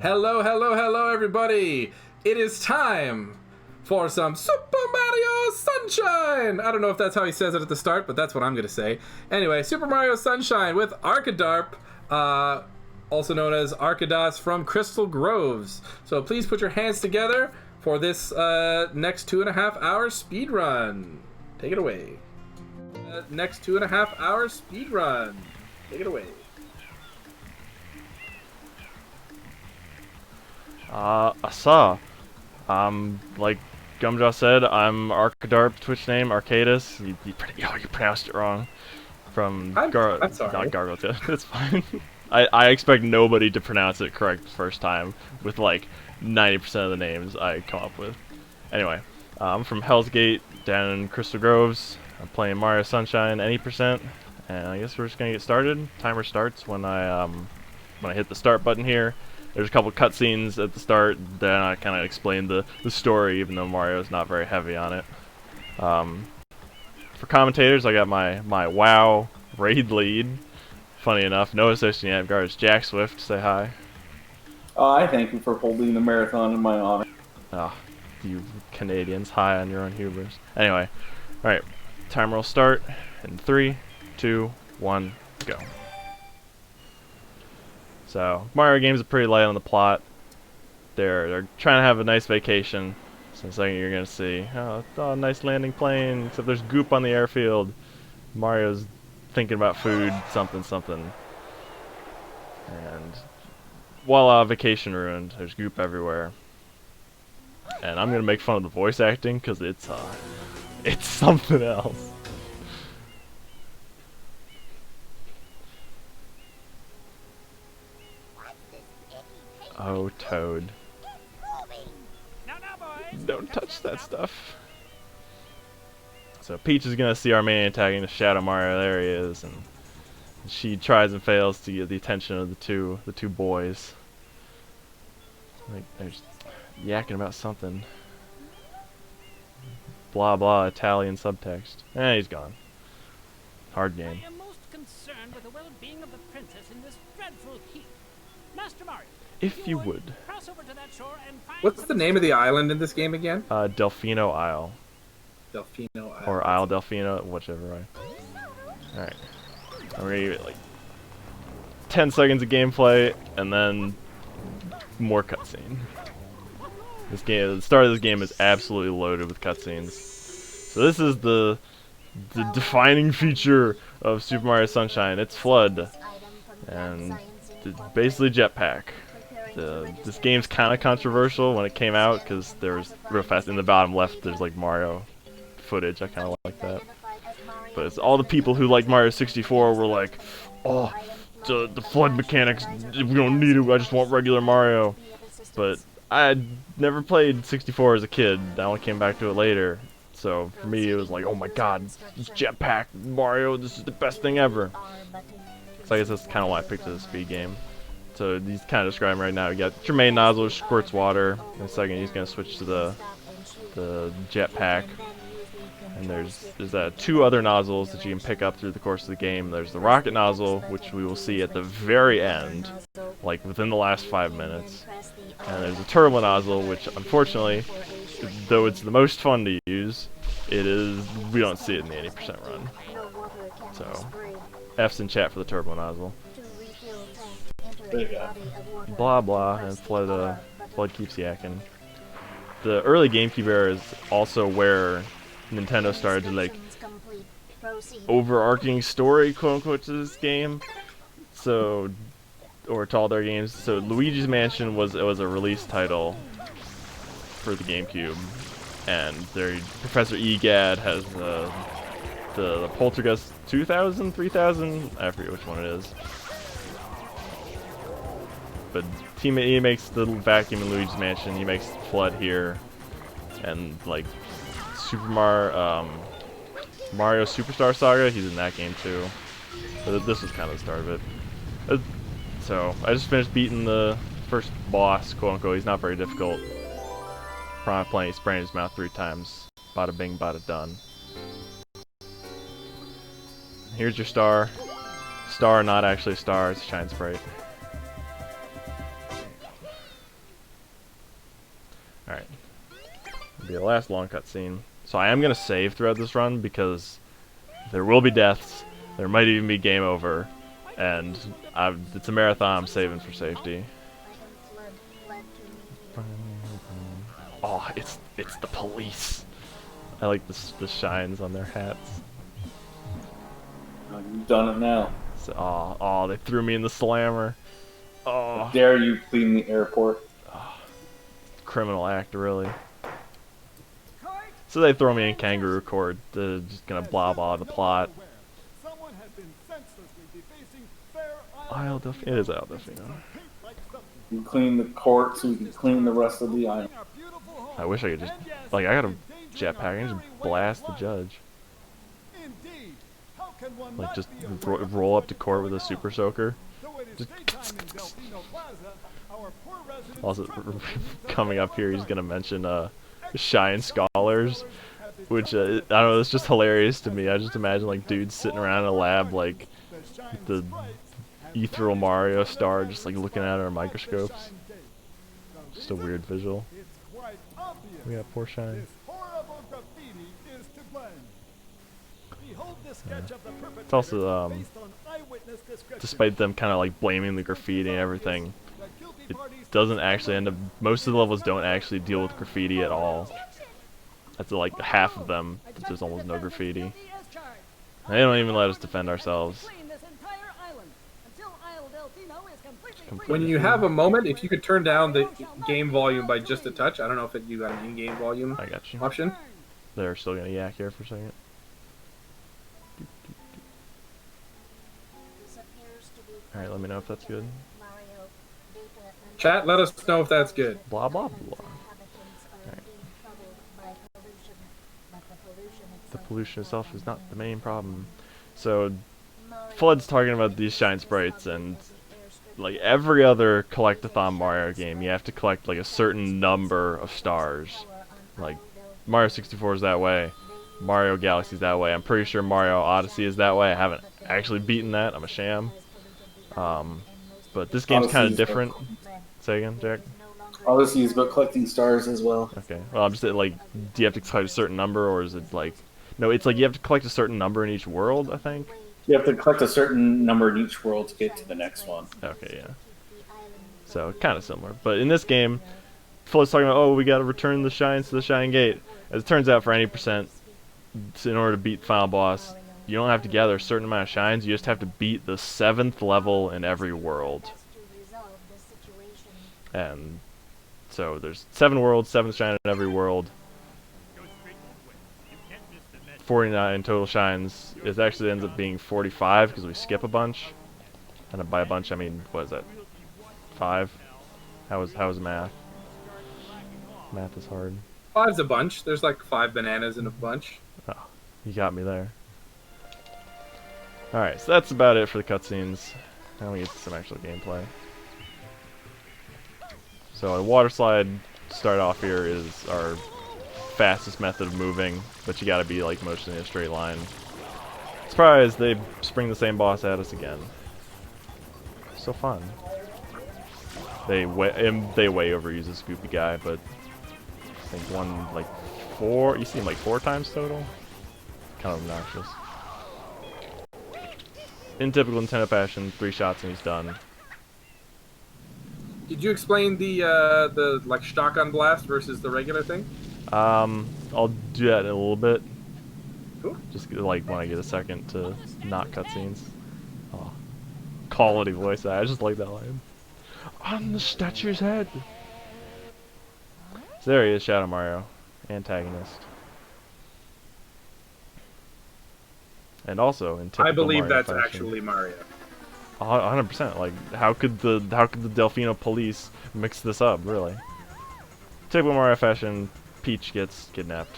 Hello, hello, hello, everybody! It is time for some Super Mario Sunshine! I don't know if that's how he says it at the start, but that's what I'm going to say. Anyway, Super Mario Sunshine with Arkadarp, also known as Arkadas from Crystal Groves. So please put your hands together for this next 2.5 hour speed run. Take it away. Next 2.5 hour speed run. Take it away. Asa. Like Gumjaw said, I'm Arkadarp, Twitch name, Arcadus. You pronounced it wrong. From I'm sorry. Not Gargoyle, it's fine. I expect nobody to pronounce it correct the first time with like 90% of the names I come up with. Anyway, I'm from Hell's Gate down in Crystal Groves. I'm playing Mario Sunshine any percent, and I guess we're just gonna get started. Timer starts when I hit the start button here. There's a couple cutscenes at the start, then I kind of explain the story, even though Mario's not very heavy on it. For commentators, I got my WoW raid lead. Funny enough, no associate Amtgarders, Jack Swift. Say hi. I thank you for holding the marathon in my honor. Oh, you Canadians, high on your own hubris. Anyway, alright, timer will start in 3, 2, 1, go. So, Mario games are pretty light on the plot. They're trying to have a nice vacation. So in a second you're going to see, oh, nice landing plane, except there's goop on the airfield. Mario's thinking about food, something. And, voila, vacation ruined. There's goop everywhere. And I'm going to make fun of the voice acting, because it's something else. Oh, Toad. Don't touch that stuff. So Peach is gonna see our main antagonist, Shadow Mario. There he is, and she tries and fails to get the attention of the two boys. Like they're just yakking about something. Blah blah Italian subtext. He's gone. Hard game. I am most concerned with the well-being of the princess in this dreadful heat. Master Mario, if you would. cross over to that shore and find What's the name of the island in this game again? Delfino Isle. Delfino Island. Or Isle Delfino, whichever way. Alright. I'm gonna give it like 10 seconds of gameplay and then more cutscene. This game, the start of this game is absolutely loaded with cutscenes. So this is the defining feature of Super Mario Sunshine. It's FLUDD. And basically jetpack. This game's kind of controversial when it came out because there was real fast in the bottom left. There's like Mario footage. I kind of like that. But it's all the people who like Mario 64 were like, oh, the FLUDD mechanics, we don't need it. I just want regular Mario. But I had never played 64 as a kid. I only came back to it later. So for me, it was like, oh my god, this jetpack Mario, this is the best thing ever. So I guess that's kind of why I picked it as a speed game. So he's kind of describing right now. You got your main nozzle, which squirts water. In a second, he's gonna switch to the jetpack. And there's two other nozzles that you can pick up through the course of the game. There's the rocket nozzle, which we will see at the very end, like within the last 5 minutes. And there's a turbo nozzle, which unfortunately, though it's the most fun to use, we don't see it in the 80% run. So, F's in chat for the turbo nozzle. Blah blah, and FLUDD keeps yakking. The early GameCube era is also where Nintendo started to like overarching story, quote unquote, to this game. So, or to all their games. So Luigi's Mansion was a release title for the GameCube, and Professor Egad has the Poltergeist 2000, 3000. I forget which one it is. But he makes the vacuum in Luigi's Mansion. He makes FLUDD here, and like Super Mario Superstar Saga. He's in that game too. But this was kind of the start of it. So I just finished beating the first boss, quote unquote. He's not very difficult. Probably playing. He sprayed his mouth 3 times. Bada bing, bada done. Here's your star. Star, not actually a star. It's a shine sprite. Alright. It'll be the last long cutscene. So I am going to save throughout this run because there will be deaths, there might even be game over, and it's a marathon, I'm saving for safety. Oh, it's the police. I like the shines on their hats. You've done it now. So, oh, they threw me in the slammer. Oh, How dare you clean the airport? criminal act, really. So they throw me in kangaroo court. They're just gonna blah blah the plot. Isle Delfino. It is Isle Delfino. You clean the court so you can clean the rest of the island. I wish I could just, like, I got a jetpack. I can just blast the judge. Like, just roll up to court with a super soaker. Just also, coming up here, he's gonna mention Shine Scholars, which I don't know. It's just hilarious to me. I just imagine like dudes sitting around in a lab, like the ethereal Mario star, just like looking at our microscopes. Just a weird visual. We got poor Shine. It's also, despite them kind of like blaming the graffiti and everything, it doesn't actually end up, most of the levels don't actually deal with graffiti at all. That's like half of them, there's almost no graffiti. They don't even let us defend ourselves. When you have a moment, if you could turn down the game volume by just a touch, I don't know if you got an in-game volume I got you. option. They're still gonna yak here for a second. Alright, let me know if that's good. Chat, let us know if that's good. Blah blah blah. Alright. The pollution itself is not the main problem. So, Flood's talking about these shine sprites, and like every other collect-a-thon Mario game, you have to collect like a certain number of stars. Like Mario 64 is that way, Mario Galaxy is that way. I'm pretty sure Mario Odyssey is that way. I haven't actually beaten that. I'm a sham. But this game's kind of different. Say again, Jack? Odyssey is about collecting stars as well. Okay. Well, I'm just like, do you have to collect a certain number, or is it like, no? It's like you have to collect a certain number in each world, I think. You have to collect a certain number in each world to get to the next one. Okay, yeah. So kind of similar, but in this game, Flo's talking about, oh, we got to return the shines to the Shine Gate. As it turns out, for any percent, in order to beat the final boss, you don't have to gather a certain amount of shines. You just have to beat the 7th level in every world. And so there's 7 worlds, 7 shine in every world. 49 total shines. It actually ends up being 45 because we skip a bunch. And by a bunch, I mean, what is that? 5? How is math? Math is hard. 5's a bunch. There's like 5 bananas in a bunch. Oh, you got me there. Alright, so that's about it for the cutscenes. Now we get to some actual gameplay. So a water slide to start off here is our fastest method of moving, but you gotta be like mostly in a straight line. Surprise, they spring the same boss at us again. So fun. They way overuse this goopy guy, but I think you see him like 4 times total? Kind of obnoxious. In typical Nintendo fashion, 3 shots and he's done. Did you explain the like shotgun blast versus the regular thing? I'll do that in a little bit. Cool. Just like when I get a second to not cutscenes. Oh, quality voice. I just like that line. On the statue's head. So there he is, Shadow Mario, antagonist. And also in typical I believe Mario that's fashion, actually Mario. 100%. Like, how could the Delfino police mix this up? Really. Typical Mario fashion, Peach gets kidnapped.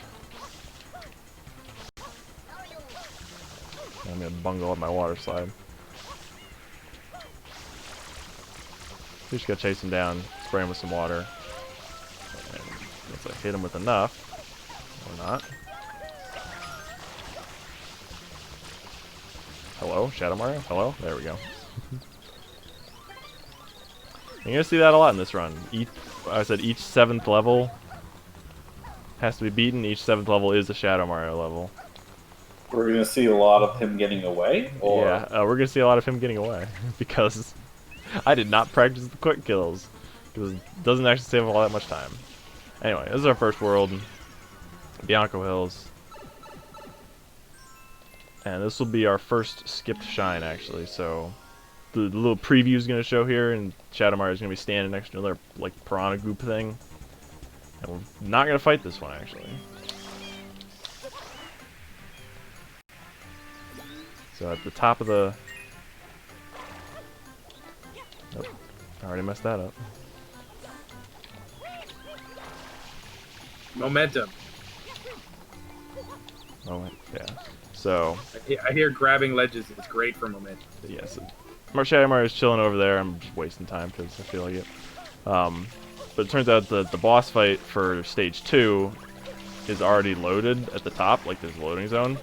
I'm gonna bungle up my water slide. We just gotta chase him down, spray him with some water, and once I hit him with enough, or not. Hello, Shadow Mario? Hello? There we go. You're gonna see that a lot in this run. I said each 7th level has to be beaten. Each 7th level is a Shadow Mario level. We're gonna see a lot of him getting away, or Yeah, we're gonna see a lot of him getting away because I did not practice the quick kills because it doesn't actually save all that much time. Anyway, this is our first world, Bianco Hills, and this will be our first skipped shine actually. So the little preview is gonna show here, and Shadow Mario is gonna be standing next to another like piranha goop thing, and we're not gonna fight this one actually. So at the top of the... Oh, I already messed that up. Momentum. Oh, yeah. So... I hear grabbing ledges is great for momentum. Yes. Shadow Mario's chilling over there. I'm just wasting time because I feel like it. But it turns out the boss fight for stage 2 is already loaded at the top, like there's a loading zone.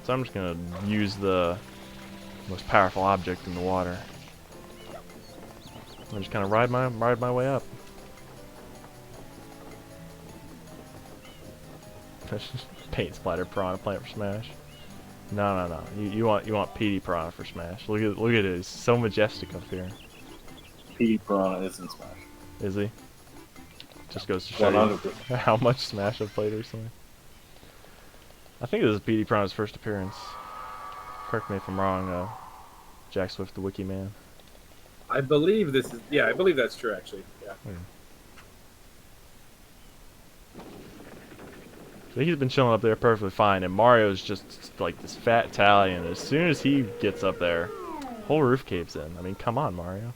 So I'm just gonna use the most powerful object in the water. I'm just kind of ride my way up. Paint splatter piranha plant for Smash. No. You want PD piranha for Smash. Look at it. He's so majestic up here. PD Piranha is in Smash. Is he? Just goes to show you 100%. how much Smash I've played recently. I think this is PD Piranha's first appearance. Correct me if I'm wrong, Jack Swift, the Wiki Man. I believe this is... Yeah, I believe that's true, actually. Yeah. So he's been chilling up there perfectly fine, and Mario's just like this fat Italian. As soon as he gets up there, whole roof caves in. I mean, come on, Mario.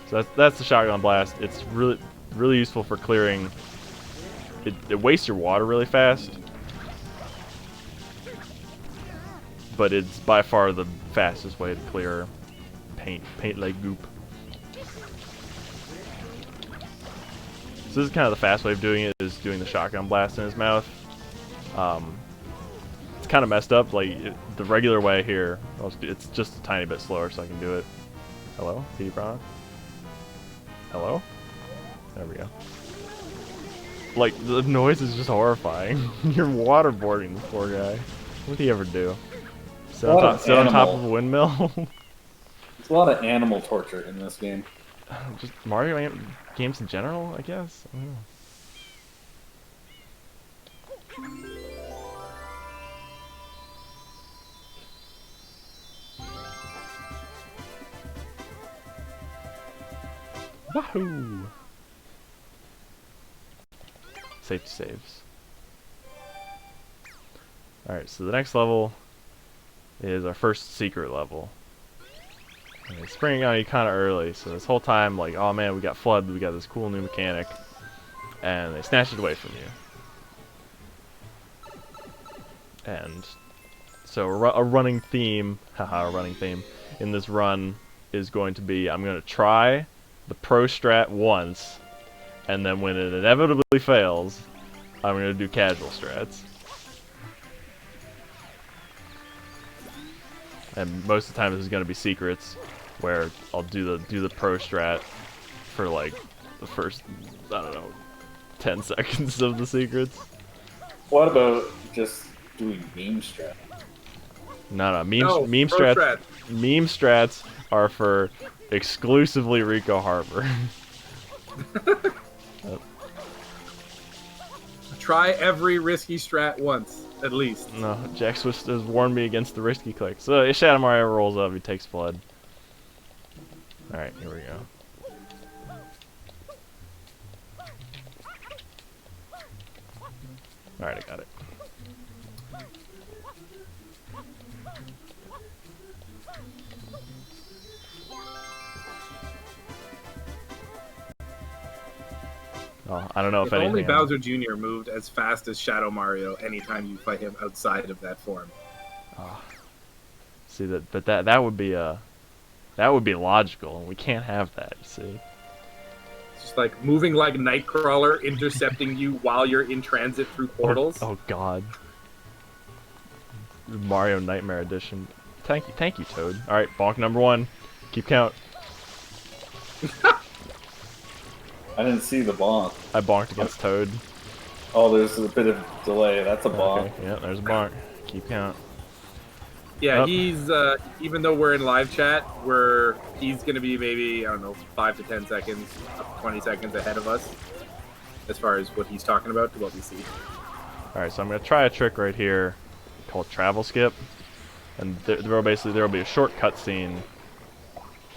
So that's the shotgun blast. It's really useful for clearing. It wastes your water really fast, but it's by far the fastest way to clear paint like goop. So this is kind of the fast way of doing it, is doing the shotgun blast in his mouth. It's kind of messed up. Like the regular way here, it's just a tiny bit slower, so I can do it. Hello, PD Piranha? Hello? There we go. Like, the noise is just horrifying. You're waterboarding this poor guy. What did he ever do? Sit on top of a windmill? There's a lot of animal torture in this game. Just Mario games in general, I guess? I don't know. Wahoo! Safety saves. Alright, so the next level is our first secret level. And it's springing on you kind of early, so this whole time, like, oh man, we got Flood, we got this cool new mechanic, and they snatch it away from you. And so a running theme, haha, a running theme in this run is going to be, I'm going to try the pro strat once, and then when it inevitably fails, I'm going to do casual strats. And most of the time this is going to be secrets, where I'll do the pro strat for like the first, I don't know, 10 seconds of the secrets. What about just doing meme strat? No, meme strats are for exclusively Rico Harbor. Try every risky strat once, at least. No, Jack Swift has warned me against the risky click. So Shadow Mario rolls up, he takes Flood. Alright, here we go. Alright, I got it. Oh, I don't know if anything. Only Bowser Jr. moved as fast as Shadow Mario anytime you fight him outside of that form. Oh. See that would be logical, and we can't have that. You see. It's just like moving like Nightcrawler, intercepting you while you're in transit through portals. Oh God. Mario Nightmare Edition. Thank you, Toad. All right, bonk number 1. Keep count. I didn't see the bonk. I bonked against Toad. Oh, there's a bit of delay. That's a bonk. Okay, yeah, there's a bonk. Keep count. Yeah, Oh. he's even though we're in live chat, he's gonna be maybe, I don't know, 5 to 10 seconds, up to 20 seconds ahead of us, as far as what he's talking about to what we see. All right, so I'm gonna try a trick right here called travel skip, and there'll be a short cutscene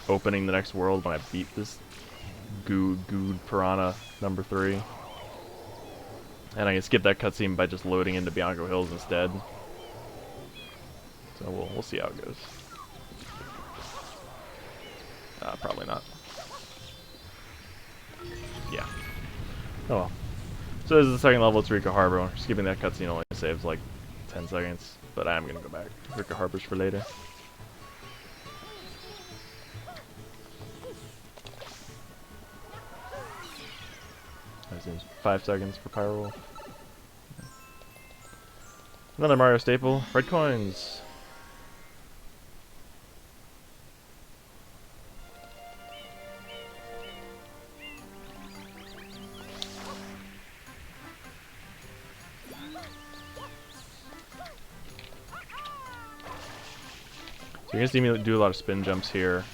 opening the next world when I beat this Good Piranha number 3, and I can skip that cutscene by just loading into Bianco Hills instead. So we'll see how it goes. Probably not. Yeah. Oh well. So this is the second level. It's Rika Harbor. Skipping that cutscene only saves like 10 seconds, but I am gonna go back. Rika Harbor's for later. That seems 5 seconds for Pyro Wolf. Another Mario staple. Red coins. So you're gonna see me do a lot of spin jumps here.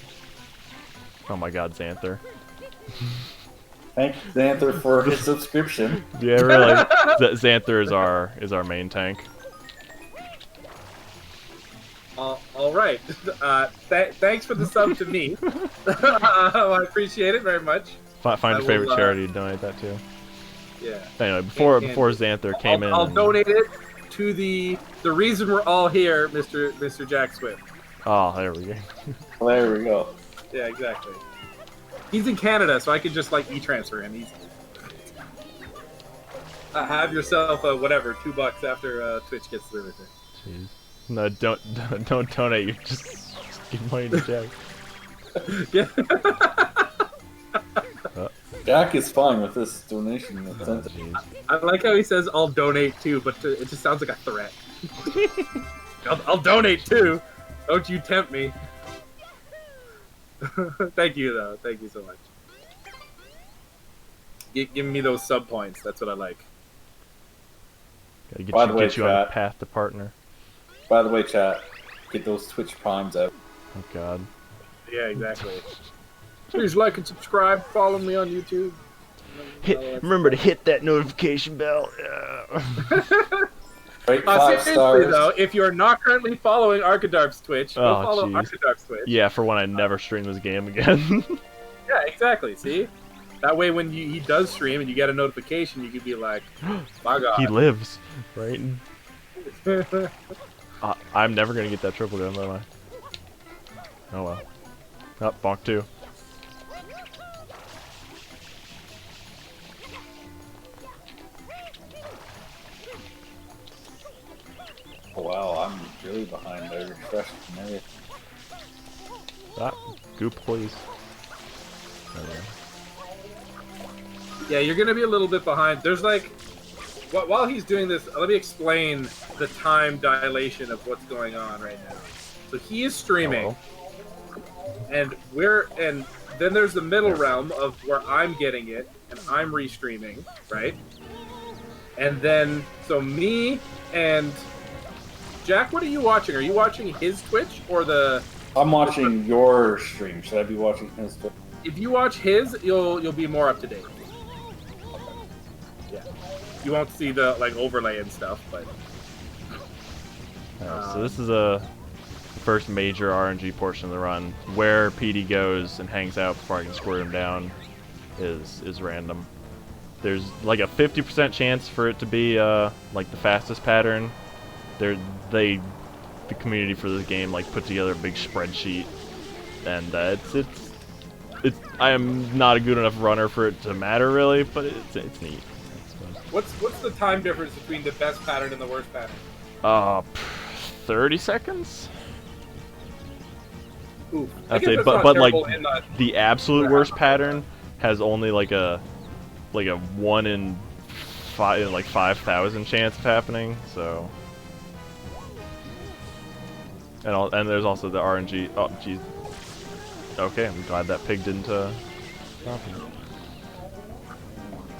Oh my god, Xanther. Thank Xanther for his subscription. Yeah, really. Xanther is our main tank. All right. Thanks for the sub to me. I appreciate it very much. Find your favorite charity to donate that to. Yeah. Anyway, before Xanther came in, I'll donate it to the reason we're all here, Mr. Jack Swift. Oh, there we go. There we go. Yeah, exactly. He's in Canada, so I could just like e-transfer him easily. Have yourself a whatever, $2 after Twitch gets through with it. Jeez. No, don't donate. You just give money to Jack. Yeah. Jack is fine with this donation. I like how he says I'll donate too, but it just sounds like a threat. I'll donate too. Don't you tempt me. Thank you though. Thank you so much. Give me those sub points. That's what I like. Gotta get you on the path to partner. By the way, chat, get those Twitch primes out. Oh god. Yeah, exactly. Please like and subscribe. Follow me on YouTube. Remember to hit that notification bell. Yeah. Rate 5 seriously stars. though, if you're not currently following Arkadarp's Twitch, go Oh, follow geez. Arkadarp's Twitch. Yeah, for when I never stream this game again. Yeah, exactly. See, that way when he does stream and you get a notification, you can be like, "My God, He lives, right? I'm never gonna get that triple gun, am I? Oh well. Oh, bonk 2. Oh, wow, I'm really behind. I refreshed the Goop, please. There we go. Yeah, you're gonna be a little bit behind. There's like, while he's doing this, let me explain the time dilation of what's going on right now. So he is streaming, and then there's the middle realm of where I'm getting it and I'm restreaming, right? And then so me and Jack, what are you watching? Are you watching his Twitch or the? I'm watching your stream. Should I be watching his Twitch? If you watch his, you'll be more up to date. Yeah, you won't see the like overlay and stuff, but. Alright, so this is the first major RNG portion of the run. Where PD goes and hangs out before I can squirt him down is random. There's like a 50% chance for it to be like the fastest pattern. The community for this game like put together a big spreadsheet, and it's I am not a good enough runner for it to matter really, but it's neat. What's the time difference between the best pattern and the worst pattern? 30 seconds. Ooh, I'd say, but like the absolute worst pattern has only like a 1 in 5,000 chance of happening. So, and there's also the RNG. Oh, jeez. Okay, I'm glad that pig didn't stop me.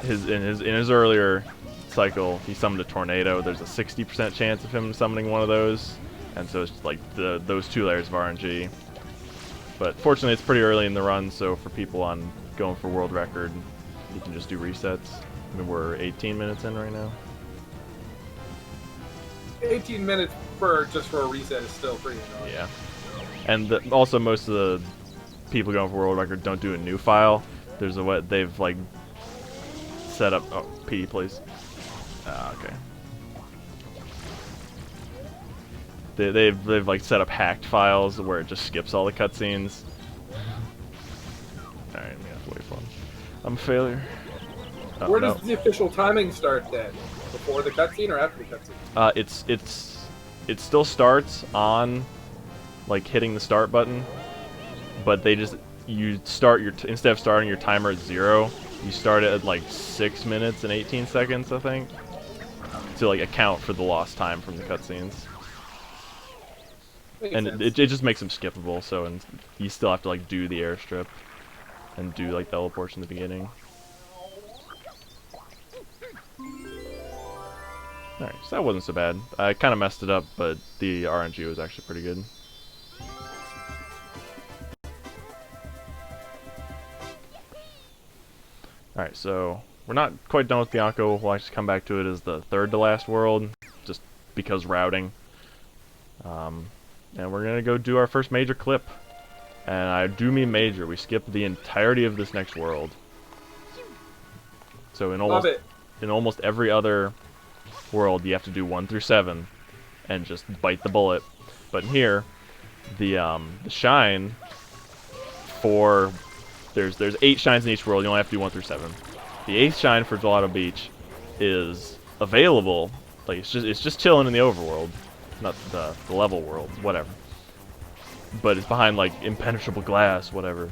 in his earlier cycle, he summoned a tornado. There's a 60% chance of him summoning one of those, and so it's like those 2 layers of RNG. But fortunately, it's pretty early in the run, so for people on going for world record, you can just do resets. I mean, we're 18 minutes in right now. 18 minutes for a reset is still pretty annoying. Yeah, and also most of the people going for world record don't do a new file. There's a what they've like set up. Oh, PD, please. Okay. They've like set up hacked files where it just skips all the cutscenes. All right, we have to wait for them. I'm a failure. Oh, Where does the official timing start then? Before the cutscene or after the cutscene? It still starts on like hitting the start button, but you start instead of starting your timer at 0, you start it at like 6 minutes and 18 seconds, I think, to like account for the lost time from the cutscenes. And it just makes them skippable, so you still have to like do the airstrip and do like the teleports in the beginning. Alright, so that wasn't so bad. I kind of messed it up, but the RNG was actually pretty good. Alright, so we're not quite done with Bianco. We'll actually come back to it as the 3rd to last world, just because routing. And we're gonna go do our first major clip. And I do mean major. We skip the entirety of this next world. So in almost every other world, you have to do 1 through 7 and just bite the bullet. But in here, the shine for there's 8 shines in each world. You only have to do 1 through 7. The 8th shine for Gelato Beach is available. Like it's just chilling in the overworld, not the level world, whatever. But it's behind like impenetrable glass, whatever.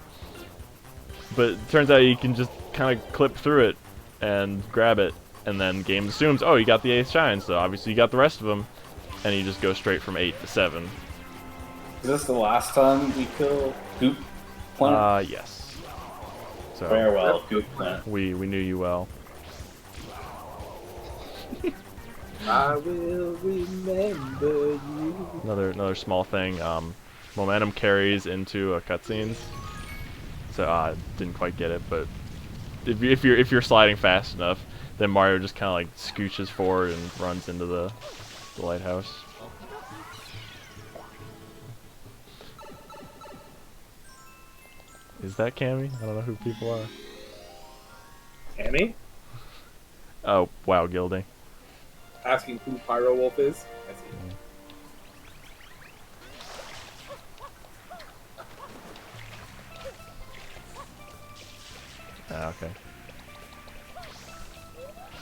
But it turns out you can just kind of clip through it and grab it, and then game assumes, oh, you got the 8th shine, so obviously you got the rest of them, and you just go straight from 8 to 7. Is this the last time we kill Goop Plant? Yes. So Farewell, Goop Plant. we knew you well. I will remember you. Another small thing. Momentum carries into cutscenes, so didn't quite get it, but if you're sliding fast enough, then Mario just kind of like scooches forward and runs into the lighthouse. Is that Cammy? I don't know who people are. Cammy? Oh wow, Gildy. Asking who Pyro Wolf is? I see. Okay.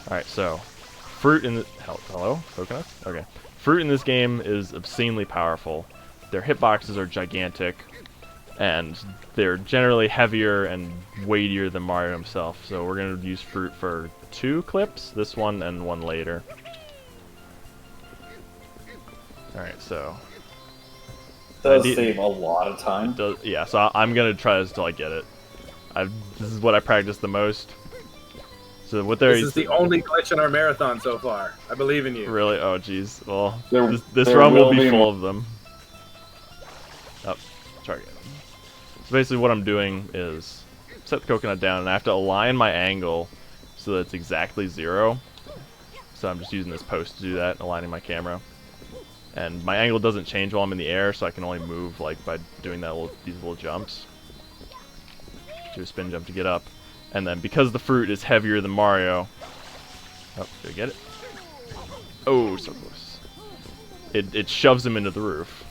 Alright, so fruit in the hello? Coconut? Okay. Fruit in this game is obscenely powerful. Their hitboxes are gigantic, and they're generally heavier and weightier than Mario himself. So we're gonna use fruit for 2 clips, this one and one later. Alright, so Does save a lot of time. yeah, so I'm gonna try this till I get it. This is what I practice the most. So what there This is the only glitch in our marathon so far. I believe in you. Really? Oh jeez. Well, this there run will will be be full more. of them. Oh, target. So basically what I'm doing is set the coconut down, and I have to align my angle so that it's exactly 0. So I'm just using this post to do that, aligning my camera. And my angle doesn't change while I'm in the air, so I can only move like by doing these little jumps. Do a spin jump to get up. And then because the fruit is heavier than Mario... Oh, did I get it? Oh, so close. It shoves him into the roof.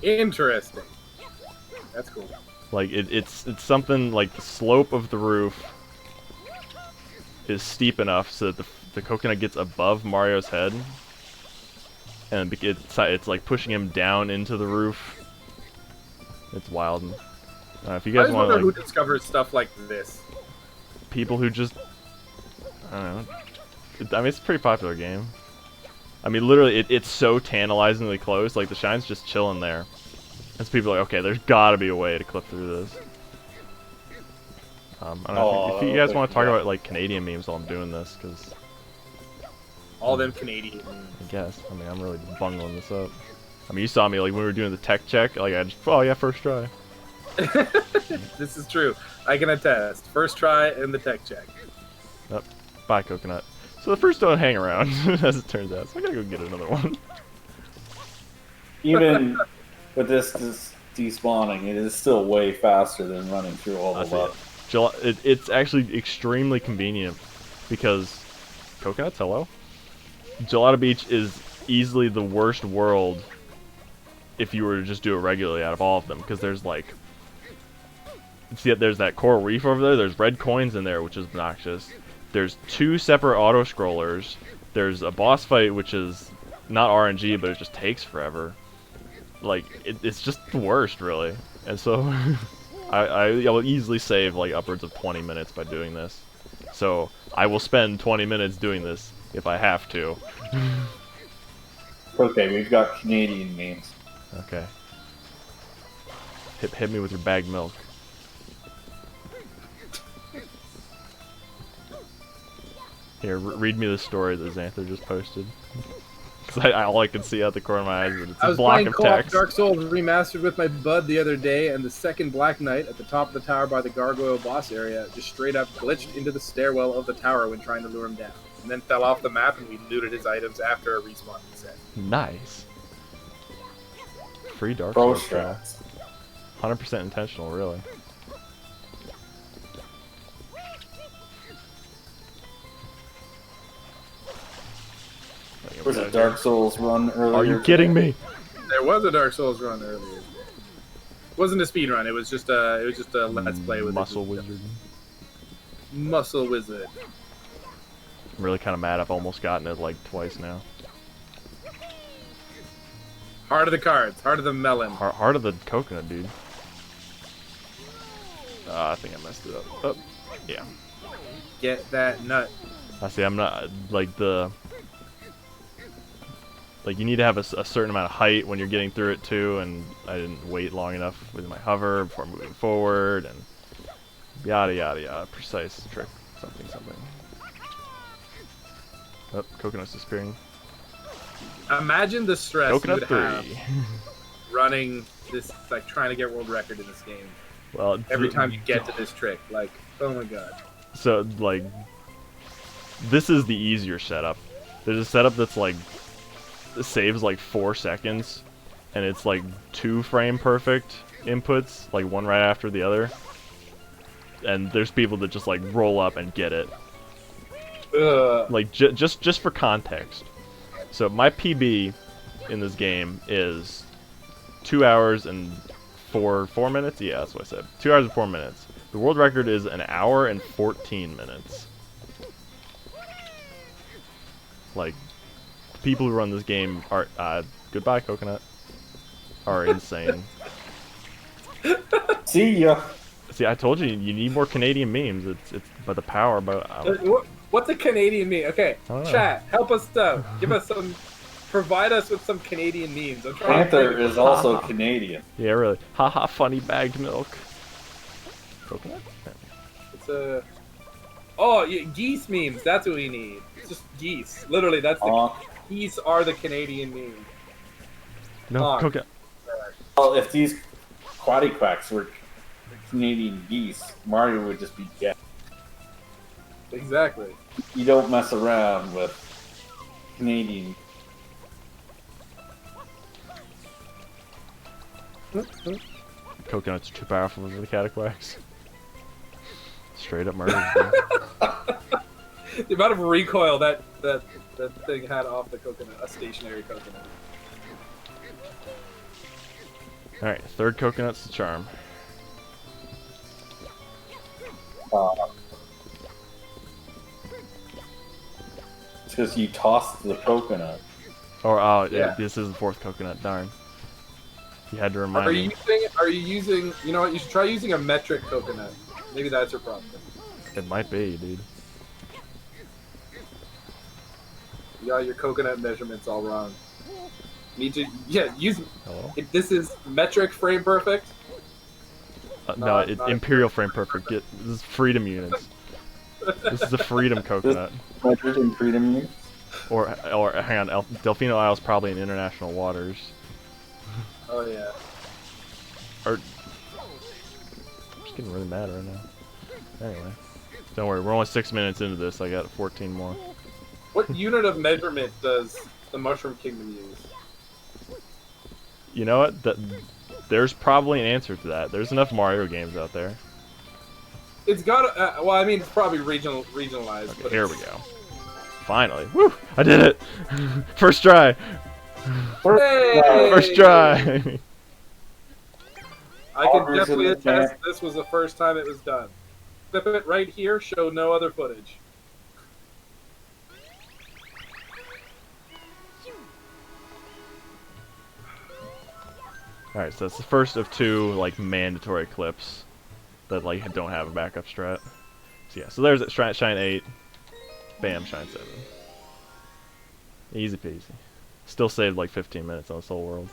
Interesting. That's cool. Like, it's something like the slope of the roof is steep enough so that the coconut gets above Mario's head. And it's like pushing him down into the roof. It's wild. If you I guys just want wonder to, like, who discovers stuff like this. people who just, I don't know. I mean, it's a pretty popular game. I mean, literally, it's so tantalizingly close. Like, the shine's just chilling there. And so people are like, okay, there's gotta be a way to clip through this. I don't know if you guys want to talk yeah. about like Canadian memes while I'm doing this, because All them Canadian. I guess. I mean, I'm really bungling this up. I mean, you saw me like when we were doing the tech check. Like I just, oh yeah, first try. This is true. I can attest. First try and the tech check. Yep. Bye, coconut. So the first don't hang around, as it turns out. So I gotta go get another one. Even with this despawning, it is still way faster than running through all the levels. It's actually extremely convenient because coconuts, hello. Gelato Beach is easily the worst world if you were to just do it regularly out of all of them, because there's like, see, there's that coral reef over there. There's red coins in there, which is obnoxious. There's 2 separate auto scrollers. There's a boss fight, which is not RNG, but it just takes forever. Like it's just the worst, really. And so I will easily save like upwards of 20 minutes by doing this. So I will spend 20 minutes doing this if I have to. Okay, we've got Canadian memes. Okay. Hit me with your bagged milk. Here, read me the story that Xanther just posted. Cause all I can see out the corner of my eyes is I a was block playing of co-op text. Dark Souls Remastered with my bud the other day, and the second Black Knight at the top of the tower by the Gargoyle boss area just straight up glitched into the stairwell of the tower when trying to lure him down, and then fell off the map, and we looted his items after a respawn reset. Nice. Free Dark Pro Souls style. strats. 100% intentional, really. Was a Dark Souls run earlier? Are you kidding me? There was a Dark Souls run earlier. It wasn't a speed run. It was just a let's play with Muscle Wizard. Muscle Wizard. I'm really kind of mad. I've almost gotten it like twice now. Heart of the cards. Heart of the melon. Heart of the coconut, dude. I think I messed it up. Oh, yeah. Get that nut. I see. I'm not like the. Like you need to have a certain amount of height when you're getting through it too, and I didn't wait long enough with my hover before moving forward, and yada yada yada. Precise trick. Something something. Oh, coconut's disappearing. Imagine the stress Coconut you would 3. have running this, like trying to get world record in this game. Well, Every time you get to this trick, like, oh my god. So like, this is the easier setup. There's a setup that's like saves like 4 seconds, and it's like 2 frame perfect inputs, like one right after the other. And there's people that just like roll up and get it. Ugh. Like just for context. So my PB in this game is 2 hours and 4 minutes. Yeah, that's what I said. 2 hours and 4 minutes. The world record is 1 hour and 14 minutes. Like, people who run this game are goodbye coconut, are insane. See ya. See, I told you need more Canadian memes. It's by the power, but What's a Canadian meme? Okay, I don't know. chat, help us out. Give us some, provide us with some Canadian memes. I'm trying Panther to is also Canadian. yeah, really. Haha, funny bagged milk. Coconut? It's a. Oh, yeah, geese memes. That's what we need. It's just geese. Literally, that's the geese are the Canadian meme. No, coconut. Well, if these quaddy quacks were Canadian geese, Mario would just be dead. Exactly. You don't mess around with Canadian. Coconuts are too powerful for the cataquacks. Straight up murder. Bro. The amount of recoil that thing had off the coconut, a stationary coconut. Alright, third coconut's the charm. It's because you tossed the coconut. Or oh Yeah. this is the 4th coconut. Darn. You had to remind Are me. you using? You know what? You should try using a metric coconut. Maybe that's your problem. It might be, dude. You got your coconut measurements all wrong. Need to use. Hello? If this is metric frame perfect, No, it's Imperial Frame Perfect. This is Freedom units. This is the Freedom Coconut. Measured in freedom units? Or hang on, Delfino Isle's probably in international waters. Oh yeah. Or I'm just getting really mad right now. Anyway, don't worry, we're only 6 minutes into this. I got 14 more. What unit of measurement does the Mushroom Kingdom use? You know what? There's probably an answer to that. There's enough Mario games out there. It's got. Well, I mean, it's probably regionalized. Okay, but here we go. Finally, woo! I did it. First try. Hey! First try. I can definitely attest this was the first time it was done. Clip it right here. Show no other footage. All right, so that's the first of 2 like mandatory clips that like don't have a backup strat. So yeah, so there's it. Shine 8. Bam, shine 7. Easy peasy. Still saved like 15 minutes on this whole world.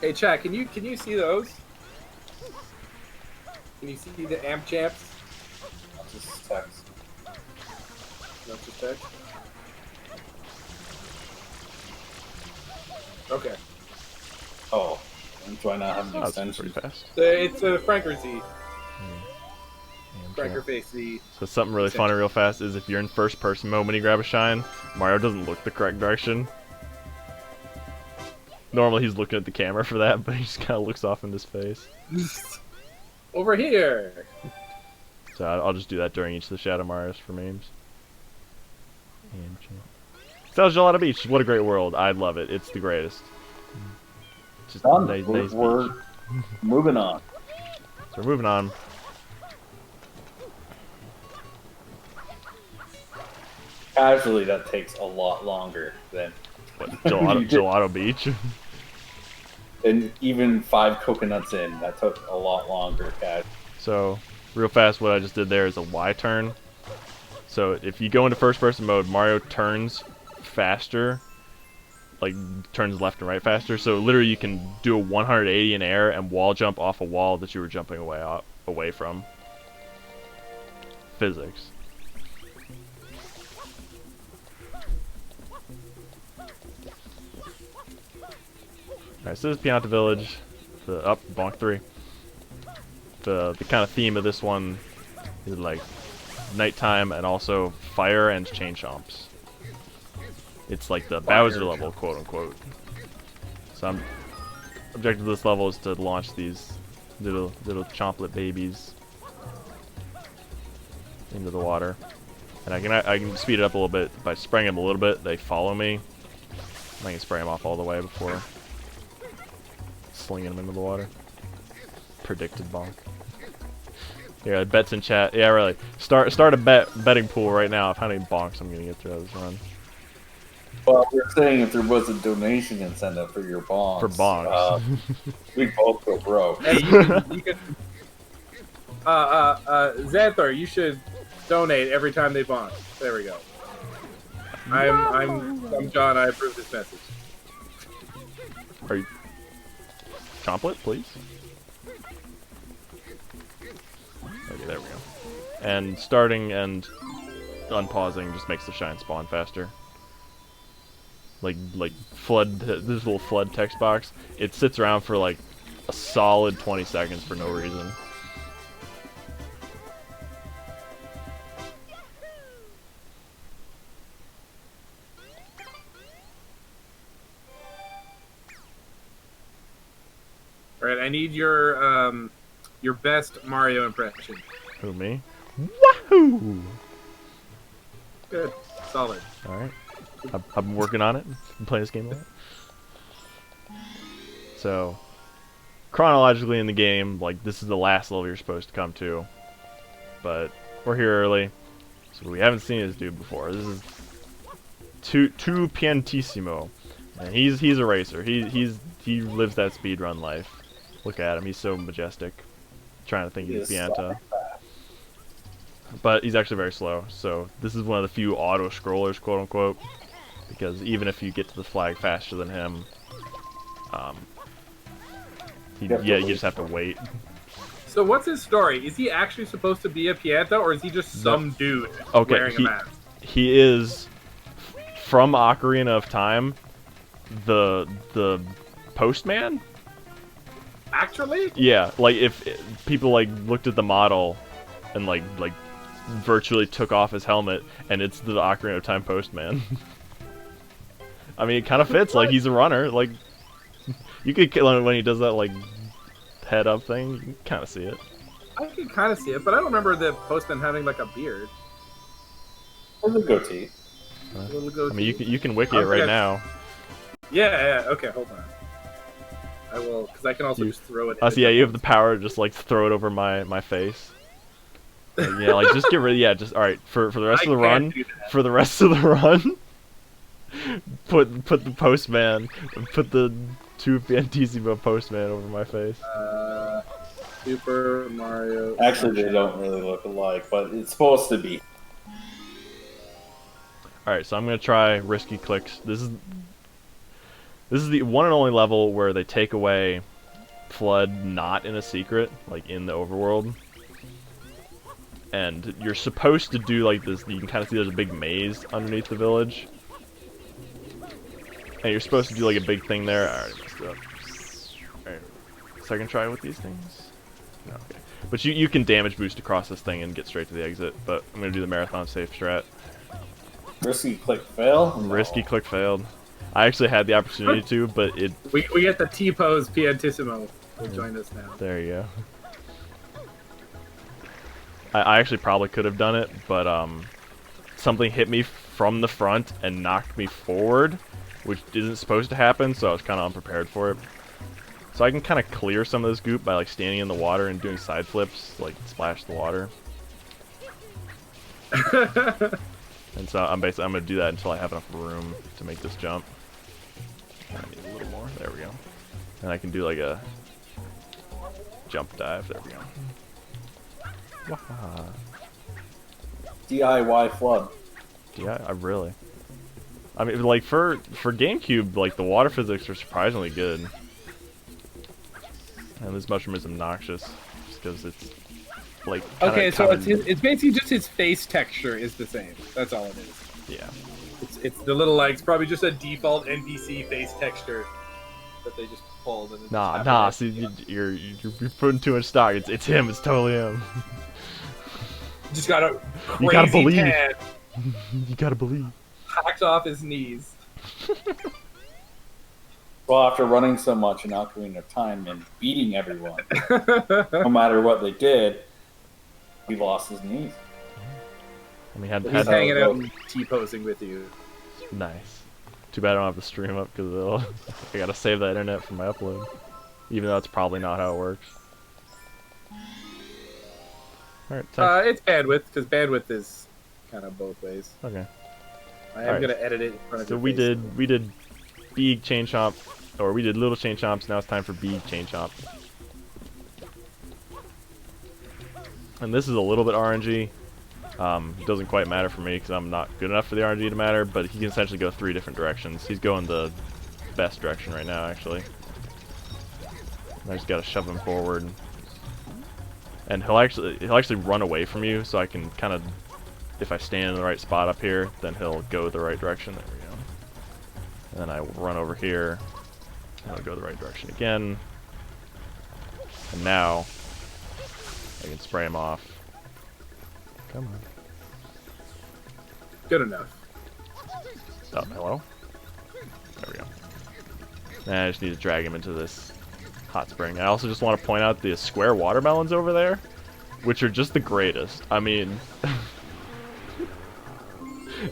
Hey, Chad, can you see those? Can you see the amp champs? Just text. Not just text. Okay. Oh, do I not have an Oh, it's extension? pretty fast. It's a Franker Z. Franker Okay. face Z. So something really funny real fast is if you're in first person mode when you grab a shine, Mario doesn't look the correct direction. Normally he's looking at the camera for that, but he just kind of looks off into space. Over here. So I'll just do that during each of the Shadow Marios for memes. South Gelato Beach, what a great world. I love it. It's the greatest. Just Done. nice We're beach. moving on. So we're moving on. Casually, that takes a lot longer than What, Gelato Beach? and even 5 coconuts in. That took a lot longer. So, real fast, what I just did there is a Y turn. So, if you go into first person mode, Mario turns faster. Like, turns left and right faster. So, literally, you can do a 180 in air and wall jump off a wall that you were jumping away from. Physics. Alright, so this is Pianta Village. The bonk 3. The kind of theme of this one is like nighttime and also fire and chain chomps. It's like the Bowser level, quote unquote. So objective of this level is to launch these little chomplet babies into the water. And I can speed it up a little bit by spraying them a little bit. They follow me. I can spray them off all the way before slinging them into the water. Predicted bonk. Yeah, bets in chat. Yeah, really. Start a betting pool right now of how many bonks I'm gonna get throughout this run. Well, we're saying if there was a donation incentive for your bonks. For bonks. We both go broke. Hey, you can Xanthar, you should donate every time they bonk. There we go. I'm John. I approve this message. Are you chomplet, please? Okay, there we go. And starting and unpausing just makes the shine spawn faster. Like flood, this little flood text box, it sits around for like a solid 20 seconds for no reason. Alright, I need your best Mario impression. Who, me? Wahoo! Good. Solid. Alright. I've been working on it. Been playing this game a lot. So, chronologically in the game, like, this is the last level you're supposed to come to. But, we're here early. So we haven't seen this dude before. This is Tu Piantissimo. And he's a racer. He lives that speedrun life. Look at him, he's so majestic. Trying to think he's Pianta. But he's actually very slow, so this is one of the few auto-scrollers, quote-unquote, because even if you get to the flag faster than him, You just have to wait. So what's his story? Is he actually supposed to be a Pianta, or is he just some dude wearing a mask? He is from Ocarina of Time, the postman. Actually? Yeah, like if people like looked at the model and like virtually took off his helmet, and it's the Ocarina of Time postman. I mean, it kind of fits. Like he's a runner. Like you could when he does that like head up thing, you can kind of see it. I can kind of see it, but I don't remember the postman having like a beard. Or the goatee. A little goatee. I mean, you can wiki it right now. Yeah. Okay, hold on. I will, because I can also just throw it. Oh, so yeah, you have the power to just like throw it over my face. Like, yeah, like just get rid. Yeah, just all right for the rest of the run. For the rest of the run, put the postman, put the two Piantissimo postman over my face. Super Mario. Actually, they don't really look alike, but it's supposed to be. All right, so I'm gonna try risky clicks. This is the one and only level where they take away Flood not in a secret, like in the overworld. And you're supposed to do like this. You can kind of see there's a big maze underneath the village. And you're supposed to do like a big thing there. I already messed it up. Alright, second try with these things? No, okay. But you can damage boost across this thing and get straight to the exit. But I'm gonna do the marathon safe strat. Risky click fail? No. Risky click failed. I actually had the opportunity to, but it... We get the T-pose Piantissimo will join us now. There you go. I actually probably could have done it, but something hit me from the front and knocked me forward, which isn't supposed to happen, so I was kind of unprepared for it. So I can kind of clear some of this goop by like standing in the water and doing side flips, like splash the water. And so I'm gonna do that until I have enough room to make this jump. I need a little more. There we go. And I can do like a jump dive. There we go. Waha. DIY flood. Yeah, I mean, like for GameCube, like the water physics are surprisingly good. And this mushroom is obnoxious, just because it's like. Okay, so it's basically just his face texture is the same. That's all it is. Yeah. It's the little like it's probably just a default NPC face texture that they just pulled. And Nah. See, you're putting too much stock. It's him. It's totally him. Just got a crazy You gotta believe. tan, You gotta believe. hacked off his knees. Well, after running so much in Ocarina of Time and beating everyone, no matter what they did, he lost his knees. I mean, He's hanging out and T-posing with you. Nice. Too bad I don't have the stream up because I gotta save that internet for my upload. Even though that's probably not how it works. Alright, it's bandwidth, because bandwidth is kind of both ways. okay. I am gonna edit it in front of So your we face. did big chain chomp, or we did little chain chomps. Now it's time for big chain chomp. And this is a little bit RNG. It doesn't quite matter for me because I'm not good enough for the RNG to matter. But he can essentially go 3 different directions. He's going the best direction right now, actually. I just gotta shove him forward. And he'll actually run away from you, so I can kind of, if I stand in the right spot up here, then he'll go the right direction. There we go. And then I will run over here, and I'll go the right direction again. And now I can spray him off. Come on. Good enough. Oh, hello. There we go. And I just need to drag him into this hot spring. I also just want to point out the square watermelons over there, which are just the greatest. I mean,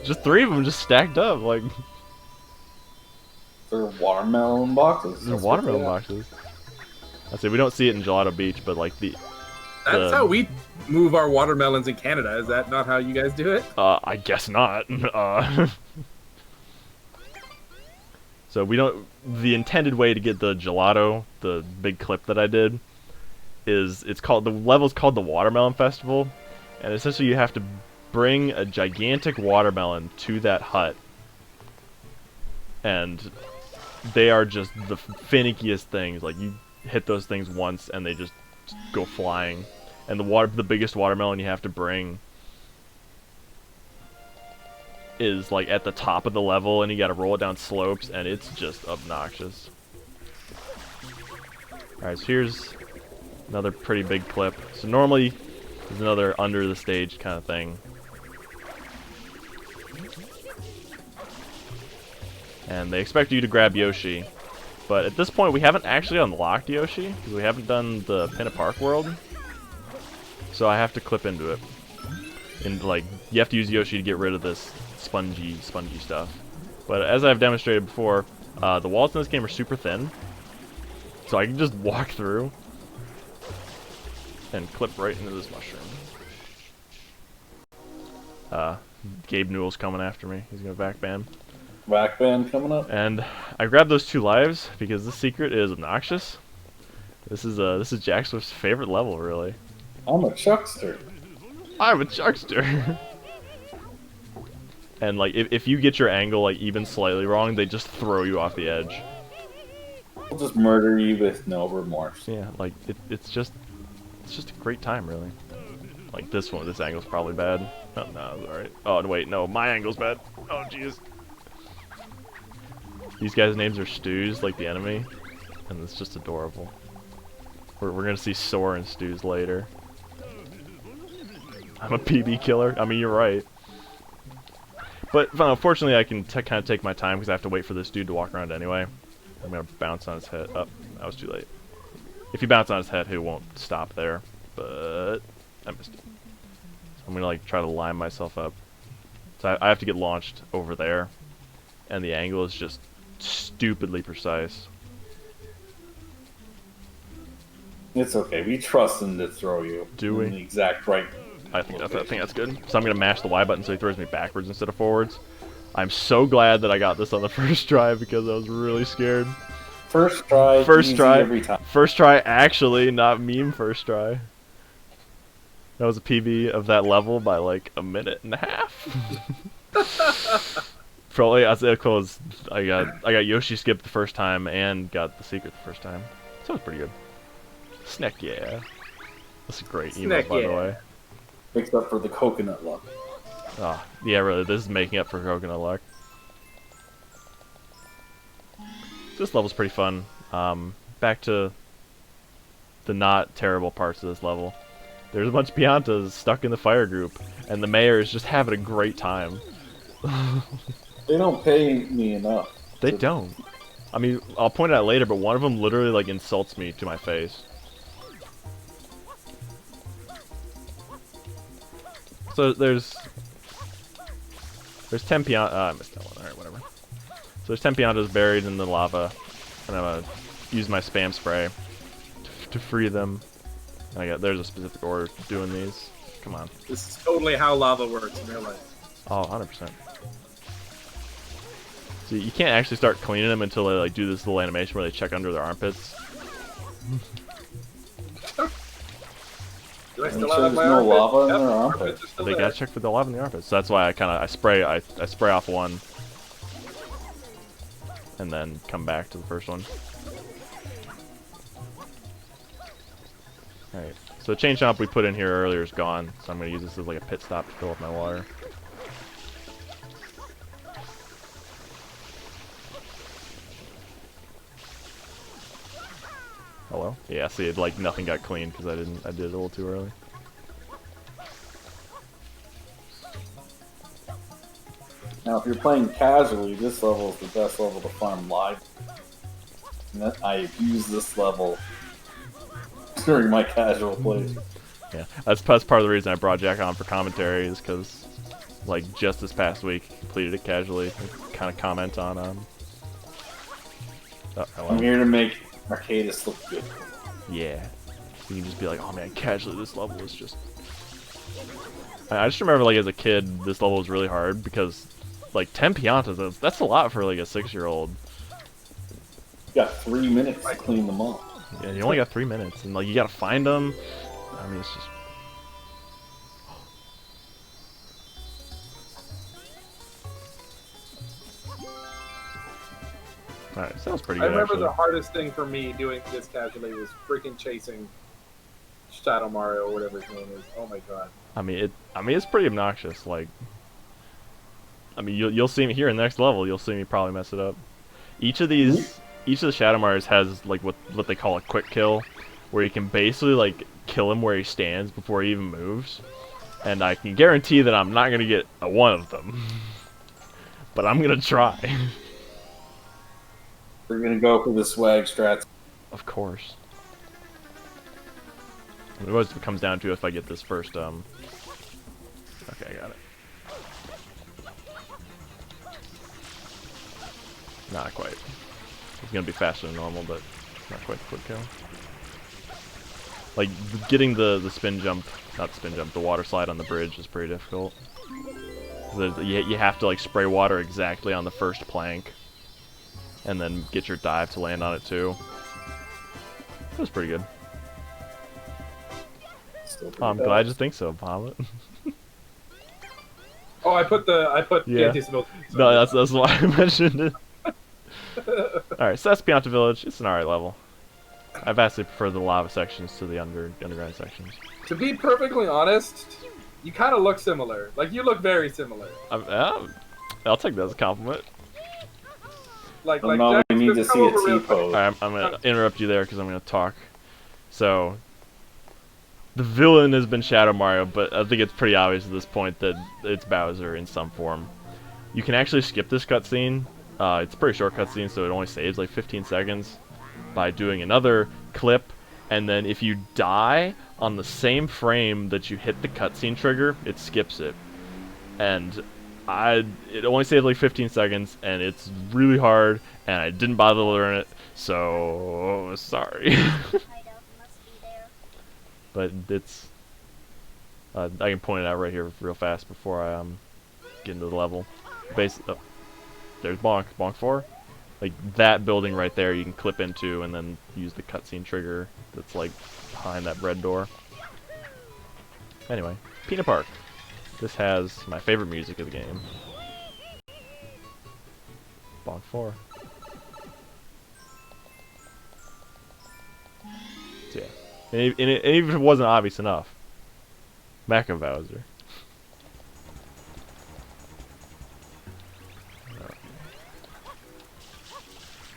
just 3 of them just stacked up. Like, They're watermelon boxes. they're watermelon boxes. I say we don't see it in Gelato Beach, but like That's how we move our watermelons in Canada. Is that not how you guys do it? I guess not. So we don't. The intended way to get the gelato, the big clip that I did, is the level's called the Watermelon Festival, and essentially you have to bring a gigantic watermelon to that hut, and they are just the finickiest things. Like you hit those things once and they just go flying. And the biggest watermelon you have to bring is like at the top of the level, and you gotta roll it down slopes, and it's just obnoxious. Alright, so here's another pretty big clip. So normally there's another under the stage kind of thing. And they expect you to grab Yoshi. But at this point we haven't actually unlocked Yoshi, because we haven't done the Pinna Park world. So I have to clip into it. And like, you have to use Yoshi to get rid of this spongy stuff. But as I've demonstrated before, the walls in this game are super thin. So I can just walk through and clip right into this mushroom. Gabe Newell's coming after me. He's gonna backban. Backban coming up. And I grabbed those 2 lives because this secret is obnoxious. This is Jack Swift's favorite level, really. I'm a chuckster. I'm a chuckster. And like, if you get your angle like even slightly wrong, they just throw you off the edge. I'll just murder you with no remorse. Yeah, like it's just a great time, really. Like this angle's probably bad. Oh, no, it's alright. Oh wait, no, my angle's bad. Oh jeez. These guys' names are Stews, like the enemy, and it's just adorable. We're gonna see Sore and Stews later. I'm a PB killer. I mean, you're right. But unfortunately, I can kind of take my time because I have to wait for this dude to walk around anyway. I'm gonna bounce on his head. Oh, that was too late. If you bounce on his head, he won't stop there. But I missed it. So I'm gonna like try to line myself up. So I have to get launched over there, and the angle is just stupidly precise. It's okay. We trust him to throw you. Do we? In the exact right. I think that's good. So I'm gonna mash the Y button so he throws me backwards instead of forwards. I'm so glad that I got this on the first try because I was really scared. First try. First try. Every time. First try, actually, not meme first try. That was a PB of that level by like a minute and a half. Probably as close. I got Yoshi skipped the first time and got the secret the first time. So it was pretty good. Snack, yeah. That's a great emote, by the way. Makes up for the coconut luck. Oh, yeah, really, this is making up for coconut luck. This level's pretty fun. Back to the not terrible parts of this level. There's a bunch of Piantas stuck in the fire group, and the mayor is just having a great time. They don't pay me enough. They don't. I mean, I'll point it out later, but one of them literally, like, insults me to my face. So there's 10 Piantas. I missed that one. Alright, whatever. So there's 10 Piantas buried in the lava, and I'm gonna use my spam spray to free them. And there's a specific order to doing these. Come on. This is totally how lava works in real life. Oh, 100%. So you can't actually start cleaning them until they like do this little animation where they check under their armpits. Do I still Sure have my there's no armpit? lava in Yep, their armpits armpits. are still They there. gotta check for the lava in the armpits. So that's why I spray off one, and then come back to the first one. Alright, so the chain chomp we put in here earlier is gone, so I'm going to use this as like a pit stop to fill up my water. Hello? Yeah, see, like nothing got cleaned because I did it a little too early. Now, if you're playing casually, this level is the best level to farm live. And I use this level during my casual plays. Yeah, that's part of the reason I brought Jack on for commentary is because, like, just this past week, he completed it casually. Kind of comment on I'm here to make Arcadis look good. yeah, you can just be like, oh man, casually this level is just. I just remember, like, as a kid, this level was really hard because, like, 10 Piantas, that's a lot for like a 6-year-old. You got 3 minutes to clean them up. Yeah, you only got 3 minutes, and like you gotta find them. I mean, it's just. Alright, sounds pretty I good, remember actually. the hardest thing for me doing this casually was freaking chasing Shadow Mario or whatever his name is. Oh my god. I mean, it's pretty obnoxious. Like, I mean, you'll see me here in the next level. You'll see me probably mess it up. Each of the Shadow Marios has like what they call a quick kill, where you can basically like kill him where he stands before he even moves. And I can guarantee that I'm not gonna get a one of them, but I'm gonna try. We're gonna go for the swag strats. Of course. It always comes down to if I get this first. Okay, I got it. Not quite. It's gonna be faster than normal, but not quite the quick kill. Like getting the spin jump, not spin jump, the water slide on the bridge is pretty difficult. You have to like spray water exactly on the first plank, and then get your dive to land on it too. It was pretty good. I'm glad you think so, Pilot. Oh, I put Yeah. anti-smoke. No, that's why I mentioned it. Alright, so that's Pianta Village. It's an alright level. I vastly prefer the lava sections to the underground sections. To be perfectly honest, you kind of look similar. Like, you look very similar. I'll take that as a compliment. Like, Oh no, Jack, we need to just see come a over real quick. T-pose. Alright, I'm gonna interrupt you there because I'm gonna talk. So, the villain has been Shadow Mario, but I think it's pretty obvious at this point that it's Bowser in some form. You can actually skip this cutscene. It's a pretty short cutscene, so it only saves like 15 seconds by doing another clip, and then if you die on the same frame that you hit the cutscene trigger, it skips it. And it only saved like 15 seconds, and it's really hard, and I didn't bother to learn it, so sorry. But it's I can point it out right here real fast before I get into the level. There's Bonk 4. Like that building right there, you can clip into and then use the cutscene trigger that's like behind that red door. Anyway, Peanut Park. This has my favorite music of the game. Bonk 4. So yeah. And even if it wasn't obvious enough, Mecha Bowser.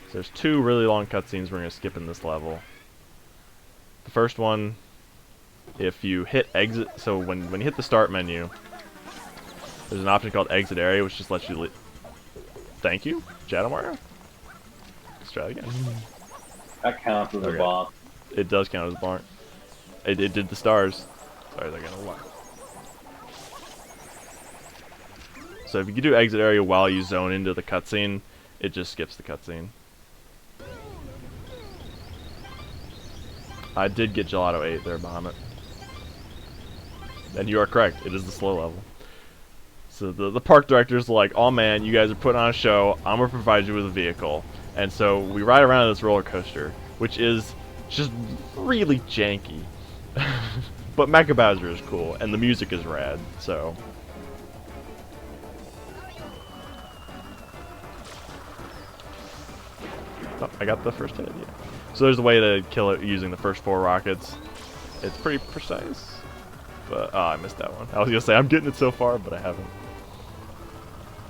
So there's two really long cutscenes we're going to skip in this level. The first one, if you hit exit, so when you hit the start menu, there's an option called exit area, which just lets you Thank you, Shadow Mario? Let's try it again. That counts as a Okay. bomb. It does count as a bonk. It did the stars. Sorry, they're gonna lie. So if you can do exit area while you zone into the cutscene, it just skips the cutscene. I did get Gelato 8 there, Bahamut. And you are correct, it is the slow level. So the park director's like, oh man, you guys are putting on a show, I'm gonna provide you with a vehicle. And so we ride around this roller coaster, which is just really janky. But Mecha Bowser is cool, and the music is rad, so. Oh, I got the first hit, yeah. So there's a way to kill it using the first 4 rockets. It's pretty precise. But, oh, I missed that one. I was gonna say, I'm getting it so far, but I haven't.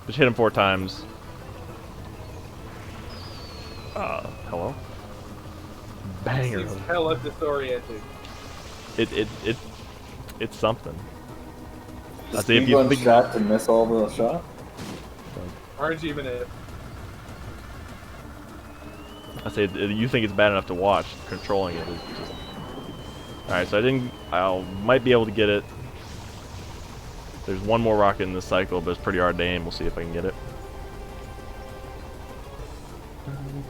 Just hit him 4 times. Hello? Banger. He's hella disoriented. It's something. I Just say if keep you one think shot to miss all the shots. Aren't even it? I say you think it's bad enough to watch, controlling it is just. Alright, so I might be able to get it. There's one more rocket in this cycle, but it's pretty hard to aim. We'll see if I can get it.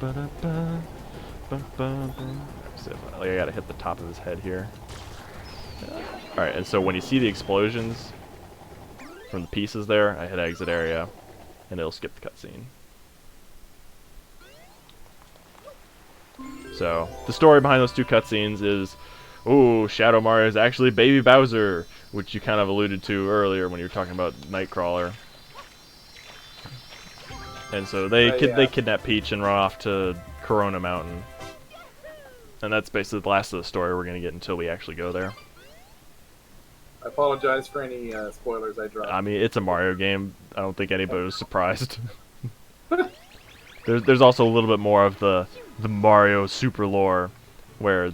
I gotta hit the top of his head here. Alright, and so when you see the explosions from the pieces there, I hit exit area, and it'll skip the cutscene. So, the story behind those 2 cutscenes is, ooh, Shadow Mario is actually Baby Bowser, which you kind of alluded to earlier when you were talking about Nightcrawler. And so they yeah. they kidnap Peach and run off to Corona Mountain. And that's basically the last of the story we're gonna get until we actually go there. I apologize for any spoilers I dropped. I mean, it's a Mario game. I don't think anybody was surprised. There's also a little bit more of the Mario super lore, where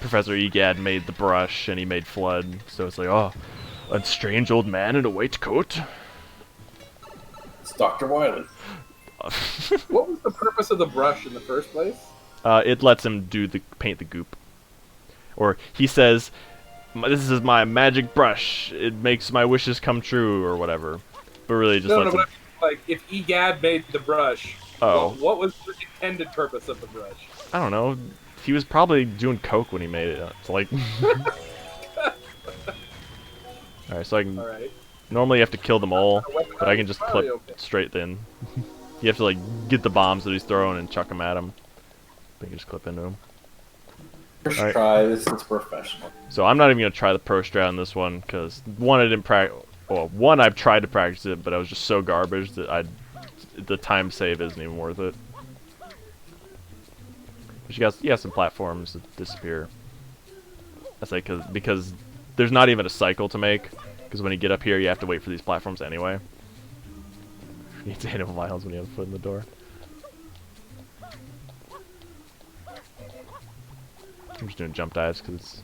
Professor Egad made the brush and he made Flood. So it's like, oh, a strange old man in a white coat. It's Dr. Wily. What was the purpose of the brush in the first place? It lets him paint the goop, or he says, "This is my magic brush. It makes my wishes come true," or whatever. But really, it just lets him. Like if Egad made the brush, what was the intended purpose of the brush? I don't know. He was probably doing coke when he made it. It's like. Alright, so I can. Alright. Normally you have to kill them all, but I can just clip straight in. You have to like get the bombs that he's throwing and chuck them at him. But you can just clip into him. First try, this is professional. So I'm not even gonna try the pro strat on this one because one, I didn't practice. Well, one, I've tried to practice it, but I was just so garbage that the time save isn't even worth it. But you got some platforms that disappear. I say because there's not even a cycle to make. Because when you get up here, you have to wait for these platforms anyway. You need to hit him miles when you have a foot in the door. I'm just doing jump dives because it's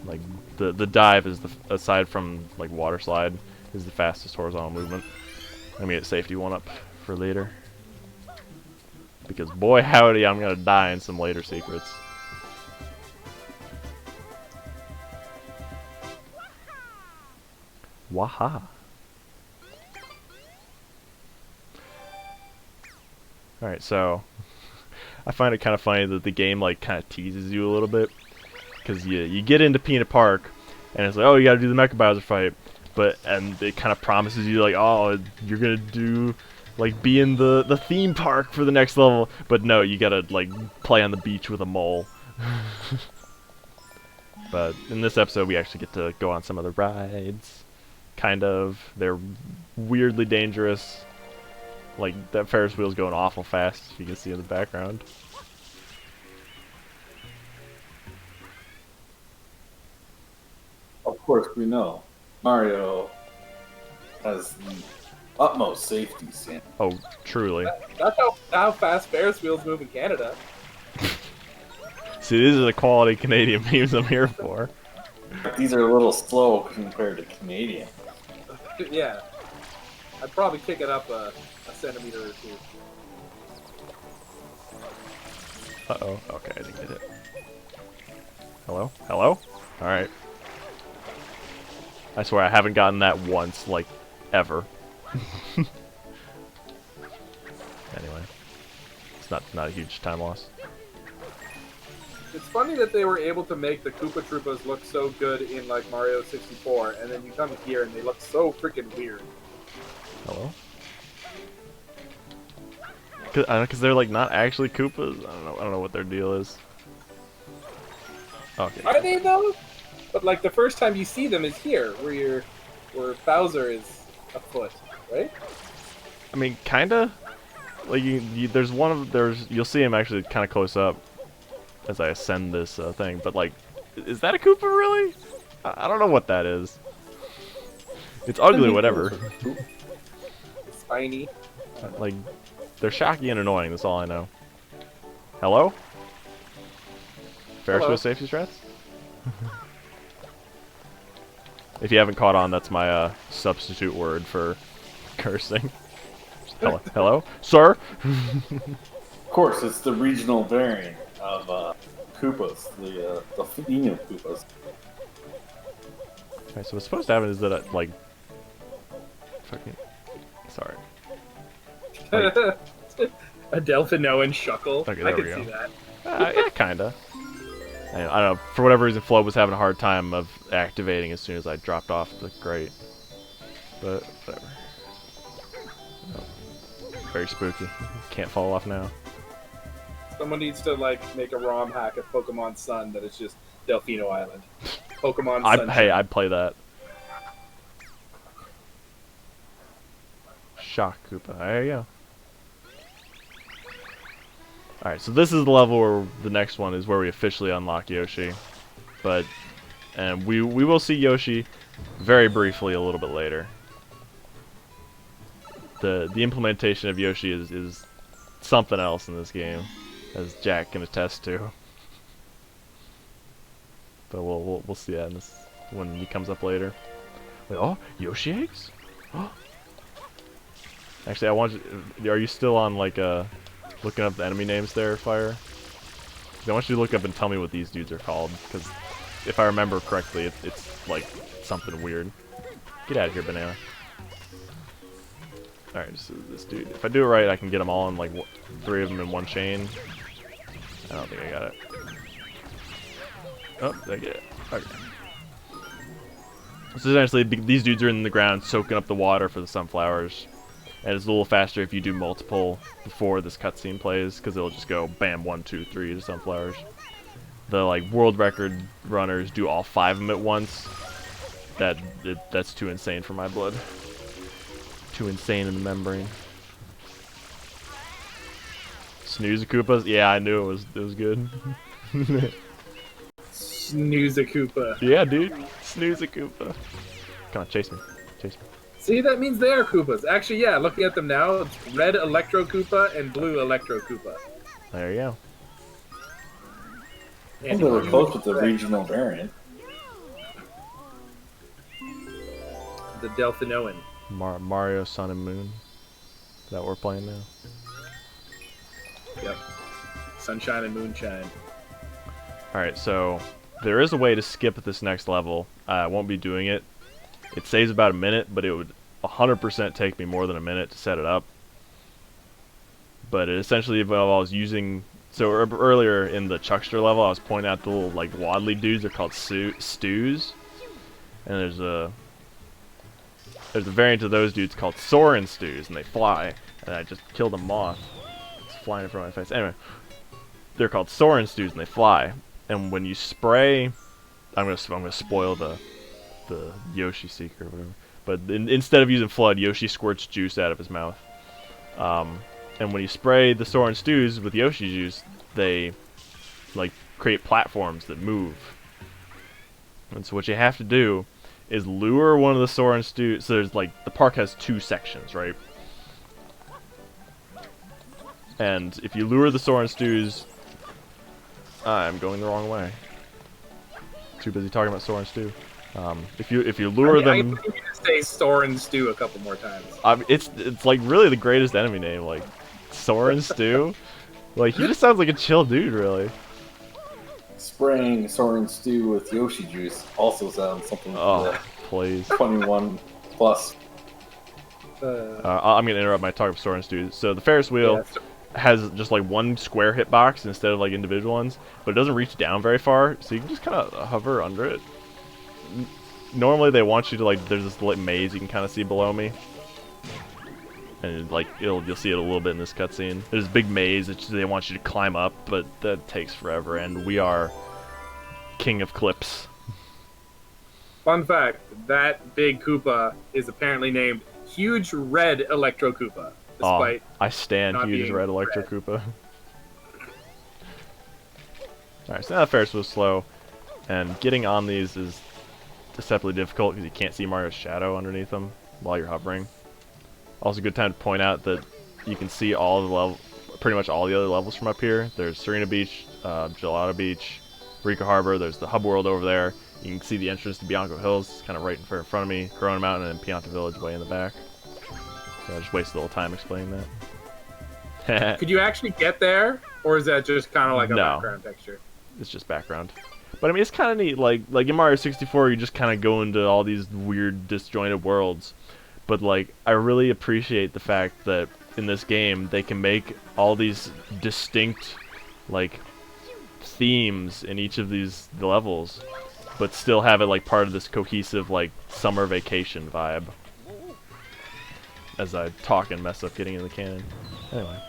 like the dive is aside from like water slide is the fastest horizontal movement. I'm gonna get safety one up for later. Because boy howdy, I'm gonna die in some later secrets. Waha. Alright, so I find it kind of funny that the game like kind of teases you a little bit. Because you get into Peanut Park, and it's like, oh, you gotta do the Mecha Bowser fight. And it kind of promises you like, oh, you're gonna do, like, be in the theme park for the next level. But no, you gotta, like, play on the beach with a mole. But in this episode, we actually get to go on some other rides. Kind of. They're weirdly dangerous. Like, that Ferris wheel's going awful fast, if you can see in the background. Of course, we know Mario has the utmost safety standard. Oh, truly. That's how fast Ferris wheels move in Canada. See, this is the quality Canadian memes I'm here for. These are a little slow compared to Canadian. Yeah. I'd probably kick it up a centimeter or two. Uh-oh. Okay, I didn't get it. Hello? Hello? Alright. I swear I haven't gotten that once, like, ever. Anyway. It's not a huge time loss. It's funny that they were able to make the Koopa Troopas look so good in, like, Mario 64, and then you come here and they look so freaking weird. Hello? Because they're, like, not actually Koopas? I don't know what their deal is. Okay. Are they, though? But, like, the first time you see them is here, where Bowser is afoot, right? I mean, kinda. Like, you'll see him actually kind of close up as I ascend this thing, but, like, is that a Koopa, really? I don't know what that is. It's ugly, whatever. Spiny. Like, they're shocky and annoying, that's all I know. Hello? Ferris wheel safety strats? If you haven't caught on, that's my substitute word for cursing. Hello? Hello? Sir? Of course, it's the regional variant of Koopas, the female Koopas. Okay, so what's supposed to happen is that, like... Fucking... Sorry. Like, a Delphinoan shuckle. okay, I there can we go. see that. Yeah, kinda. I don't know, for whatever reason, Flo was having a hard time of activating as soon as I dropped off the grate. But, whatever. Oh. Very spooky. Can't fall off now. Someone needs to, like, make a ROM hack of Pokemon Sun that is just Delfino Island. Pokemon Sun. Hey, I'd play that. Shock Koopa. There you go. Alright, so this is the level where the next one is where we officially unlock Yoshi. And we will see Yoshi very briefly a little bit later. The implementation of Yoshi is something else in this game, as Jack can attest to. But we'll see that when he comes up later. Wait, oh, Yoshi eggs? Actually, are you still on like looking up the enemy names there, Fire? I want you to look up and tell me what these dudes are called, because if I remember correctly, it's like something weird. Get out of here, banana. Alright, so this dude. If I do it right, I can get them all in like 3 of them in one chain. I don't think I got it. Oh, did I get it? Okay. So essentially, these dudes are in the ground soaking up the water for the sunflowers. And it's a little faster if you do multiple before this cutscene plays, because it'll just go bam, 1, 2, 3 to sunflowers. The like world record runners do all 5 of them at once. That's too insane for my blood. Too insane in the membrane. Snooze-a-Koopas? Yeah, I knew it was good. Snooze-a-Koopa. Yeah, dude. Snooze-a-Koopa. Come on, chase me. Chase me. See, that means they are Koopas. Actually, yeah, looking at them now, it's red Electro Koopa and blue Electro Koopa. There you go. I think they were close with the regional variant. The Delphinoan. Mario Sun and Moon. Is that what we're playing now? Yep. Sunshine and Moonshine. Alright, so there is a way to skip this next level. I won't be doing it. It saves about a minute, but it would 100% take me more than a minute to set it up. But it essentially involves using... So earlier in the Chuckster level, I was pointing out the little like waddly dudes. They're called stews. And there's a variant of those dudes called Soarin' Stews, and they fly. And I just killed a moth. It's flying in front of my face. Anyway, they're called Soarin' Stews, and they fly. And when you spray, I'm gonna spoil the Yoshi Seeker or whatever. But instead of using Flood, Yoshi squirts juice out of his mouth. And when you spray the Soarin' Stews with Yoshi juice, they like create platforms that move. And so what you have to do is lure one of the Soarin' Stews. So there's like, the park has 2 sections, right? And if you lure the Soarin' Stews, I'm going the wrong way. Too busy talking about Soarin' Stew. If you lure them, I need you to say Soarin' Stew a couple more times. It's like really the greatest enemy name, like Soarin' Stew. Like he just sounds like a chill dude, really. Spraying Soarin' Stew with Yoshi juice also sounds something like please. 21 plus. I'm gonna interrupt my talk of Soarin' Stew. So the Ferris wheel has just like one square hitbox instead of like individual ones, but it doesn't reach down very far, so you can just kind of hover under it. Normally they want you to like, there's this like maze you can kind of see below me, and like you'll see it a little bit in this cutscene. There's a big maze that they want you to climb up, but that takes forever, and we are king of clips. Fun fact, that big Koopa is apparently named Huge Red Electro Koopa. Despite I stand Huge Red Electro red. Koopa. Alright, so now the Ferris wheel's slow, and getting on these is deceptively difficult because you can't see Mario's shadow underneath them while you're hovering. Also a good time to point out that you can see all the pretty much all the other levels from up here. There's Serena Beach, Gelato Beach, Rico Harbor, there's the hub world over there. You can see the entrance to Bianco Hills, kind of right in front of me, Corona Mountain, and Pianta Village way in the back. So I just wasted a little time explaining that. Could you actually get there, or is that just kind of like a background texture? It's just background. But I mean, it's kind of neat. Like in Mario 64, you just kind of go into all these weird, disjointed worlds. But like, I really appreciate the fact that in this game they can make all these distinct, like, themes in each of the levels, but still have it like part of this cohesive like summer vacation vibe. As I talk and mess up getting in the cannon. Anyway.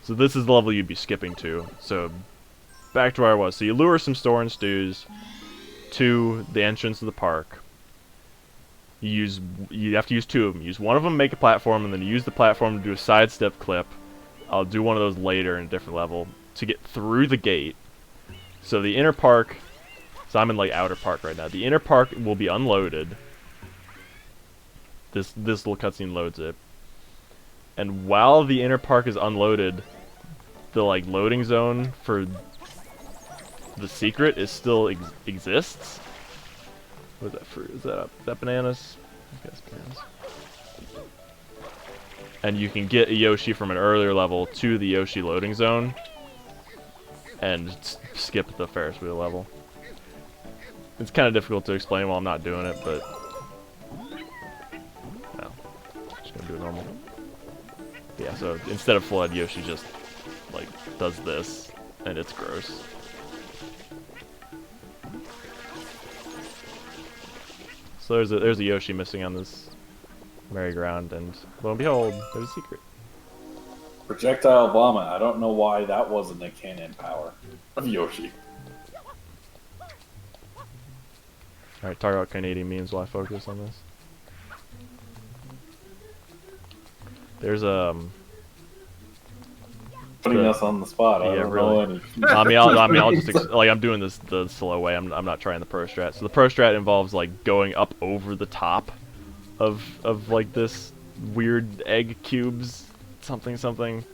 So this is the level you'd be skipping to. So back to where I was. So you lure some Soarin' Stews to the entrance of the park. You have to use 2 of them. Use one of them to make a platform, and then use the platform to do a sidestep clip. I'll do one of those later in a different level to get through the gate. So the inner park, so I'm in like outer park right now. The inner park will be unloaded. This little cutscene loads it. And while the inner park is unloaded, the like loading zone for the secret is still exists. What is that fruit? Is that bananas? I guess bananas. And you can get a Yoshi from an earlier level to the Yoshi loading zone and skip the Ferris wheel level. It's kind of difficult to explain while I'm not doing it, but no, just gonna do it normal. Yeah, so instead of Flood, Yoshi just like does this, and it's gross. So there's a Yoshi missing on this merry-go-round, and lo and behold, there's a secret. Projectile vomit. I don't know why that wasn't a canon power of Yoshi. Alright, talk about Canadian memes while I focus on this. There's Putting us on the spot. I don't know any. I'll just like I'm doing this the slow way. I'm not trying the pro strat. So the pro strat involves like going up over the top of like this weird egg cubes something.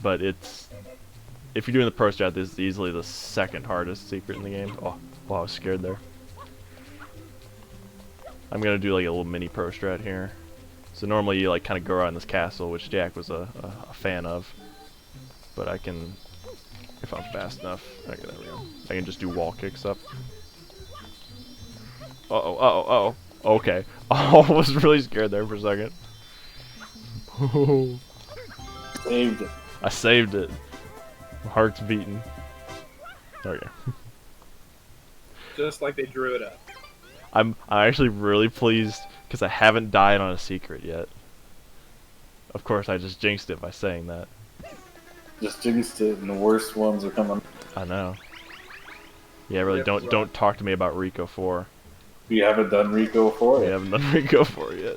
But it's if you're doing the pro strat, this is easily the second hardest secret in the game. Oh, wow, I was scared there. I'm gonna do like a little mini pro strat here. So normally you like kind of go around this castle, which Jack was a fan of. But I can, if I'm fast enough, okay, there we go. I can just do wall kicks up. Uh-oh. Okay. Oh, I was really scared there for a second. Saved it. I saved it. My heart's beating. Okay. Just like they drew it up. I'm actually really pleased because I haven't died on a secret yet. Of course, I just jinxed it by saying that. Just jinxed it, and the worst ones are coming. I know. Yeah, really. Don't talk to me about Rico 4. You haven't done Rico 4 We yet. haven't done Rico 4 yet.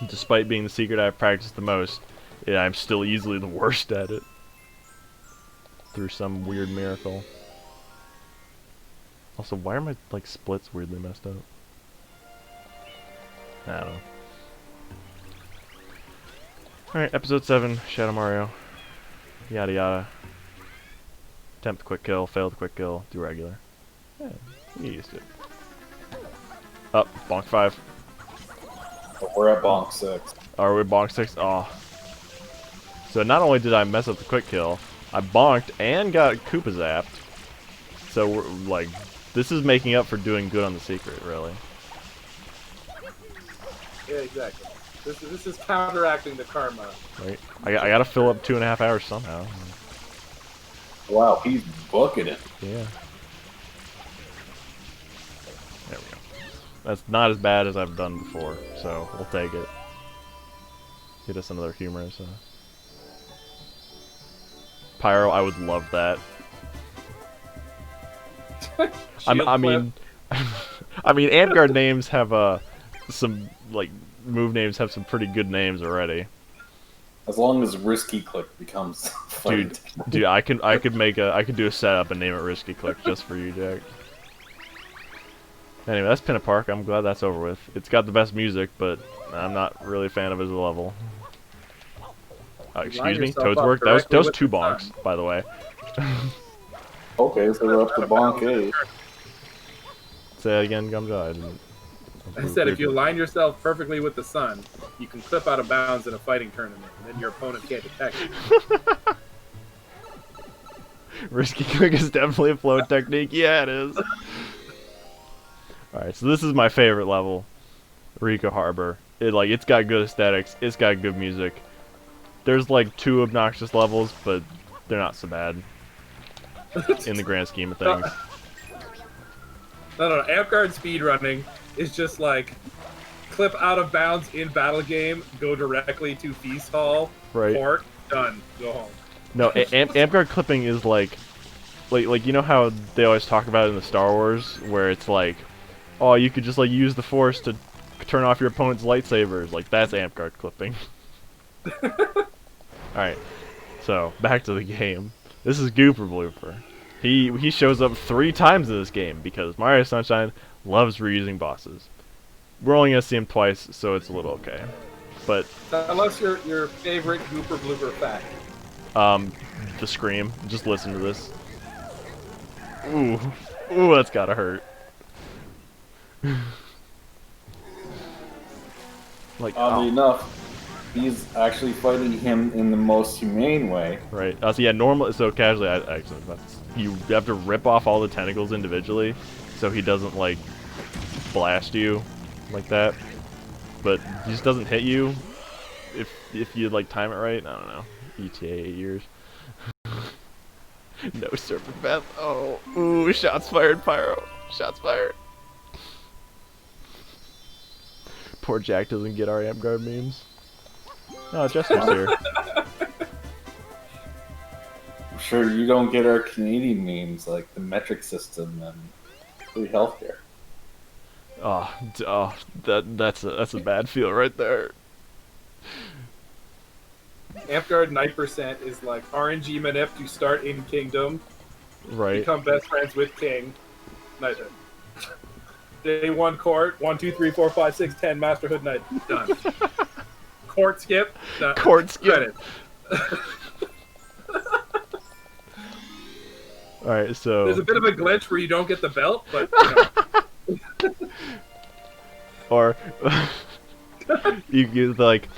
Despite being the secret I've practiced the most, yeah, I'm still easily the worst at it. Through some weird miracle. Also, why are my like splits weirdly messed up? I don't know. Alright, episode 7, Shadow Mario. Yada yada. Attempt quick kill, fail the quick kill, do regular. Yeah, you used it. Up, bonk 5. But we're at bonk 6. Are we bonk 6? Oh. So not only did I mess up the quick kill, I bonked and got Koopa zapped. So we're like, this is making up for doing good on the secret, really. Yeah, exactly. This is counteracting the karma. Right? I gotta fill up 2.5 hours somehow. Wow, he's booking it. Yeah. There we go. That's not as bad as I've done before, so we'll take it. Get us another humorous. Pyro, I would love that. I mean, Amtgard names have some like move names have some pretty good names already. As long as Risky Click becomes Dude, I could do a setup and name it Risky Click just for you, Jack. Anyway, that's Pinna Park. I'm glad that's over with. It's got the best music, but I'm not really a fan of it as a level. Excuse me, Toadswork. That was 2 bonks, by the way. Okay, so we're up to bonk 8. Say that again, Gumja. I said if you align yourself perfectly with the sun, you can clip out of bounds in a fighting tournament, and then your opponent can't detect you. Risky Click is definitely a flow technique. Yeah, it is. Alright, so this is my favorite level. Rico Harbor. It's got good aesthetics, it's got good music. There's like 2 obnoxious levels, but they're not so bad. In the grand scheme of things. No. Amtgard speedrunning is just like clip out of bounds in battle game, go directly to feast hall, right. Port, done, go home. No, Amtgard clipping is like you know how they always talk about it in the Star Wars, where it's like, oh, you could just like use the Force to turn off your opponent's lightsabers. Like that's Amtgard clipping. Alright, so back to the game. This is Gooper Blooper. He shows up 3 times in this game because Mario Sunshine loves reusing bosses. We're only gonna see him twice, so it's a little okay. But Tell us your favorite Gooper Blooper fact. the scream. Just listen to this. Ooh, ooh, that's gotta hurt. Like, Oddly enough, he's actually fighting him in the most humane way. right. So yeah, normal. So casually, actually, you have to rip off all the tentacles individually, so he doesn't like blast you like that. But he just doesn't hit you if you like time it right. I don't know. ETA 8 years. No serpent path. Oh, ooh, shots fired, Pyro. Shots fired. Poor Jack doesn't get our Amtgard memes. Oh, Jester's here. I'm sure you don't get our Canadian memes like the metric system and free healthcare. Oh, that's a bad feel right there. Amtgard 9% is like RNG manip to start in Kingdom, Right. become best friends with King. Knight. Day 1 court, 1, 2, 3, 4, 5, 6, 10, Masterhood Knight. Done. Court skip. Done. Court skip. Credit. All right, so There's a bit of a glitch where you don't get the belt, but you know. or you like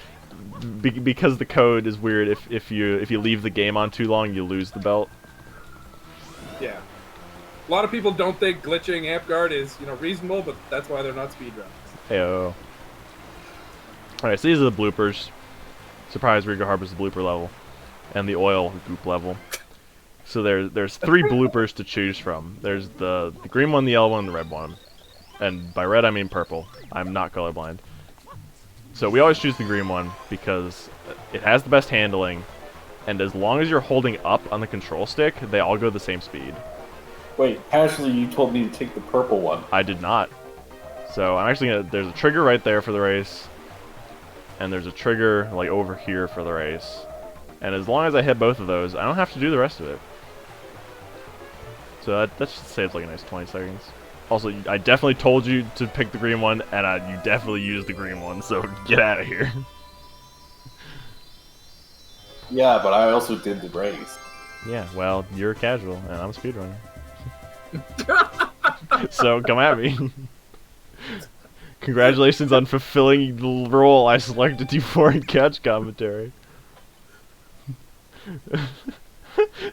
because the code is weird. If you leave the game on too long, you lose the belt. Yeah. A lot of people don't think glitching Amtgard is, reasonable, but that's why they're not speedruns. Heyo. Alright, so these are the bloopers. Surprise, Riga Harbor's the blooper level. And the oil goop level. So there's 3 bloopers to choose from. There's the green one, the yellow one, and the red one. And by red I mean purple. I'm not colorblind. So we always choose the green one because it has the best handling, and as long as you're holding up on the control stick, they all go the same speed. Wait, casually you told me to take the purple one. I did not. So I'm actually gonna, there's a trigger right there for the race, and there's a trigger like over here for the race. And as long as I hit both of those, I don't have to do the rest of it. So that just saves like a nice 20 seconds. Also, I definitely told you to pick the green one, and you definitely used the green one, so get out of here. Yeah, but I also did the race. Yeah, well, you're a casual, and I'm a speedrunner. So come at me. Congratulations on fulfilling the role I selected you for in catch commentary.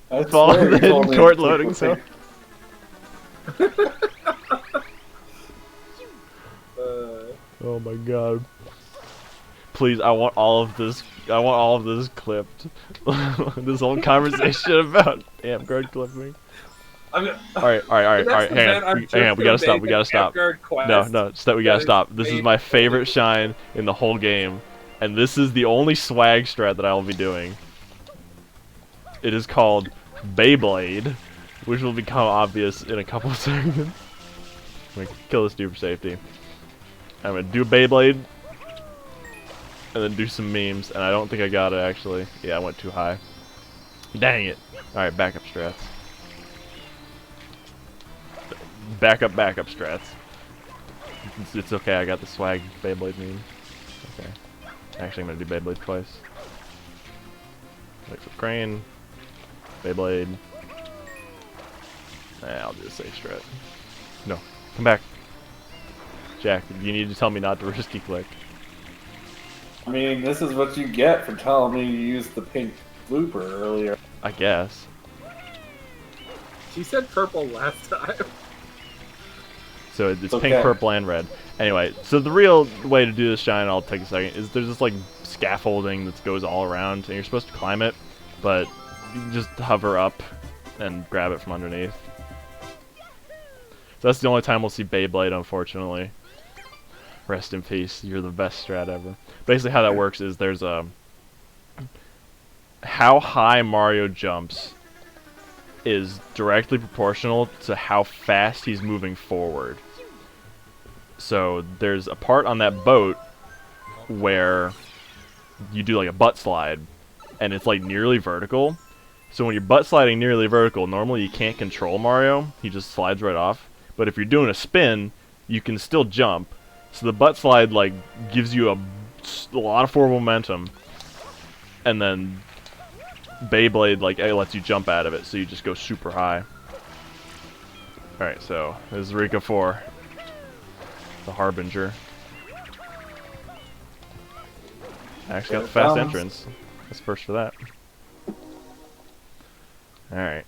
I Follow swear you the told me to court take loading the zone. Oh my god. Please, I want all of this. I want all of this clipped. This whole conversation about Amtgard clipping. Alright. Hang on. We gotta stop. We gotta stop. No. We gotta stop. This is my favorite shine in the whole game, and this is the only swag strat that I will be doing. It is called Beyblade, which will become obvious in a couple of seconds. I'm gonna kill this dude for safety. I'm gonna do Beyblade, and then do some memes, and I don't think I got it actually. Yeah, I went too high. Dang it. Alright, backup strats. Backup strats. It's okay, I got the swag Beyblade meme. Okay. Actually, I'm gonna do Beyblade twice. Wait for the crane. Beyblade. I'll do a safe strat. No, come back. Jack, you need to tell me not to risky click. I mean, this is what you get for telling me you used the pink blooper earlier. I guess. She said purple last time. So it's Okay. pink, purple, and red. Anyway, so the real way to do this shine, I'll take a second, is there's this like scaffolding that goes all around, and you're supposed to climb it, but you can just hover up and grab it from underneath. So that's the only time we'll see Beyblade, unfortunately. Rest in peace, you're the best strat ever. Basically how that works is there's a... How high Mario jumps is directly proportional to how fast he's moving forward. So there's a part on that boat where you do like a butt slide, and it's like nearly vertical. So when you're butt sliding nearly vertical, normally you can't control Mario. He just slides right off. But if you're doing a spin, you can still jump. So the butt slide like gives you a lot of forward momentum, and then Beyblade like it lets you jump out of it, so you just go super high. All right, so this is Rika 4, the Harbinger. I actually got the fast entrance. That's first for that. All right.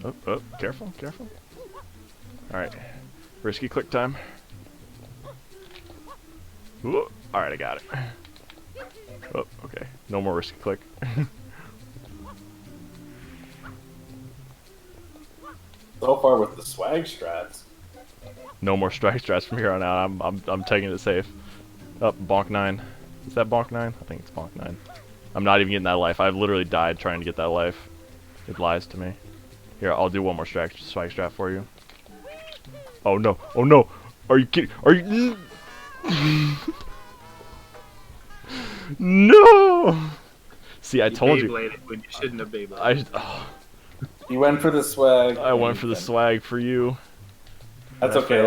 Oh, oh, careful, careful. Alright. Risky click time. Ooh, alright, I got it. Oh, okay. No more risky click. So far with the swag strats. No more strike strats from here on out. I'm taking it safe. Up, bonk 9. Is that bonk 9? I think it's bonk 9. I'm not even getting that life. I've literally died trying to get that life. It lies to me. Here, I'll do one more swag strat for you. Oh no! Oh no! Are you kidding? Are you? No! See, I told you. Beybladed when you shouldn't have Beybladed. You went for the swag. I went for the swag for you. That's okay.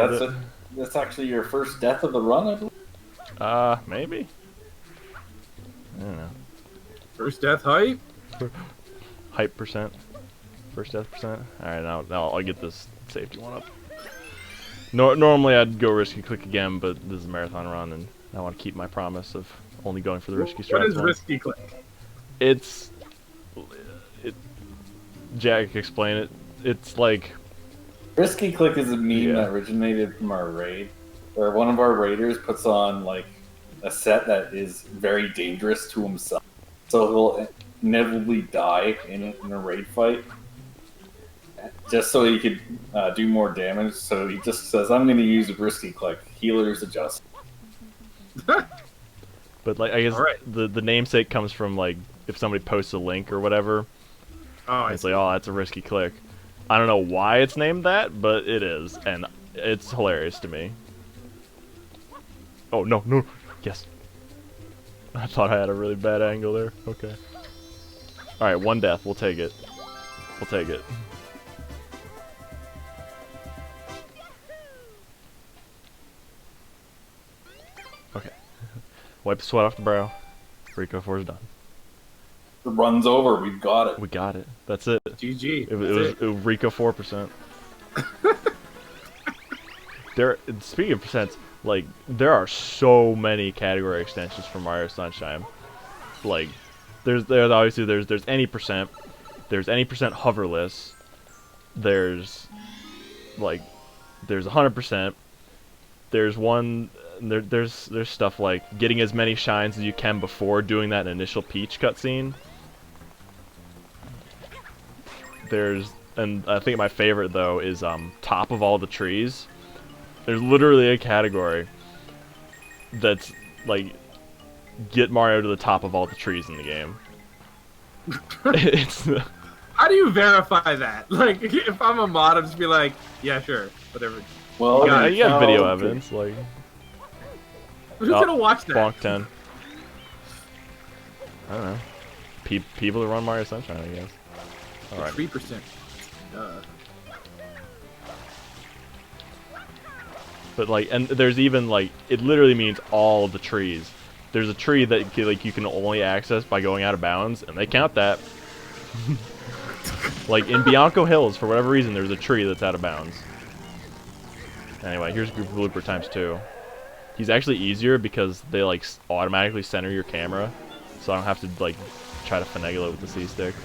That's actually your first death of the run, I believe. Maybe. I don't know. First death hype? Hype percent. First death percent. Alright, now I'll get this safety one up. Normally I'd go risky click again, but this is a marathon run, and I want to keep my promise of only going for the risky strats. What is risky click? Jack, explain it. It's like... Risky click is a meme that originated from our raid, where one of our raiders puts on like a set that is very dangerous to himself, so he'll inevitably die in a raid fight, just so he could do more damage. So he just says, "I'm going to use a risky click. Healers adjust." But like, I guess the namesake comes from like if somebody posts a link or whatever. Oh, it's like, oh, that's a risky click. I don't know why it's named that, but it is, and it's hilarious to me. Oh no, no, yes. I thought I had a really bad angle there. Okay. All right, one death. We'll take it. We'll take it. Okay. Wipe the sweat off the brow. Rico 4 is done. The run's over. We've got it. We got it. That's it. GG. It was Rico 4%. Speaking of percents, like there are so many category extensions for Mario Sunshine. Like there's obviously there's any percent, there's any percent hoverless, there's 100%, there's one there's stuff like getting as many shines as you can before doing that initial Peach cutscene. And I think my favorite though is top of all the trees. There's literally a category that's like get Mario to the top of all the trees in the game. How do you verify that? Like, if I'm a mod, I'd just be like, yeah, sure, whatever. Well, you got video evidence, like. Who's gonna watch that? Bonk 10. I don't know. People that run Mario Sunshine, I guess. Alright. 3%. But like, and there's even like, it literally means all the trees. There's a tree that like you can only access by going out of bounds, and they count that. Like in Bianco Hills, for whatever reason, there's a tree that's out of bounds. Anyway, here's Group Blooper times 2. He's actually easier because they like automatically center your camera, so I don't have to like try to finagle it with the C-stick.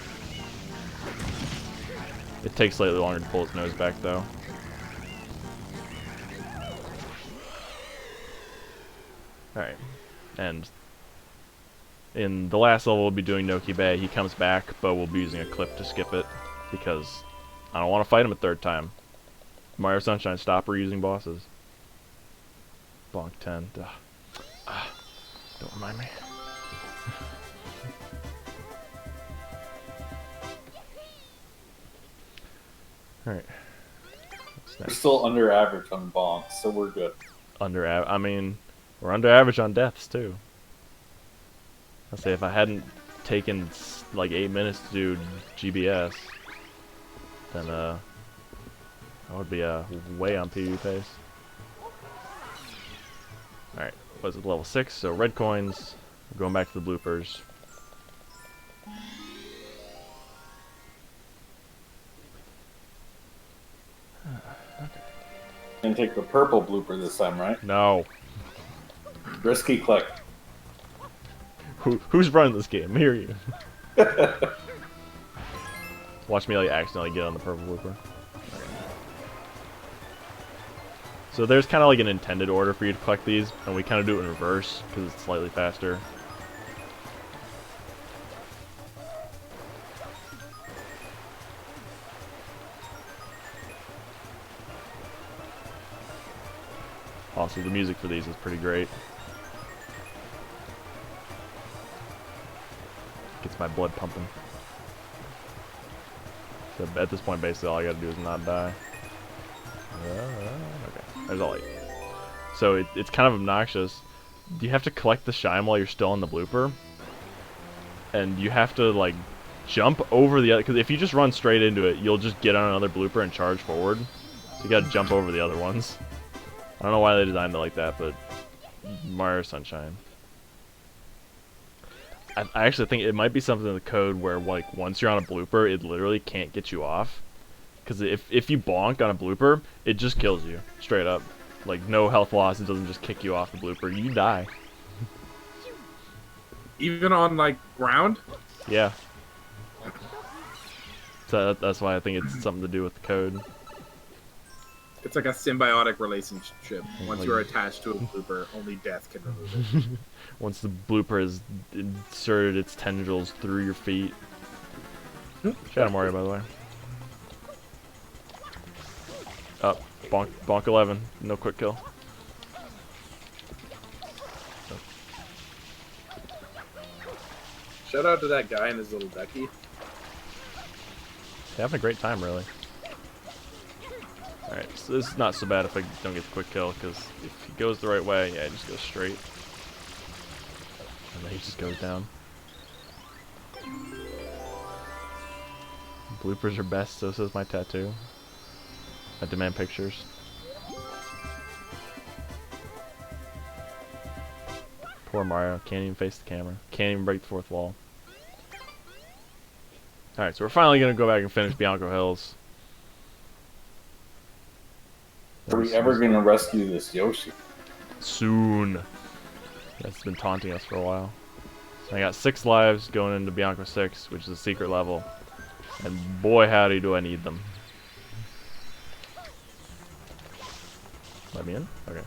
It takes slightly longer to pull its nose back though. Alright, and in the last level we'll be doing Noki Bay. He comes back, but we'll be using a clip to skip it, because I don't want to fight him a third time. Mario Sunshine, stop reusing bosses. Bonk 10. Don't remind me. Alright. What's We're next? still under average on bonks, so we're good. I mean, we're under average on deaths, too. I'll say if I hadn't taken, like, 8 minutes to do GBS, then, I would be, way on PvP pace. Alright, was it level 6? So red coins. We're going back to the bloopers. And take the purple blooper this time, right? No. Risky click. Who's running this game? Me or you? Watch me like accidentally get on the purple blooper. So there's kind of like an intended order for you to collect these, and we kind of do it in reverse because it's slightly faster. Also, the music for these is pretty great. Gets my blood pumping. So at this point, basically, all I gotta do is not die. Okay, there's all 8. So it's kind of obnoxious. You have to collect the shine while you're still on the blooper. And you have to, like, jump over the other... Because if you just run straight into it, you'll just get on another blooper and charge forward. So you gotta jump over the other ones. I don't know why they designed it like that, but Mario Sunshine. I actually think it might be something in the code where, like, once you're on a blooper, it literally can't get you off. Because if you bonk on a blooper, it just kills you, straight up. Like, no health loss, it doesn't just kick you off the blooper, you die. Even on, like, ground? Yeah. So that's why I think it's something to do with the code. It's like a symbiotic relationship. Once Like- you're attached to a blooper, only death can remove it. Once the blooper has inserted its tendrils through your feet. Shout out Mario, by the way. Up, bonk 11, no quick kill. Shout out to that guy and his little ducky. He's having a great time, really. Alright, so this is not so bad if I don't get the quick kill, because if he goes the right way, yeah, he just goes straight. And then he just goes down. Bloopers are best, so says my tattoo. I demand pictures. Poor Mario, can't even face the camera. Can't even break the 4th wall. Alright, so we're finally going to go back and finish Bianco Hills. Are we ever going to rescue this Yoshi? Soon. That's been taunting us for a while. So I got 6 lives going into Bianco 6, which is a secret level. And boy howdy do I need them. Let me in? Okay.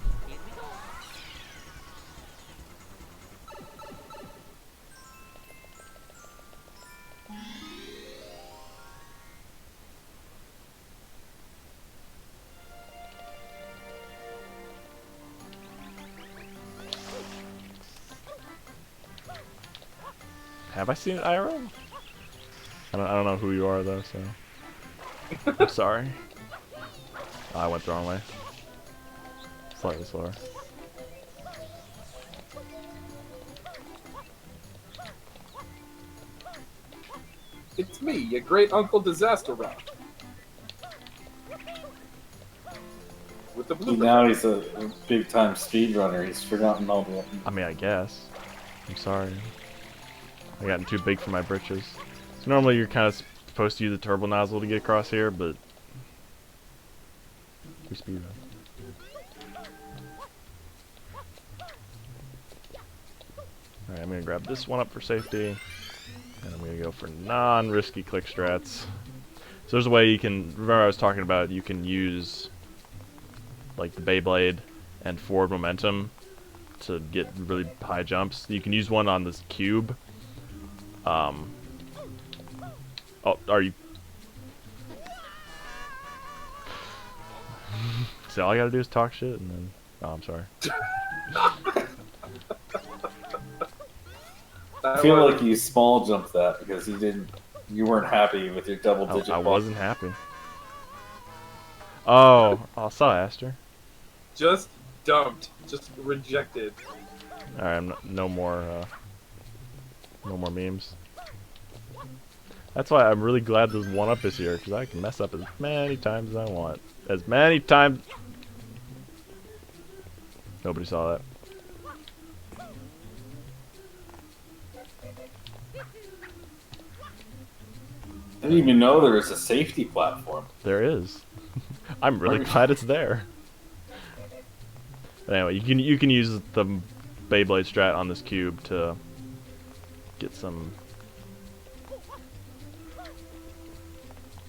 Have I seen it IRL? I don't know who you are though, so I'm sorry. Oh, I went the wrong way. Slightly slower. It's me, your great uncle Disaster Rock. With the blooper. Now he's a big time speedrunner. He's forgotten all the. I mean, I guess. I'm sorry. I gotten too big for my britches. So normally you're kind of supposed to use the turbo nozzle to get across here, but we speed run. Alright, I'm gonna grab this one up for safety, and I'm gonna go for non-risky click strats. So there's a way you can, remember I was talking about, you can use like the Beyblade and forward momentum to get really high jumps. You can use one on this cube. Oh, are you? So all I gotta do is talk shit and then, oh, I'm sorry. I feel like you small jumped that because you weren't happy with your double digit. I wasn't happy. Oh, I saw Aster. Just dumped. Just rejected. Alright, no more memes. That's why I'm really glad this 1-up is here, because I can mess up as many times as I want. As many times... Nobody saw that. I didn't even know there was a safety platform. There is. I'm really glad it's there. But anyway, you can use the Beyblade strat on this cube to get some...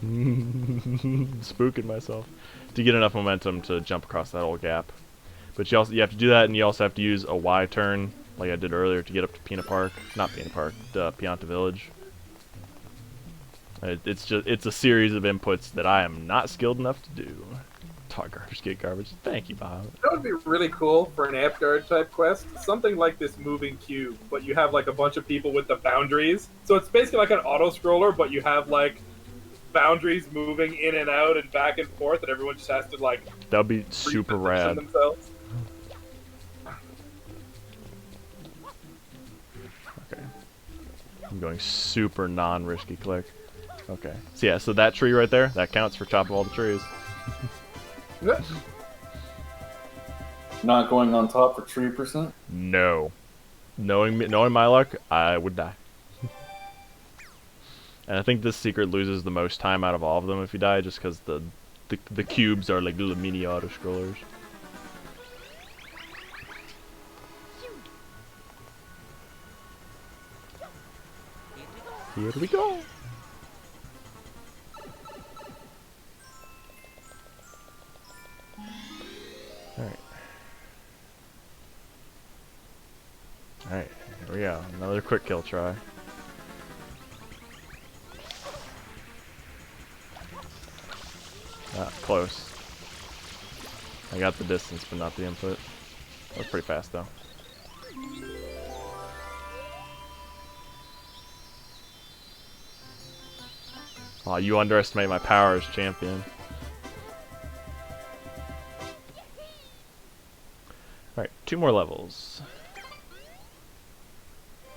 spooking myself. To get enough momentum to jump across that old gap. But you have to do that, and you also have to use a Y turn, like I did earlier, to get up to Pina Park. Not Pina Park, Pianta Village. It's a series of inputs that I am not skilled enough to do. Talk garbage, get garbage. Thank you, Bob. That would be really cool for an Amtgard type quest. Something like this moving cube, but you have like a bunch of people with the boundaries. So it's basically like an auto scroller, but you have like boundaries moving in and out and back and forth, and everyone just has to like. That would be super rad. Themselves. Okay. I'm going super non-risky click. Okay. So yeah, so that tree right there, that counts for top of all the trees. Not going on top for 3%? No. Knowing my luck, I would die. And I think this secret loses the most time out of all of them if you die, just because the cubes are like little mini auto scrollers. Here we go. Alright, here we go. Another quick kill try. Ah, close. I got the distance, but not the input. That was pretty fast, though. Aw, you underestimate my power as champion. Alright, 2 more levels.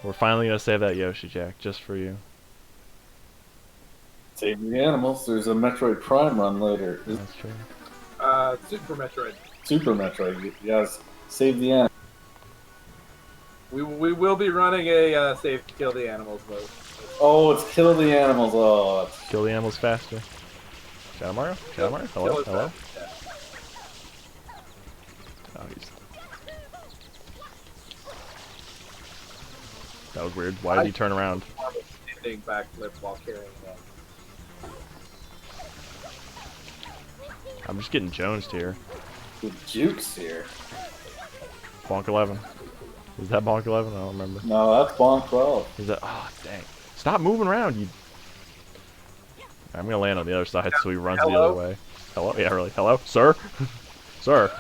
We're finally gonna save that Yoshi Jack just for you. Save the animals. There's a Metroid Prime run later. That's true. Super Metroid. Super Metroid. Yes. Save the animals. We will be running a save to kill the animals mode. Oh, it's kill the animals. Oh, it's... Kill the animals faster. Shadow Mario? Shadow Mario? Hello? Hello? Yeah. Oh, he's... That was weird. Why did he turn around? Standing backflip while carrying that. I'm just getting jonesed here. The Jukes here. Bonk 11. Is that Bonk 11? I don't remember. No, that's Bonk 12. Is that... Oh, dang. Stop moving around, you... I'm gonna land on the other side so he runs the other way. Hello? Yeah, really. Hello? Sir? Sir?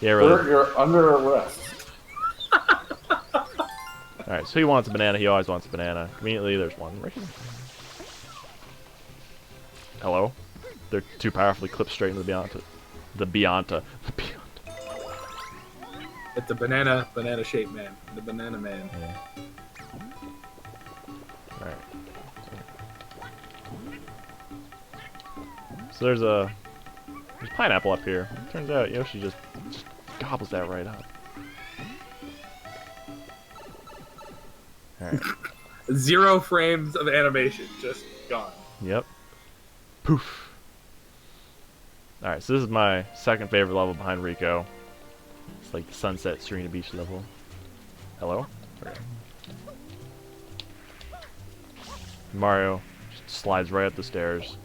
Yeah, really. You're under arrest. Alright, so he wants a banana. He always wants a banana. Immediately, there's one right here. Hello? They're too powerfully clipped straight into the Beyonta. The Beyonta. The Beyonta. It's a banana-shaped man. The banana man. Yeah. Alright. So there's pineapple up here. Turns out Yoshi just gobbles that right up. Alright. 0 frames of animation, just gone. Yep. Poof. Alright, so this is my second favorite level behind Rico. It's like the Sunset Serena Beach level. Hello? Okay. Mario just slides right up the stairs.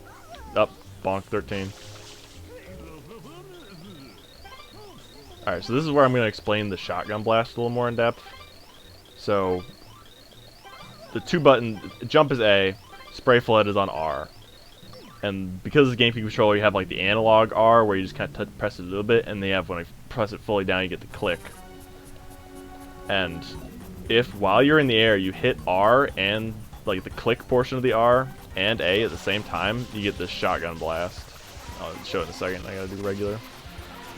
Up, bonk 13. Alright, so this is where I'm going to explain the shotgun blast a little more in depth. So, the 2 buttons, jump is A, spray flood is on R. And because it's a GameCube controller, you have like the analog R where you just kind of press it a little bit, and they have when I press it fully down, you get the click. And if while you're in the air, you hit R and like the click portion of the R and A at the same time, you get this shotgun blast. I'll show it in a second. I gotta do regular.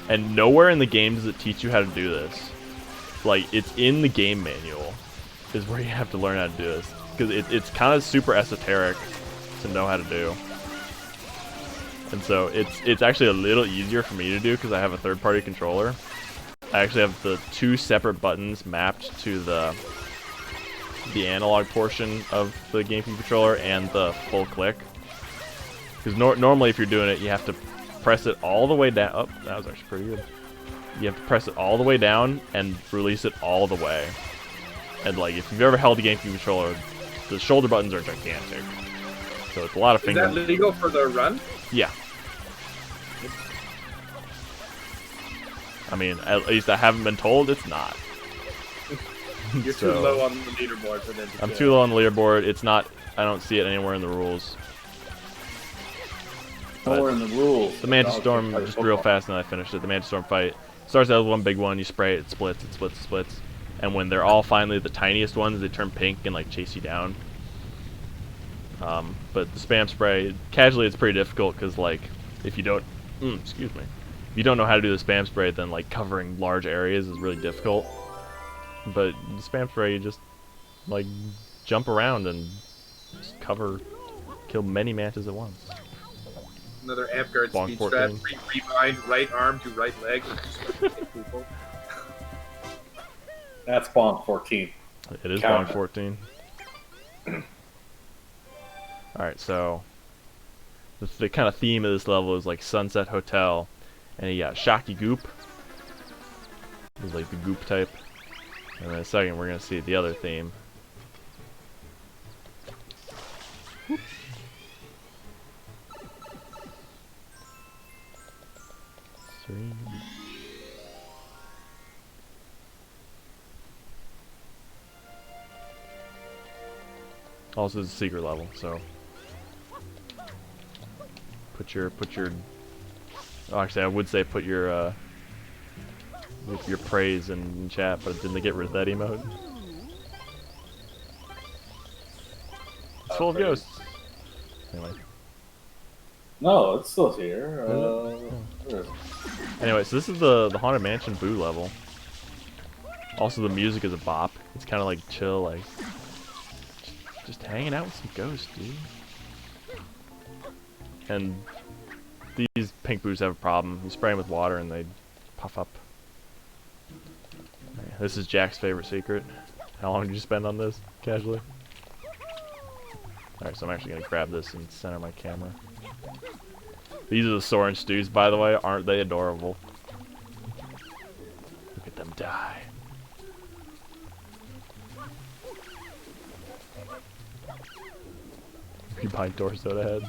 And nowhere in the game does it teach you how to do this. Like, it's in the game manual is where you have to learn how to do this. Because it's kind of super esoteric to know how to do. And so it's actually a little easier for me to do because I have a third-party controller. I actually have the 2 separate buttons mapped to the analog portion of the GameCube controller and the full click. Because normally if you're doing it, you have to press it all the way down. Oh, that was actually pretty good. You have to press it all the way down and release it all the way. And like, if you've ever held a GameCube controller, the shoulder buttons are gigantic. So it's a lot of fingers. Is that legal for the run? Yeah. I mean, at least I haven't been told it's not. You're too low on the leaderboard for them to I'm too low on the leaderboard. It's not. I don't see it anywhere in the rules. Nowhere in the rules. The Mantis Storm, just real fast, and then I finished it. The Mantis Storm fight starts out with one big one. You spray it, it splits, it splits, it splits. And when they're all finally the tiniest ones, they turn pink and like chase you down. But the spam spray, casually, it's pretty difficult because like if you don't, excuse me, if you don't know how to do the spam spray, then like covering large areas is really difficult. But the spam spray, you just like jump around and just kill many mantas at once. Another Amtgard Bonk speed 14. strat. Rebind right arm to right leg. People. That's Bonk 14. It is Count Bonk 14. Alright, so the kind of theme of this level is like Sunset Hotel, and you got Shocky Goop. He's like the goop type. And in a second we're gonna see the other theme. Also, it's a secret level, so put your. Oh, actually, I would say put your praise in chat, but didn't they get rid of that emote? It's full of ghosts. Anyway. No, it's still here. Where is it? Anyway, so this is the Haunted Mansion Boo level. Also, the music is a bop. It's kind of like chill, like just hanging out with some ghosts, dude. And these pink boos have a problem. You spray them with water and they puff up. This is Jack's favorite secret. How long did you spend on this, casually? Alright, so I'm actually going to grab this and center my camera. These are the Soren Stews, by the way. Aren't they adorable? Look at them die. Rebind torso to head.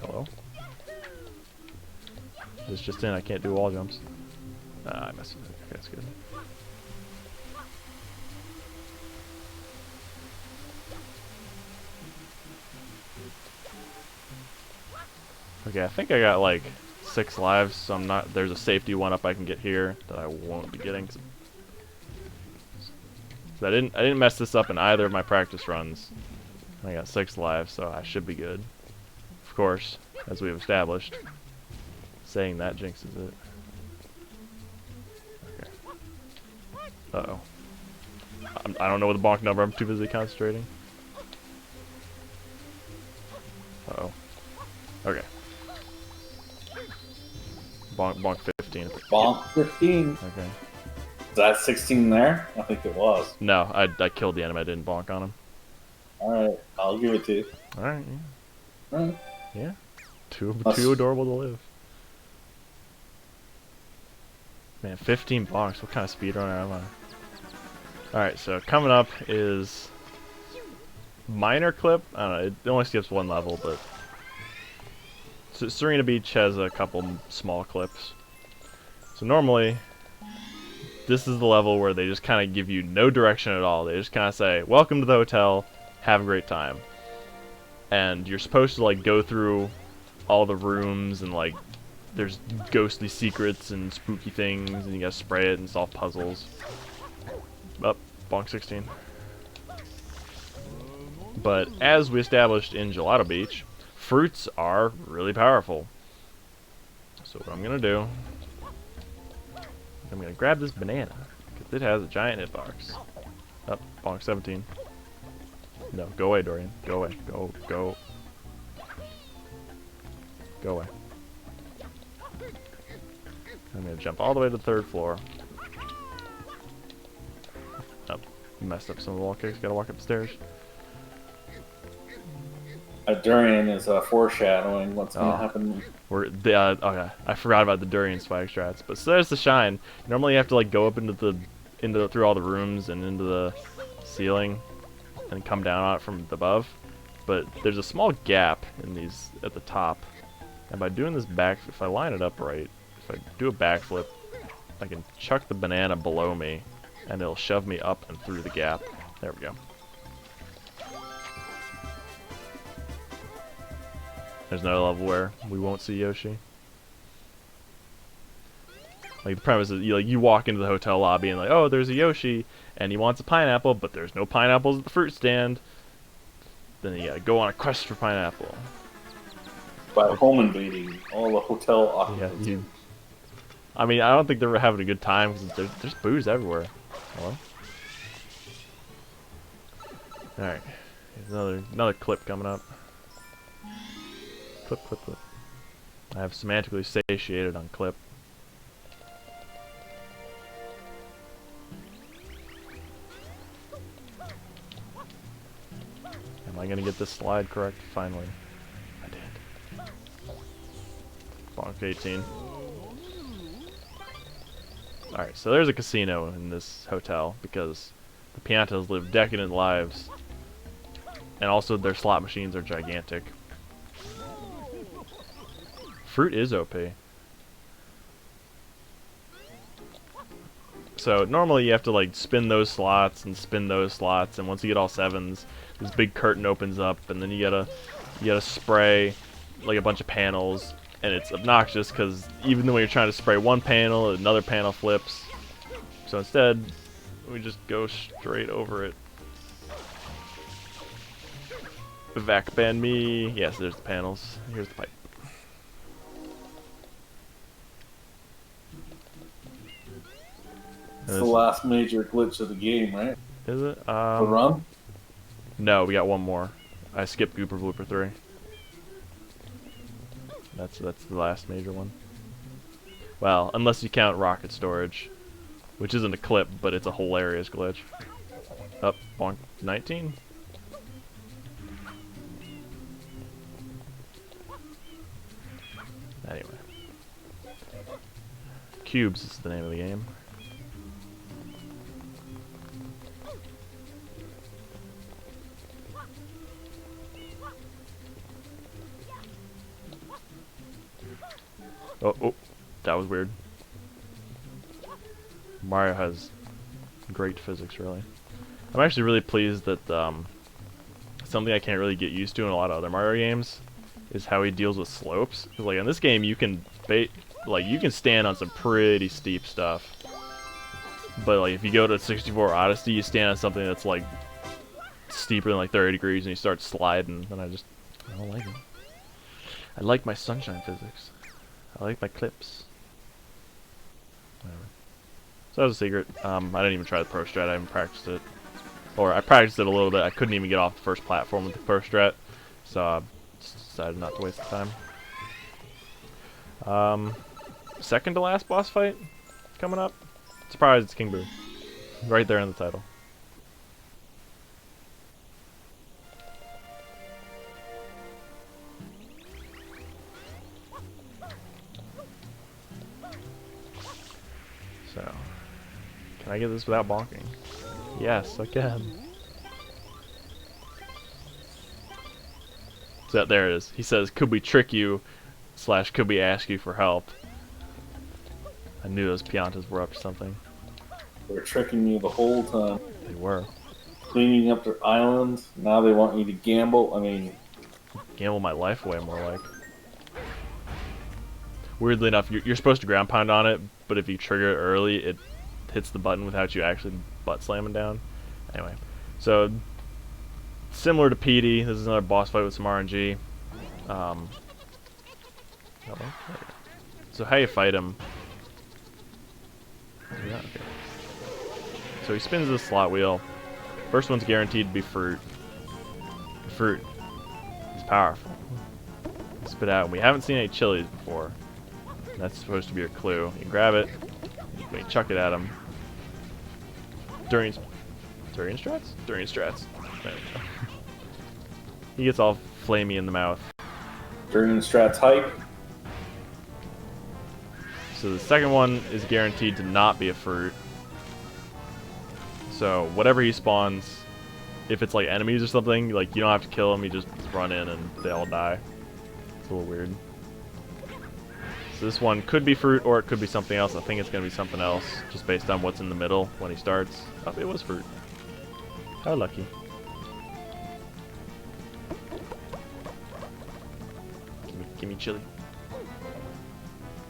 Hello? This just in, I can't do wall jumps. I messed it up. Okay, that's good. Okay, I think I got like 6 lives, so I'm not. There's a safety one up I can get here that I won't be getting. So I didn't mess this up in either of my practice runs. I got 6 lives, so I should be good. Of course, as we've established, saying that jinxes it. Okay. Uh-oh. I don't know the bonk number. I'm too busy concentrating. Uh-oh. Okay. Bonk 15. Bonk 15. Okay. Is that 16 there? I think it was. No, I killed the enemy. I didn't bonk on him. Alright, I'll give it to you. Alright, yeah. Alright. Yeah. Too adorable to live. Man, 15 bonks. What kind of speedrunner am I? Alright, so coming up is minor clip. I don't know, it only skips 1 level, but so Serena Beach has a couple small clips. So normally, this is the level where they just kind of give you no direction at all. They just kind of say, welcome to the hotel, have a great time. And you're supposed to like go through all the rooms and like there's ghostly secrets and spooky things and you gotta spray it and solve puzzles. Up, bonk 16. But as we established in Gelato Beach, fruits are really powerful. So what I'm going to do, I'm going to grab this banana, because it has a giant hitbox. Up, bonk 17. No, go away, Dorian. Go away. Go. Go away. I'm going to jump all the way to the 3rd floor. Oh, messed up some of the wall kicks. Gotta walk up the stairs. Durian is foreshadowing what's going to happen. Okay, I forgot about the Durian swag strats. But so there's the shine. Normally you have to like go up through all the rooms and into the ceiling and come down on it from above. But there's a small gap in these at the top. And by doing this if I line it up right, if I do a backflip, I can chuck the banana below me and it'll shove me up and through the gap. There we go. There's another level where we won't see Yoshi. Like the premise is you walk into the hotel lobby and like, oh, there's a Yoshi and he wants a pineapple, but there's no pineapples at the fruit stand. Then you gotta go on a quest for pineapple. By home invading all the hotel occupants. Yeah, I mean, I don't think they're having a good time because there's booze everywhere. Hello? Alright. Here's another clip coming up. Clip. I have semantically satiated on clip. Am I gonna get this slide correct? Finally. I did. Bonk 18. Alright, so there's a casino in this hotel because the Piantas live decadent lives. And also their slot machines are gigantic. Fruit is OP. So normally you have to like spin those slots, and once you get all 7s, this big curtain opens up, and then you gotta spray like a bunch of panels, and it's obnoxious because even though you're trying to spray one panel, another panel flips. So instead, we just go straight over it. Vac ban me. Yes, there's the panels. Here's the pipe. It's the last major glitch of the game, right? Is it? The run? No, we got one more. I skipped Gooper Blooper 3. That's the last major one. Well, unless you count rocket storage, which isn't a clip, but it's a hilarious glitch. Up, bonk 19. Anyway. Cubes is the name of the game. Oh, that was weird. Mario has great physics, really. I'm actually really pleased that something I can't really get used to in a lot of other Mario games is how he deals with slopes. 'Cause, like in this game, you can stand on some pretty steep stuff, but like if you go to 64 Odyssey, you stand on something that's like steeper than like 30 degrees, and you start sliding. And I don't like it. I like my sunshine physics. I like my clips. Whatever. So that was a secret. I didn't even try the pro strat. I haven't practiced it. Or I practiced it a little bit. I couldn't even get off the first platform with the pro strat. So I just decided not to waste the time. Second to last boss fight coming up. Surprise, it's King Boo. Right there in the title. So, can I get this without bonking? Yes, I can. So there it is. He says, "Could we trick you?" / "Could we ask you for help?" I knew those Piantas were up to something. They're tricking you the whole time. They were. Cleaning up their island. Now they want you to gamble. I mean, Gamble my life away, more like. Weirdly enough, you're supposed to ground pound on it, but if you trigger it early, it hits the button without you actually butt slamming down. Anyway, so similar to PD. This is another boss fight with some RNG. So how you fight him? Yeah, okay. So he spins the slot wheel. First one's guaranteed to be fruit. Fruit is powerful. Spit out. We haven't seen any chilies before. That's supposed to be a clue. You grab it, you chuck it at him. Durian strats? Durian strats. There we go. He gets all flamey in the mouth. Durian strats hype. So the second one is guaranteed to not be a fruit. So whatever he spawns, if it's like enemies or something, like you don't have to kill them, you just run in and they all die. It's a little weird. So this one could be fruit or it could be something else. I think it's going to be something else, just based on what's in the middle when he starts. Oh, it was fruit. How lucky. Give me chili.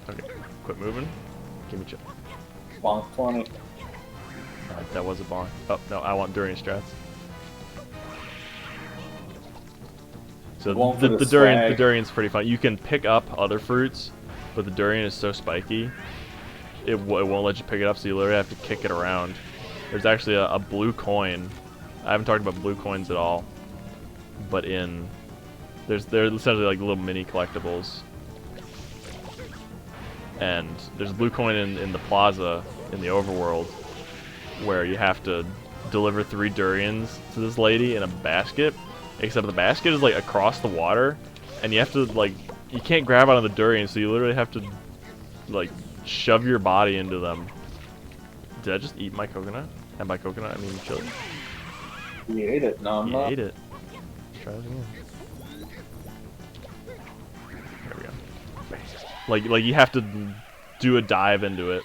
Okay, quit moving. Give me chili. Bonk 20. That was a bonk. Oh, no, I want durian strats. So the durian's pretty fun. You can pick up other fruits, but the durian is so spiky, it won't let you pick it up, so you literally have to kick it around. There's actually a blue coin. I haven't talked about blue coins at all, but they're essentially like little mini collectibles. And there's a blue coin in the plaza in the overworld where you have to deliver 3 durians to this lady in a basket, except the basket is like across the water, and you have to like, you can't grab onto the durian, so you literally have to like shove your body into them. Did I just eat my coconut? And by coconut I mean chili. You ate it. No, I'm not. You ate it. Let's try it again. There we go. Like you have to do a dive into it.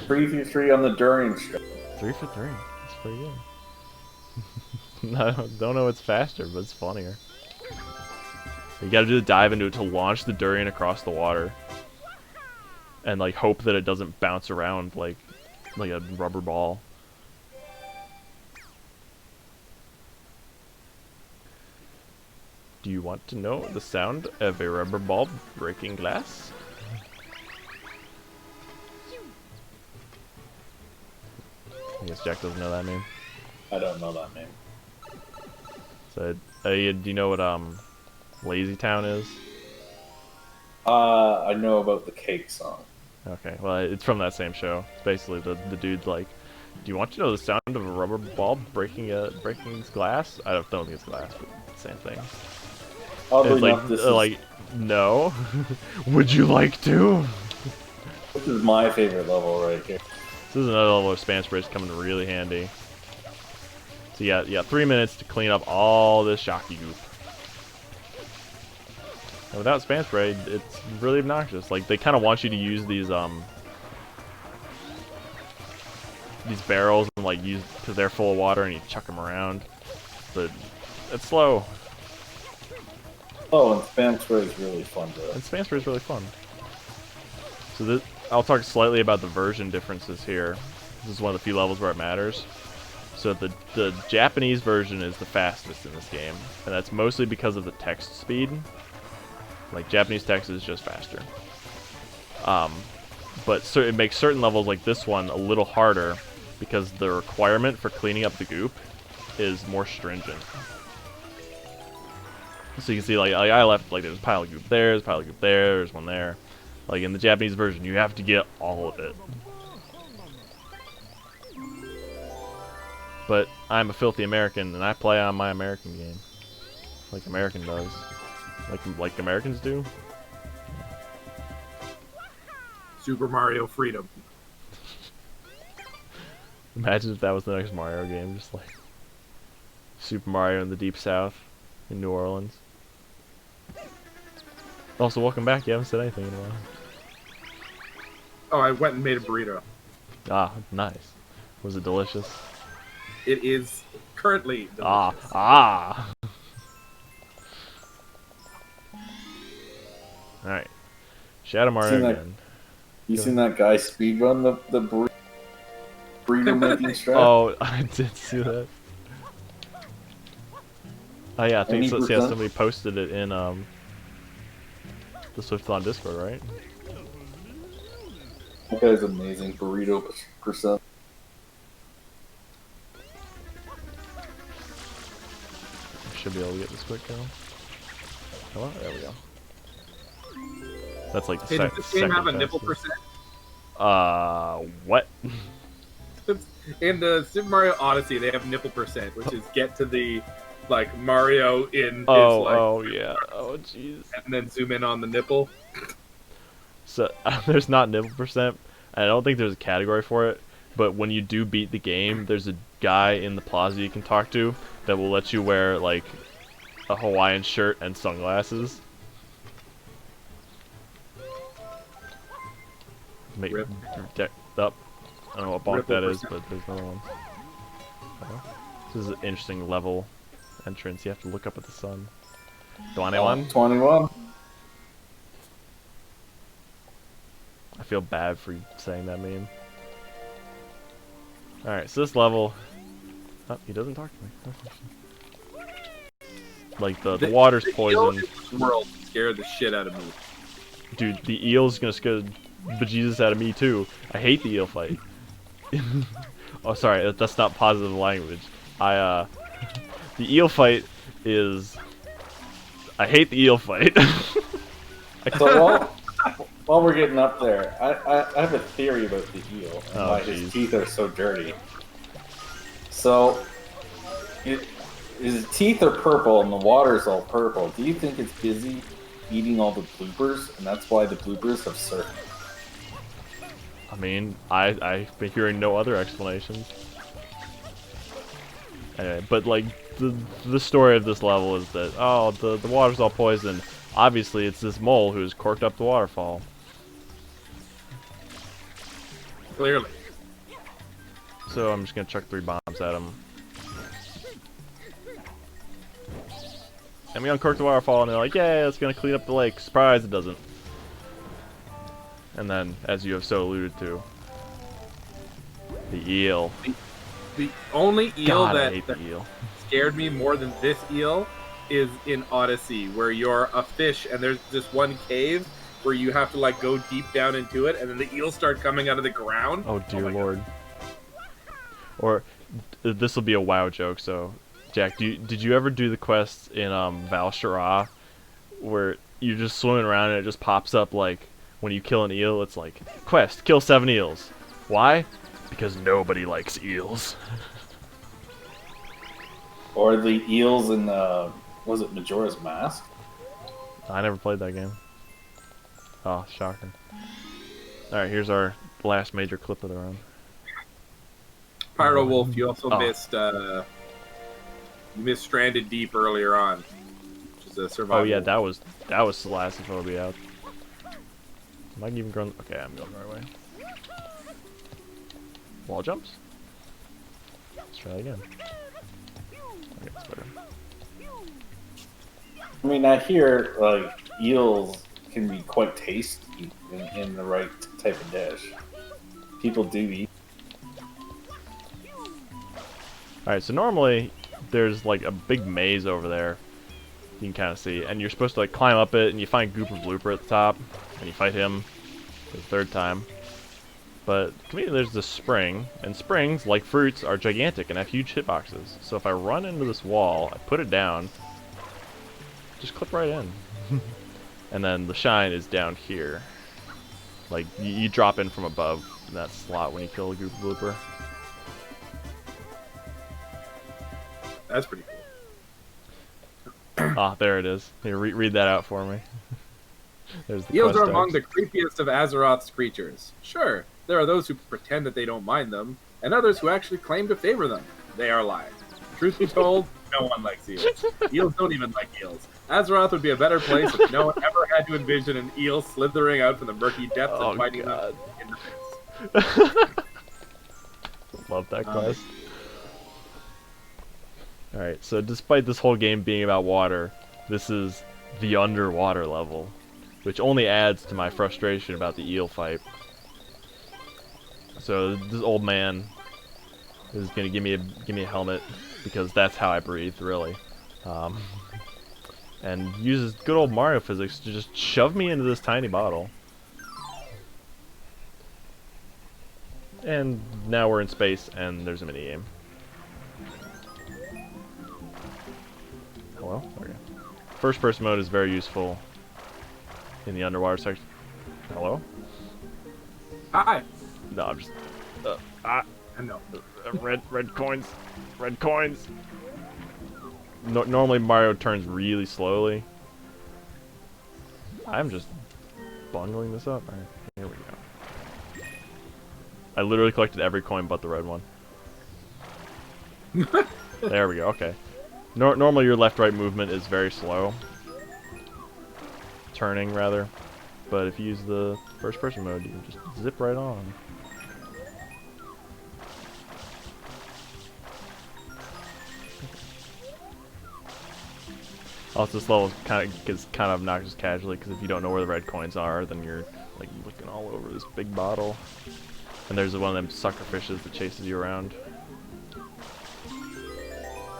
3 for 3 on the durian strap. 3 for 3. That's pretty good. No, don't know what's faster, but it's funnier. You gotta do the dive into it to launch the durian across the water. And like hope that it doesn't bounce around like a rubber ball. Do you want to know the sound of a rubber ball breaking glass? I guess Jack doesn't know that name. I don't know that name. So, do you know what Lazy Town is? I know about the cake song. Okay, well it's from that same show. Basically, the dude's like, "Do you want to know the sound of a rubber ball breaking glass?" I don't think it's glass, but same thing. Oddly it's enough, this is, like, no. Would you like to? this is my favorite level right here. This is another level of spam sprays coming in really handy. So yeah, 3 minutes to clean up all this shocky goop. And without spam spray, it's really obnoxious. Like they kind of want you to use these barrels and like use because they're full of water and you chuck them around, but it's slow. Oh, and spam spray is really fun to And spam spray is really fun. So I'll talk slightly about the version differences here. This is one of the few levels where it matters. So the Japanese version is the fastest in this game, and that's mostly because of the text speed. Like Japanese text is just faster. But it makes certain levels like this one a little harder because the requirement for cleaning up the goop is more stringent. So you can see, like I left, like there's a pile of goop there, there's a pile of goop there, there's one there. Like in the Japanese version, you have to get all of it. But I'm a filthy American, and I play on my American game, like American does, like Americans do. Super Mario Freedom. Imagine if that was the next Mario game, just like Super Mario in the Deep South in New Orleans. Also, welcome back. You haven't said anything in a while. Oh, I went and made a burrito. Ah, nice. Was it delicious? It is currently delicious. Ah. Alright. Shadow Mario again. You seen that guy speedrun the burrito making strat? Oh, I did see that. Oh yeah, I think Any so. Yeah, percent? somebody posted it in the Swift-a-thon Discord, right? That guy's amazing. Burrito percent. Should be able to get this quick go. Oh, there we go. That's like the Hey, does this game have a nipple percent? What? In the Super Mario Odyssey, they have nipple percent, which is get to the like Mario in his Oh yeah. Oh jeez. and then zoom in on the nipple. So there's not nipple percent. I don't think there's a category for it. But when you do beat the game, there's a guy in the plaza you can talk to that will let you wear like a Hawaiian shirt and sunglasses. Rip. Up. I don't know what bonk Ripple that is, percent. but there's another one. This is an interesting level entrance. You have to look up at the sun. 21? 21. I feel bad for saying that meme. Alright, so this level... Oh, he doesn't talk to me. Like, the water's poison. The world scared the shit out of me. Dude, the eel's gonna scare the bejesus out of me, too. I hate the eel fight. Oh, sorry, that's not positive language. The eel fight is... I hate the eel fight. So while we're getting up there, I have a theory about the eel and why his teeth are so dirty. So, his teeth are purple and the water's all purple. Do you think it's busy eating all the bloopers, and that's why the bloopers have surfaced? I mean, I've been hearing no other explanations. Anyway, but like the story of this level is that the water's all poisoned. Obviously, it's this mole who's corked up the waterfall. Clearly. So I'm just gonna chuck 3 bombs at him. And we uncork the waterfall, and they're like, "Yeah, it's gonna clean up the lake." Surprise, it doesn't. And then, as you have so alluded to, the eel. The only eel God, I that hate the eel. scared me more than this eel is in Odyssey, where you're a fish and there's this one cave where you have to like go deep down into it, and then the eels start coming out of the ground. Oh dear my lord. Or this will be a WoW joke. So, Jack, did you ever do the quest in Val Shara, where you're just swimming around and it just pops up like when you kill an eel? It's like quest: kill 7 eels. Why? Because nobody likes eels. Or the eels in was it Majora's Mask? I never played that game. Oh, shocker. Alright, here's our last major clip of the round. Pyro Wolf, you also Oh. missed Stranded Deep earlier on, which is a survival. Oh yeah, that was Thalassophobia. Am I even going? Okay, I'm going the right way. Wall jumps? Let's try that again. Okay, that's better. I mean, I hear like eels can be quite tasty in the right type of dish. People do eat. Alright, so normally there's like a big maze over there. You can kind of see, and you're supposed to like climb up it, and you find Gooper Blooper at the top, and you fight him for the 3rd time. But to me, there's this spring, and springs, like fruits, are gigantic and have huge hitboxes. So if I run into this wall, I put it down, just clip right in. And then the shine is down here. Like, you drop in from above in that slot when you kill a Gooper Blooper. That's pretty cool. Ah, there it is. Here, read that out for me. There's the Eels quest are among text. the creepiest of Azeroth's creatures. Sure, there are those who pretend that they don't mind them, and others who actually claim to favor them. They are lying. Truth be told, no one likes eels. Eels don't even like eels. Azeroth would be a better place if no one ever had to envision an eel slithering out from the murky depths and fighting them in the face. Love that quest. Alright, so despite this whole game being about water, this is the underwater level, which only adds to my frustration about the eel fight. So this old man is gonna give me a helmet, because that's how I breathe, really. And uses good old Mario physics to just shove me into this tiny bottle. And now we're in space, and there's a minigame. Hello? Okay. First person mode is very useful in the underwater section. Hello? Hi. No, I'm just... I know. red coins. Red coins! Normally Mario turns really slowly. I'm just bungling this up. Alright, here we go. I literally collected every coin but the red one. There we go, okay. Normally your left-right movement is very slow. Turning, rather. But if you use the first-person mode, you can just zip right on. Also, this level gets kind of obnoxious casually, because if you don't know where the red coins are, then you're like looking all over this big bottle. And there's one of them sucker fishes that chases you around.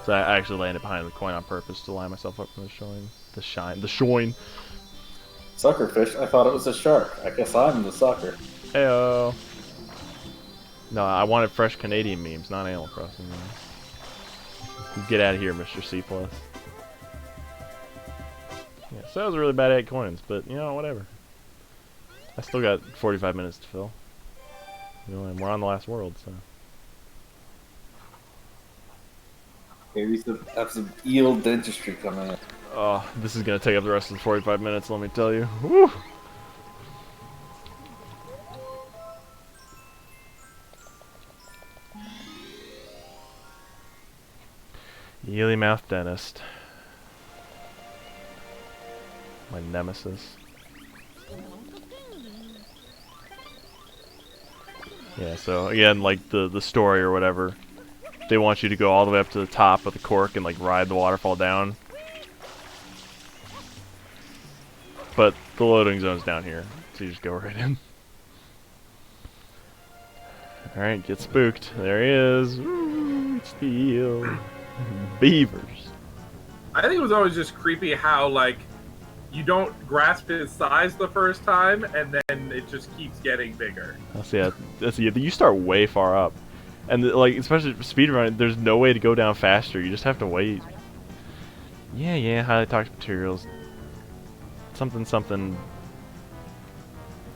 So I actually landed behind the coin on purpose to line myself up from the shine. Suckerfish? I thought it was a shark. I guess I'm the sucker. Heyo. No, I wanted fresh Canadian memes, not Animal Crossing memes. Get out of here, Mr. C+. Yeah, so that was a really bad 8 coins, but you know, whatever. I still got 45 minutes to fill. You know, and we're on the last world, so. Maybe have some eel dentistry coming in. Oh, this is gonna take up the rest of the 45 minutes, let me tell you. Woo! Eely Mouth Dentist. My nemesis. Yeah, so again, like the story or whatever, they want you to go all the way up to the top of the cork and like ride the waterfall down. But the loading zone's down here, so you just go right in. Alright, get spooked. There he is. Ooh, it's the eel. Beavers. I think it was always just creepy how, like, you don't grasp his size the first time, and then it just keeps getting bigger. You start way far up. And, like, especially for speedrunning, there's no way to go down faster. You just have to wait. Yeah, highly toxic materials. Something.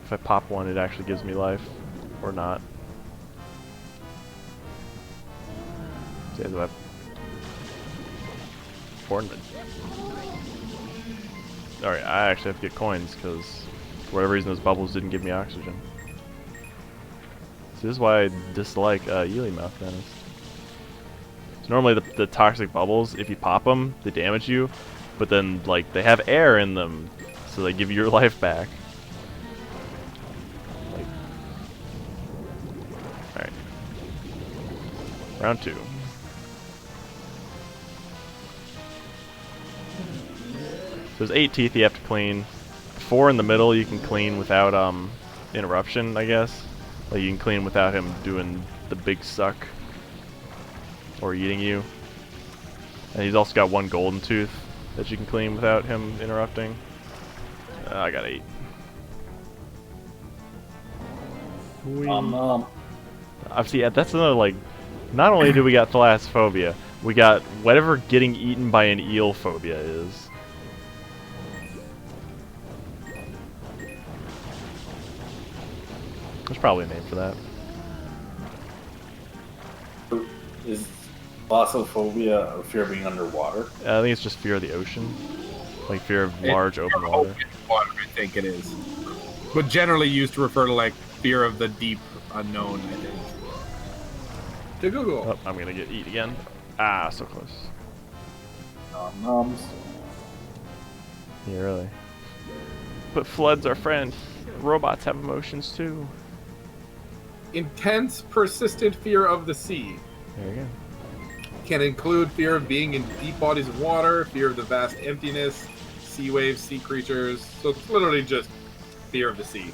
If I pop one, it actually gives me life. Or not. So yeah, do I have... Alright, I actually have to get coins, because for whatever reason those bubbles didn't give me oxygen. So this is why I dislike Eely Mouth Dentist. So normally the toxic bubbles, if you pop them, they damage you, but then like they have air in them, so they give you your life back. Like, alright. Round 2. There's 8 teeth you have to clean. 4 in the middle you can clean without interruption, I guess. Like you can clean without him doing the big suck or eating you. And he's also got 1 golden tooth that you can clean without him interrupting. I got 8. See, that's another, like, not only do we got thalassophobia, we got whatever getting eaten by an eel phobia is. There's probably a name for that. Is thalassophobia a fear of being underwater? I think it's just fear of the ocean. Like fear of large open water. I think it is. But generally used to refer to, like, fear of the deep unknown, I think. To Google. Oh, I'm gonna get eat again. Ah, so close. Noms. Yeah, really. But Flood's our friend. Robots have emotions too. Intense, persistent fear of the sea. There you go. Can include fear of being in deep bodies of water, fear of the vast emptiness, sea waves, sea creatures. So it's literally just fear of the sea.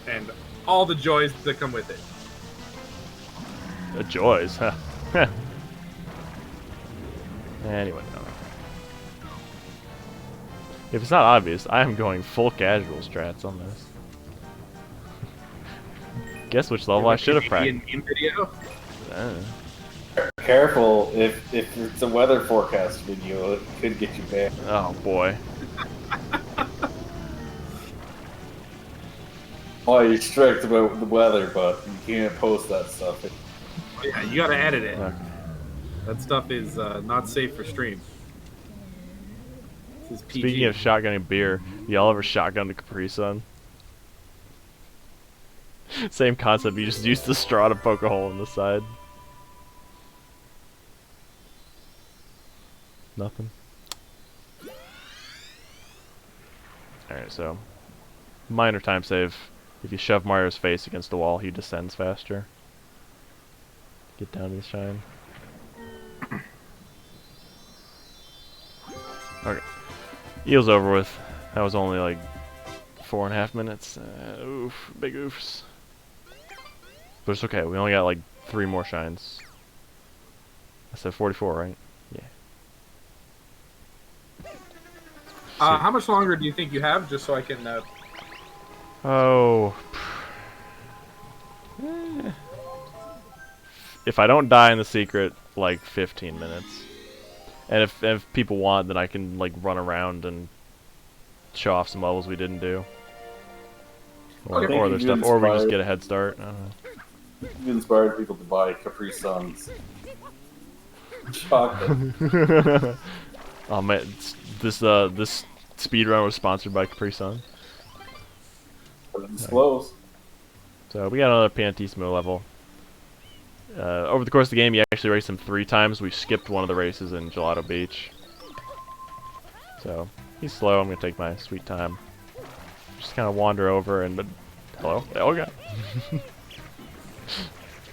And all the joys that come with it. The joys, huh? Anyway, no. If it's not obvious, I am going full casual strats on this. Guess which level I should have practiced. Video? Careful, if it's a weather forecast video, it could get you banned. Oh boy. Oh, you're strict about the weather, but you can't post that stuff. Yeah, you gotta edit it. Okay. That stuff is not safe for stream. This is PG. Speaking of shotgunning beer, y'all ever shotgun the Capri Sun? Same concept, you just use the straw to poke a hole in the side. Nothing. Alright, so minor time save. If you shove Mario's face against the wall, he descends faster. Get down to the shine. Okay. Eel's over with. That was only like 4.5 minutes. Oof, big oofs. But it's okay, we only got like 3 more shines. I said 44, right? Yeah. How much longer do you think you have, just so I can... Oh. If I don't die in the secret, like 15 minutes. And if people want, then I can like run around and show off some levels we didn't do. Or other stuff, or we just get a head start. I don't know. You inspired people to buy Capri Suns. Chocolate. Oh man, this speedrun was sponsored by Capri Sun. Disclose. So we got another Pianissimo level. Over the course of the game, you actually race him 3 times. We skipped one of the races in Gelato Beach. So he's slow. I'm gonna take my sweet time. Just kind of wander over and hello. Oh god.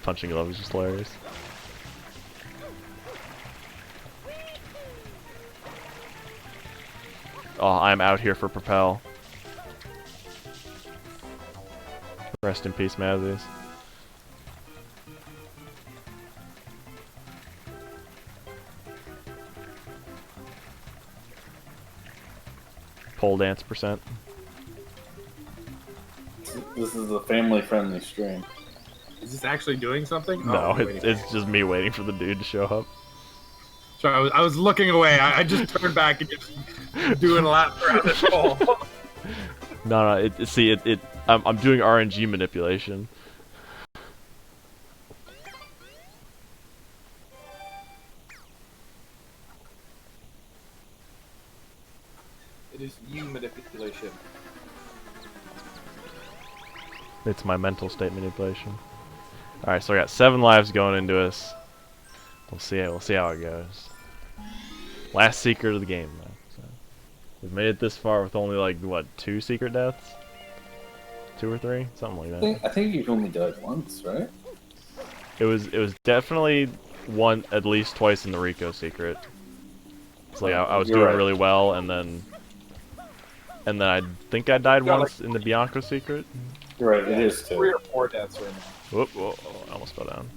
Punching glove is just hilarious. Oh, I'm out here for Propel. Rest in peace, Mazzies. Pole dance %. This is a family-friendly stream. Is this actually doing something? No, Oh, it's just me waiting for the dude to show up. Sorry, I was looking away. I just turned back and just doing a lap around this pole. No, I'm doing RNG manipulation. It is you manipulation. It's my mental state manipulation. Alright, so I got 7 lives going into us. We'll see how it goes. Last secret of the game, though. So we've made it this far with only like what, 2 secret deaths? 2 or 3? Something like that. I think you've only died once, right? It was definitely one, at least twice in the Rico secret. It's like I was doing really well, and then I think I died once in the Bianco secret. You're right, it is 2. 3 or 4 deaths right now. Whoop, whoa, I almost fell down.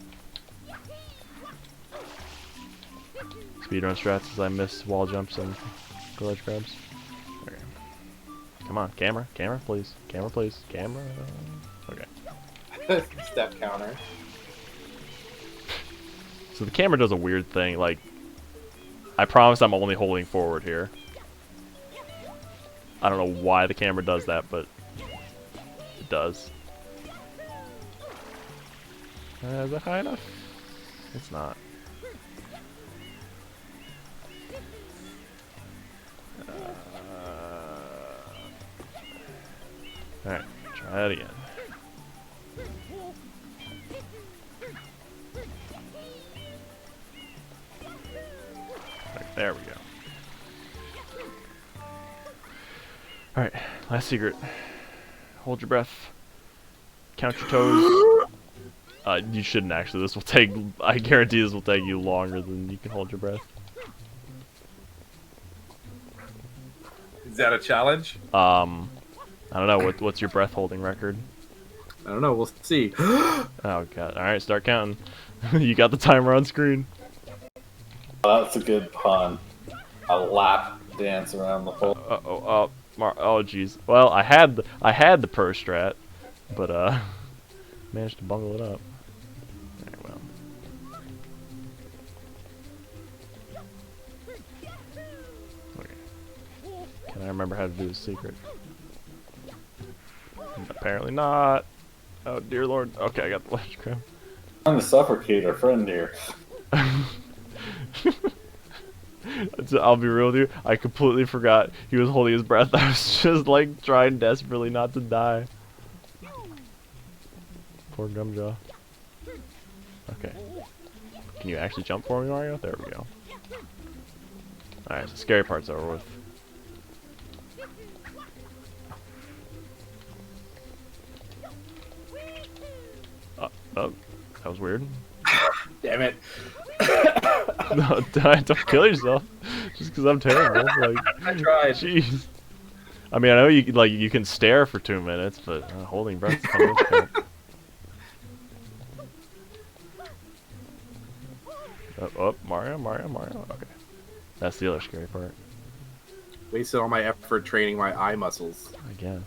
Speedrun strats as I miss wall jumps and ledge grabs. Okay. Come on, camera, please. Camera, please. Camera. Okay. Step counter. So the camera does a weird thing, like, I promise I'm only holding forward here. I don't know why the camera does that, but it does. Is that high enough? It's not. Alright, try that again. Right, there we go. Alright, last secret. Hold your breath. Count your toes. You shouldn't actually. This will take, I guarantee this will take you longer than you can hold your breath. Is that a challenge? I don't know. What's your breath holding record? I don't know. We'll see. Oh god. Alright, start counting. You got the timer on screen. That's a good pun. A lap dance around the pole. Oh jeez. Well, I had the per strat, but managed to bungle it up. Very well. Okay. Can I remember how to do the secret? Apparently not. Oh dear lord. Okay, I got the ledge grab. Trying to suffocate our friend here. I'll be real with you. I completely forgot he was holding his breath. I was just like trying desperately not to die. Poor Gumjaw. Okay. Can you actually jump for me, Mario? There we go. Alright, so scary part's over with. Oh, that was weird. Damn it. No, don't kill yourself just because I'm terrible. Like, I tried. Jeez. I mean, I know you can stare for 2 minutes, but holding breath is kind of difficult. Mario. Okay, that's the other scary part. Wasted all my effort training my eye muscles. I guess.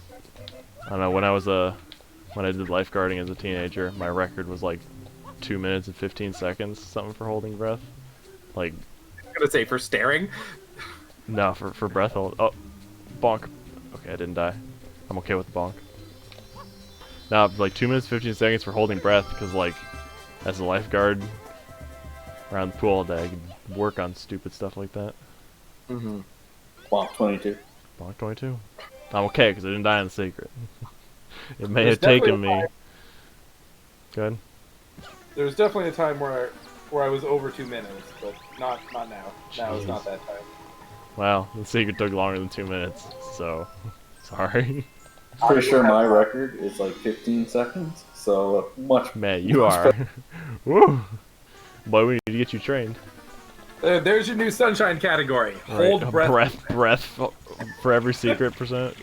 I don't know. When I did lifeguarding as a teenager, my record was like 2 minutes and 15 seconds, something for holding breath. Like, I'm gonna say for staring. no, for breath hold. Oh, bonk. Okay, I didn't die. I'm okay with the bonk. Now, like 2 minutes 15 seconds for holding breath, because like, as a lifeguard around the pool all day, I could work on stupid stuff like that. Mm-hmm. Bonk 22. Bonk 22. I'm okay because I didn't die in the secret. It may There's have taken definitely me. Good. There was definitely a time where I was over 2 minutes, but not now. Now it's not that time. Well, the secret took longer than 2 minutes, so sorry. Pretty sure my record is like 15 seconds, so much. Man, you are. Woo! Boy, we need to get you trained. There's your new sunshine category. Hold Right, breath. breath for every secret percent.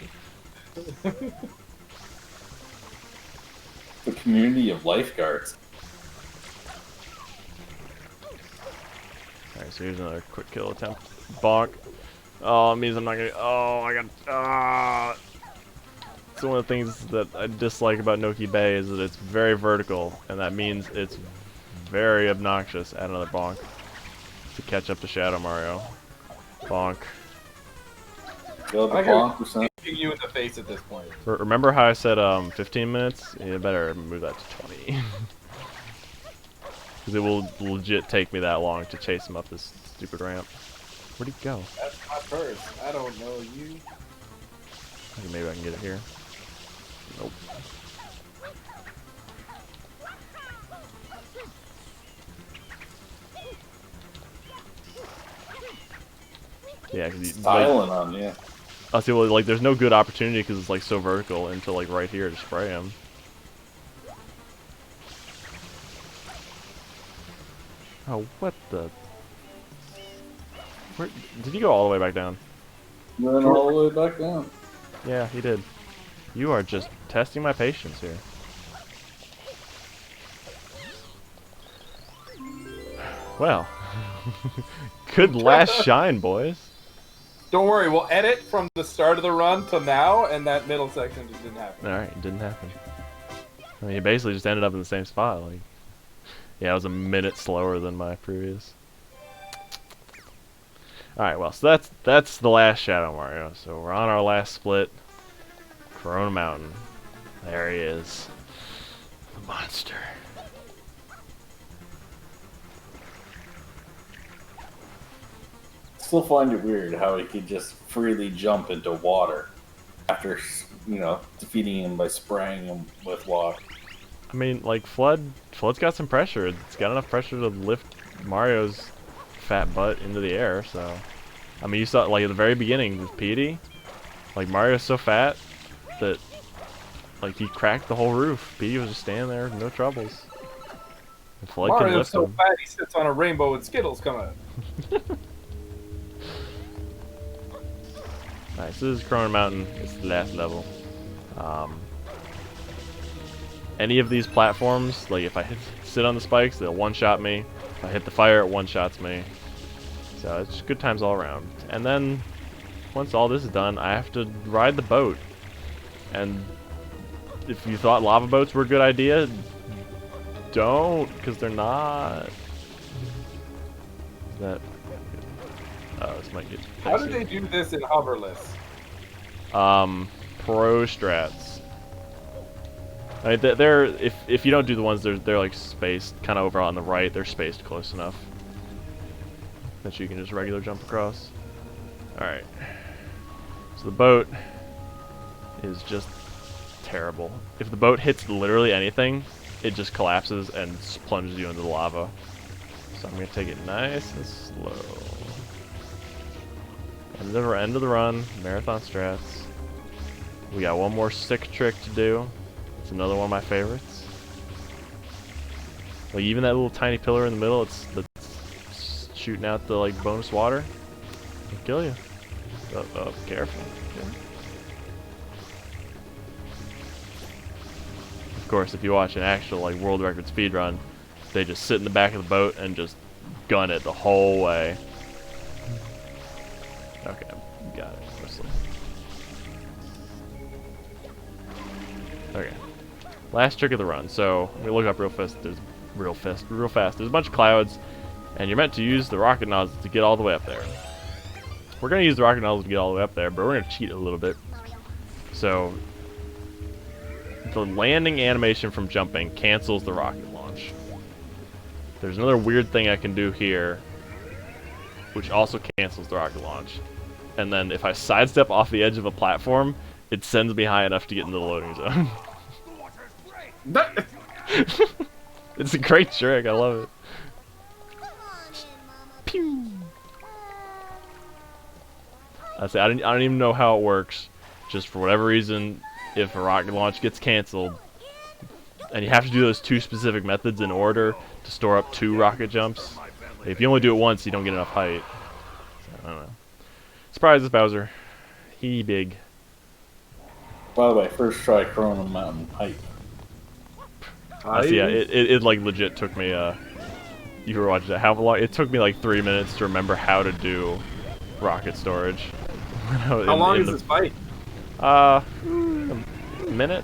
The community of lifeguards. Alright, so here's another quick kill attempt. Bonk. Oh, it means I'm not gonna. Oh, I got. It's one of the things that I dislike about Noki Bay is that it's very vertical, and that means it's very obnoxious. Add another bonk to catch up to Shadow Mario. Bonk. Go the bonk percent. Kicking you in the face at this point. Remember how I said 15 minutes? You better move that to 20. Because it will legit take me that long to chase him up this stupid ramp. Where'd he go? That's my first. I don't know you. Okay, maybe I can get it here. Nope. Yeah, because he's Styling on, yeah. I see. Well, like, there's no good opportunity because it's like so vertical until like right here to spray him. Oh, what the? Where did he go all the way back down? Run all the way back down. Yeah, he did. You are just testing my patience here. Well, good last shine, boys. Don't worry, we'll edit from the start of the run to now, and that middle section just didn't happen. Alright, it didn't happen. I mean, he basically just ended up in the same spot. Like, yeah, it was a minute slower than my previous. Alright, well, so that's the last Shadow Mario. So we're on our last split. Corona Mountain. There he is. The monster. Still find it weird how he could just freely jump into water after, you know, defeating him by spraying him with water. I mean, like, Flood's got some pressure. It's got enough pressure to lift Mario's fat butt into the air, so... I mean, you saw, like, at the very beginning with Petey, like, Mario's so fat that, like, he cracked the whole roof. Petey was just standing there, no troubles. And Flood could Mario's lift so him. fat he sits on a rainbow and Skittles come out. Alright, so this is Corona Mountain. It's the last level. Any of these platforms, like if I sit on the spikes, they'll one-shot me. If I hit the fire, it one-shots me. So it's good times all around. And then once all this is done, I have to ride the boat. And if you thought lava boats were a good idea, don't, because they're not. That. Oh, this might get. How do they do this in hoverless? Pro strats. I mean, they're if you don't do the ones they're like spaced kind of over on the right. They're spaced close enough that you can just regular jump across. All right. So the boat is just terrible. If the boat hits literally anything, it just collapses and plunges you into the lava. So I'm gonna take it nice and slow. End of the run, marathon strats. We got one more sick trick to do. It's another one of my favorites. Like even that little tiny pillar in the middle, that's shooting out the like bonus water. It'll kill you. Oh, careful. Okay. Of course, if you watch an actual like world record speed run, they just sit in the back of the boat and just gun it the whole way. Okay, got it. Mostly. Okay. Last trick of the run. So let me look up real fast. Real fast. There's a bunch of clouds, and you're meant to use the rocket nozzle to get all the way up there. We're gonna use the rocket nozzle to get all the way up there, but we're gonna cheat a little bit. So the landing animation from jumping cancels the rocket launch. There's another weird thing I can do here, which also cancels the rocket launch. And then if I sidestep off the edge of a platform, it sends me high enough to get into the loading zone. It's a great trick. I love it. Pew. I don't even know how it works. Just for whatever reason, if a rocket launch gets canceled, and you have to do those two specific methods in order to store up 2 rocket jumps. If you only do it once, you don't get enough height. So, I don't know. Surprises, Bowser. He big. By the way, first try Corona Mountain height. I see. Yeah, it like legit took me. You were watching that. How long? It took me like 3 minutes to remember how to do rocket storage. How long is this fight? A minute.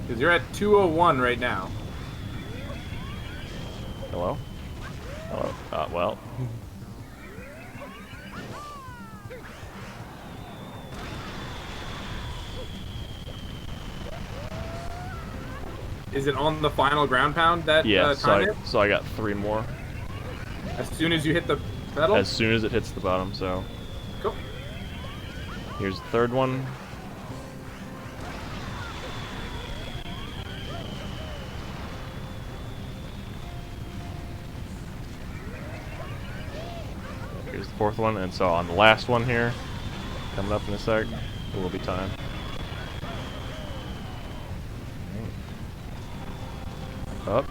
Because you're at 2:01 right now. Hello? Hello? Well. Is it on the final ground pound that Yeah, time hit? so I got 3 more. As soon as you hit the pedal? As soon as it hits the bottom, so. Cool. Here's the third one. Here's the fourth one, and so on the last one here, coming up in a sec, it will be time. Up.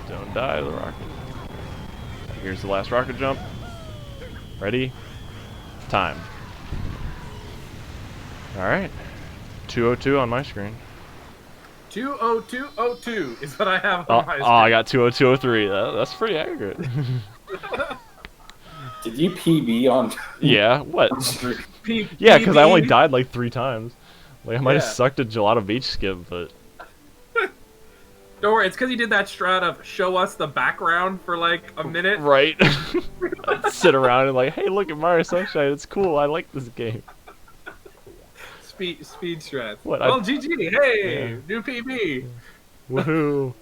Don't die to the rocket. Here's the last rocket jump. Ready? Time. Alright. 2:02 on my screen. 2:02:02 is what I have on my screen. I got 2:02:03. That's pretty accurate. Did you PB on? Yeah, what? P Yeah, because I only PB? died like 3 times. Like, I might have Yeah. sucked at Gelato Beach Skip, but... Don't worry, it's because you did that strat of show us the background for like a minute. Right. I'd sit around and like, hey, look at Mario Sunshine. It's cool. I like this game. Speed strats. What, Well, GG. Hey, Yeah. new PB. Woohoo!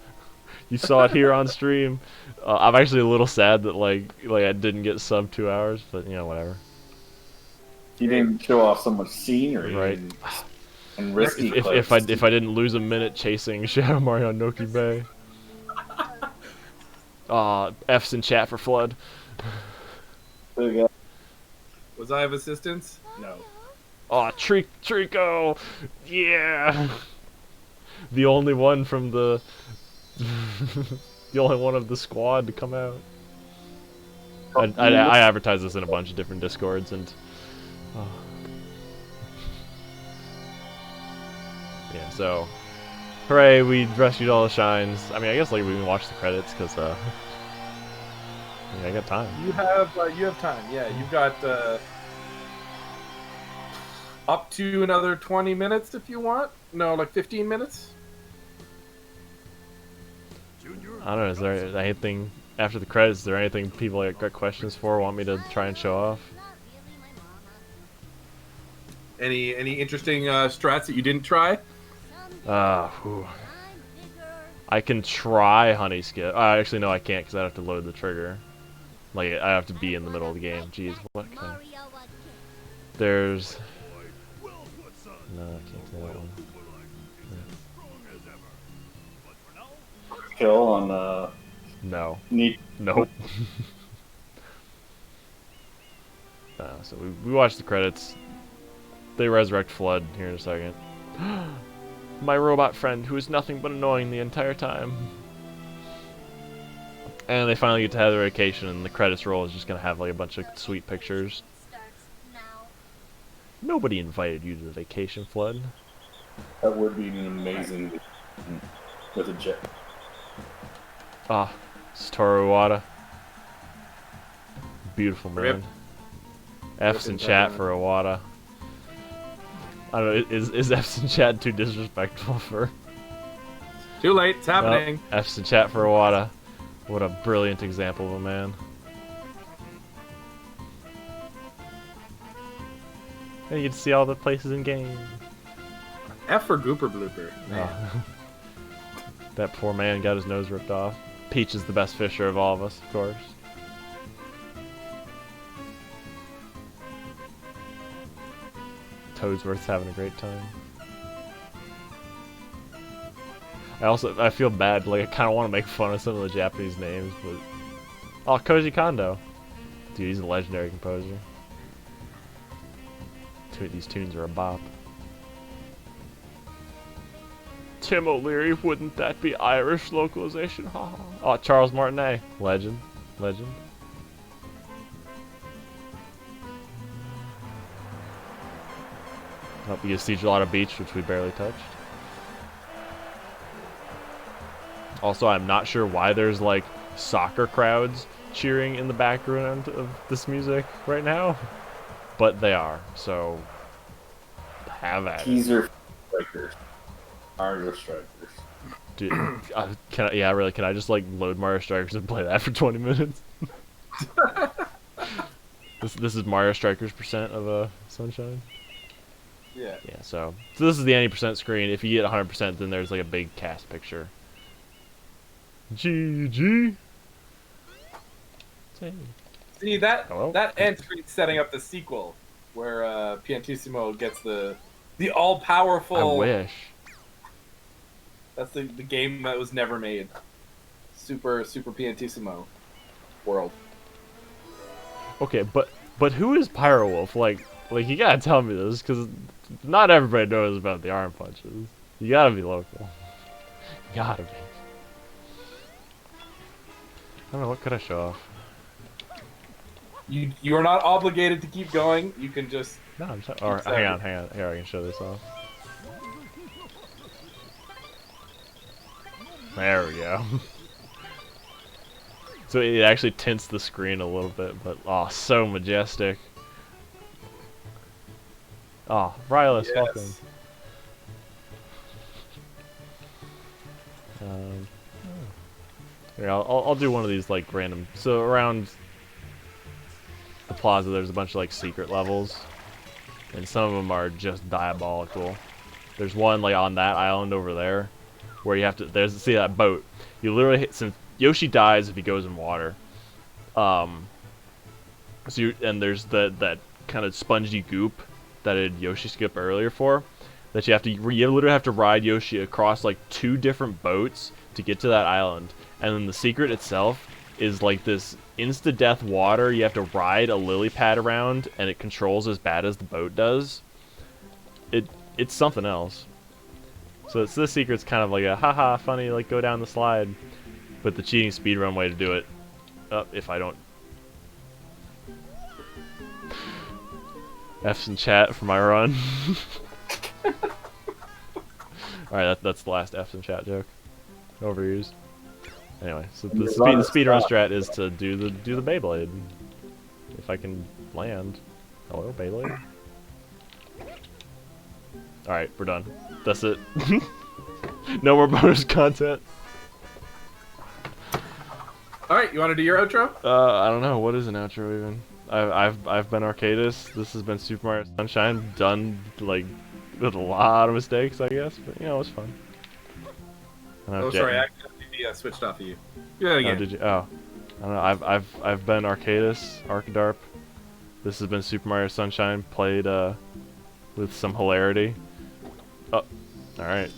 You saw it here on stream. I'm actually a little sad that like I didn't get sub 2 hours, but you know, whatever. You didn't show off so much scenery, Right. and risky. If I didn't lose a minute chasing Shadow Mario on Noki Bay. F's in chat for Flood. Was I of assistance? No. Trico! Yeah! The only one from the... the only one of the squad to come out. I advertise this in a bunch of different Discords, and... Yeah, so... Hooray, we rescued all the shines. I mean, I guess like we can watch the credits, because Yeah, I got time. You have time. Yeah, you've got up to another 20 minutes if you want. No, like 15 minutes. I don't know. Is there anything after the credits? Is there anything people like, got questions for? Want me to try and show off? Any interesting strats that you didn't try? Whew. I can try honey skip. Actually, no, I can't because I have to load the trigger. Like, I have to be in the middle of the game. Jeez, what can I... There's... No, I can't do that one. Kill on, No. Neat. Nope. So we watched the credits. They resurrect Flood here in a second. My robot friend, who is nothing but annoying the entire time. And they finally get to have their vacation, and the credits roll is just gonna have like a bunch of sweet pictures. Nobody invited you to the vacation, Flood. That would be an amazing with a jet. Ah, Satoru Iwata. Beautiful man. Rip. F's in chat for Iwata. I don't know, is F's in chat too disrespectful for... Too late. It's happening. Oh, F's in chat for Iwata. What a brilliant example of a man. And you get to see all the places in game. F for Gooper Blooper. Oh. That poor man got his nose ripped off. Peach is the best fisher of all of us, of course. Toadsworth's having a great time. I feel bad, like I kind of want to make fun of some of the Japanese names, but... Oh, Koji Kondo! Dude, he's a legendary composer. These tunes are a bop. Tim O'Leary, wouldn't that be Irish localization? Ha ha. Oh, Charles Martinet. Legend. Legend. Oh, you get to see Gelato Beach, which we barely touched. Also, I'm not sure why there's like soccer crowds cheering in the background of this music right now, but they are, so have at it. Teaser strikers. Mario Strikers. Dude, can I just like load Mario Strikers and play that for 20 minutes? This is Mario Strikers percent of Sunshine. Yeah. Yeah, so this is the any percent screen. If you get 100%, then there's like a big cast picture. GG. See that Hello? that end screen setting up the sequel, where Piantissimo gets the all powerful. I wish. That's the game that was never made. Super Piantissimo world. Okay, but who is Pyro Wolf? Like you gotta tell me this, because not everybody knows about the arm punches. You gotta be local. Gotta be. I don't know, what could I show off? You are not obligated to keep going. You can just. No, I'm sorry. Or hang on. Here, I can show this off. There we go. So it actually tints the screen a little bit, but oh, so majestic. Oh, Rylus, Yes. welcome. Here, I'll do one of these like random. So around the plaza, there's a bunch of like secret levels, and some of them are just diabolical. There's one like on that island over there, where you have to. See that boat. You literally hit, since Yoshi dies if he goes in water. And there's that kind of spongy goop that I did Yoshi skip earlier for. That you literally have to ride Yoshi across like 2 different boats to get to that island. And then the secret itself is like this insta-death water. You have to ride a lily pad around, and it controls as bad as the boat does. It's something else. So this secret's kind of like a haha funny, like go down the slide, but the cheating speedrun way to do it. If I don't. F's in chat for my run. Alright, that's the last F's in chat joke. Overused. Anyway, so And the you're running speedrun stop. strat is to do the Beyblade. If I can land. Hello, Beyblade. All right, we're done. That's it. No more bonus content. All right, you want to do your outro? I don't know. What is an outro even? I've been Arcadus. This has been Super Mario Sunshine. Done like with a lot of mistakes, I guess, but you know, it was fun. And Oh, sorry, I accidentally switched off of you. Do that again. Oh, did you? Oh, I don't know. I've been Arcadus, Arkadarp. This has been Super Mario Sunshine, played with some hilarity. Oh, all right.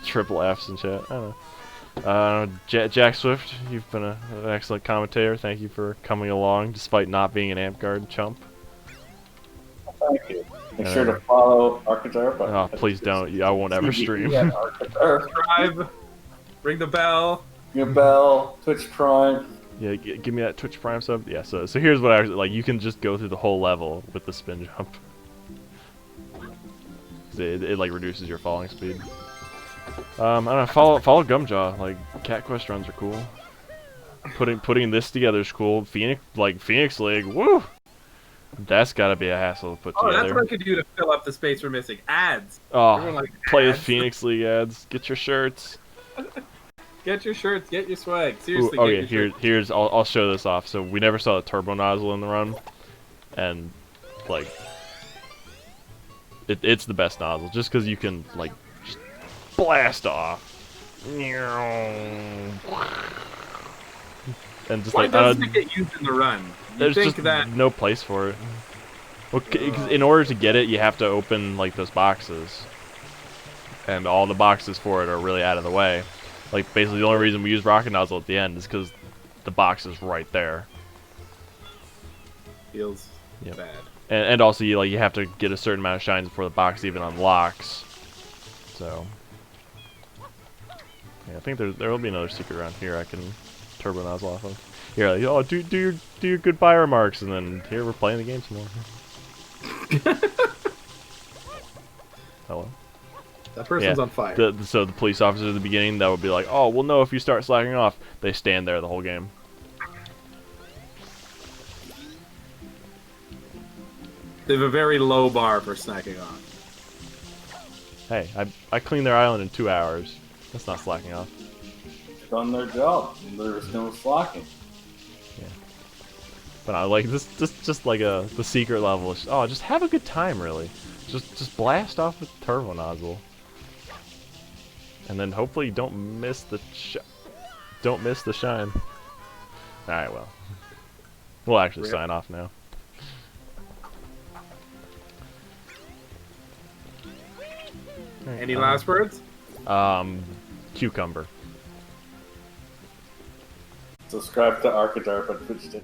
Triple Fs in chat. I don't know. Jack Swift, you've been an excellent commentator. Thank you for coming along, despite not being an Amtgard chump. Thank you. Make sure to follow Arkadarp. Oh, please don't. I won't ever stream. Yeah, Arkadarp. Subscribe, ring the bell. Your bell, Twitch Prime. Yeah, give me that Twitch Prime sub. Yeah, so here's what I like. You can just go through the whole level with the spin jump. It like reduces your falling speed. I don't know. Follow Gumjaw. Like Cat Quest runs are cool. Putting this together is cool. Phoenix League. Woo! That's gotta be a hassle to put Oh, together. that's what I could do to fill up the space we're missing. Ads. Oh, Everyone likes play with ads. Phoenix League ads. Get your shirts. Get your shirts. Get your swag. Ooh, Seriously. okay, get your here's I'll show this off. So we never saw the turbo nozzle in the run, and like it's the best nozzle just because you can like just blast off. And just Why like doesn't it get used in the run? You there's think just that no place for it. Well, 'cause in order to get it, you have to open like those boxes, and all the boxes for it are really out of the way. Like basically, the only reason we use rocket nozzle at the end is because the box is right there. feels Yep. bad. And also, you have to get a certain amount of shines before the box even unlocks. So, yeah, I think there will be another secret around here I can turbo nozzle off of. Here, like, oh, do your goodbye remarks, and then here we're playing the game some more. Hello. That person's on fire. So the police officers at the beginning that would be like, oh, we'll know if you start slacking off. They stand there the whole game. They have a very low bar for snacking off. Hey, I cleaned their island in 2 hours. That's not slacking off. Done their job. There's no slacking. But I like this, just like the secret level. Is, oh, just have a good time, really. Just blast off with the turbo nozzle, and then hopefully don't miss the shine. All right, well, we'll actually sign off now. Any last words? Cucumber. Subscribe to Arkadarp on Twitch.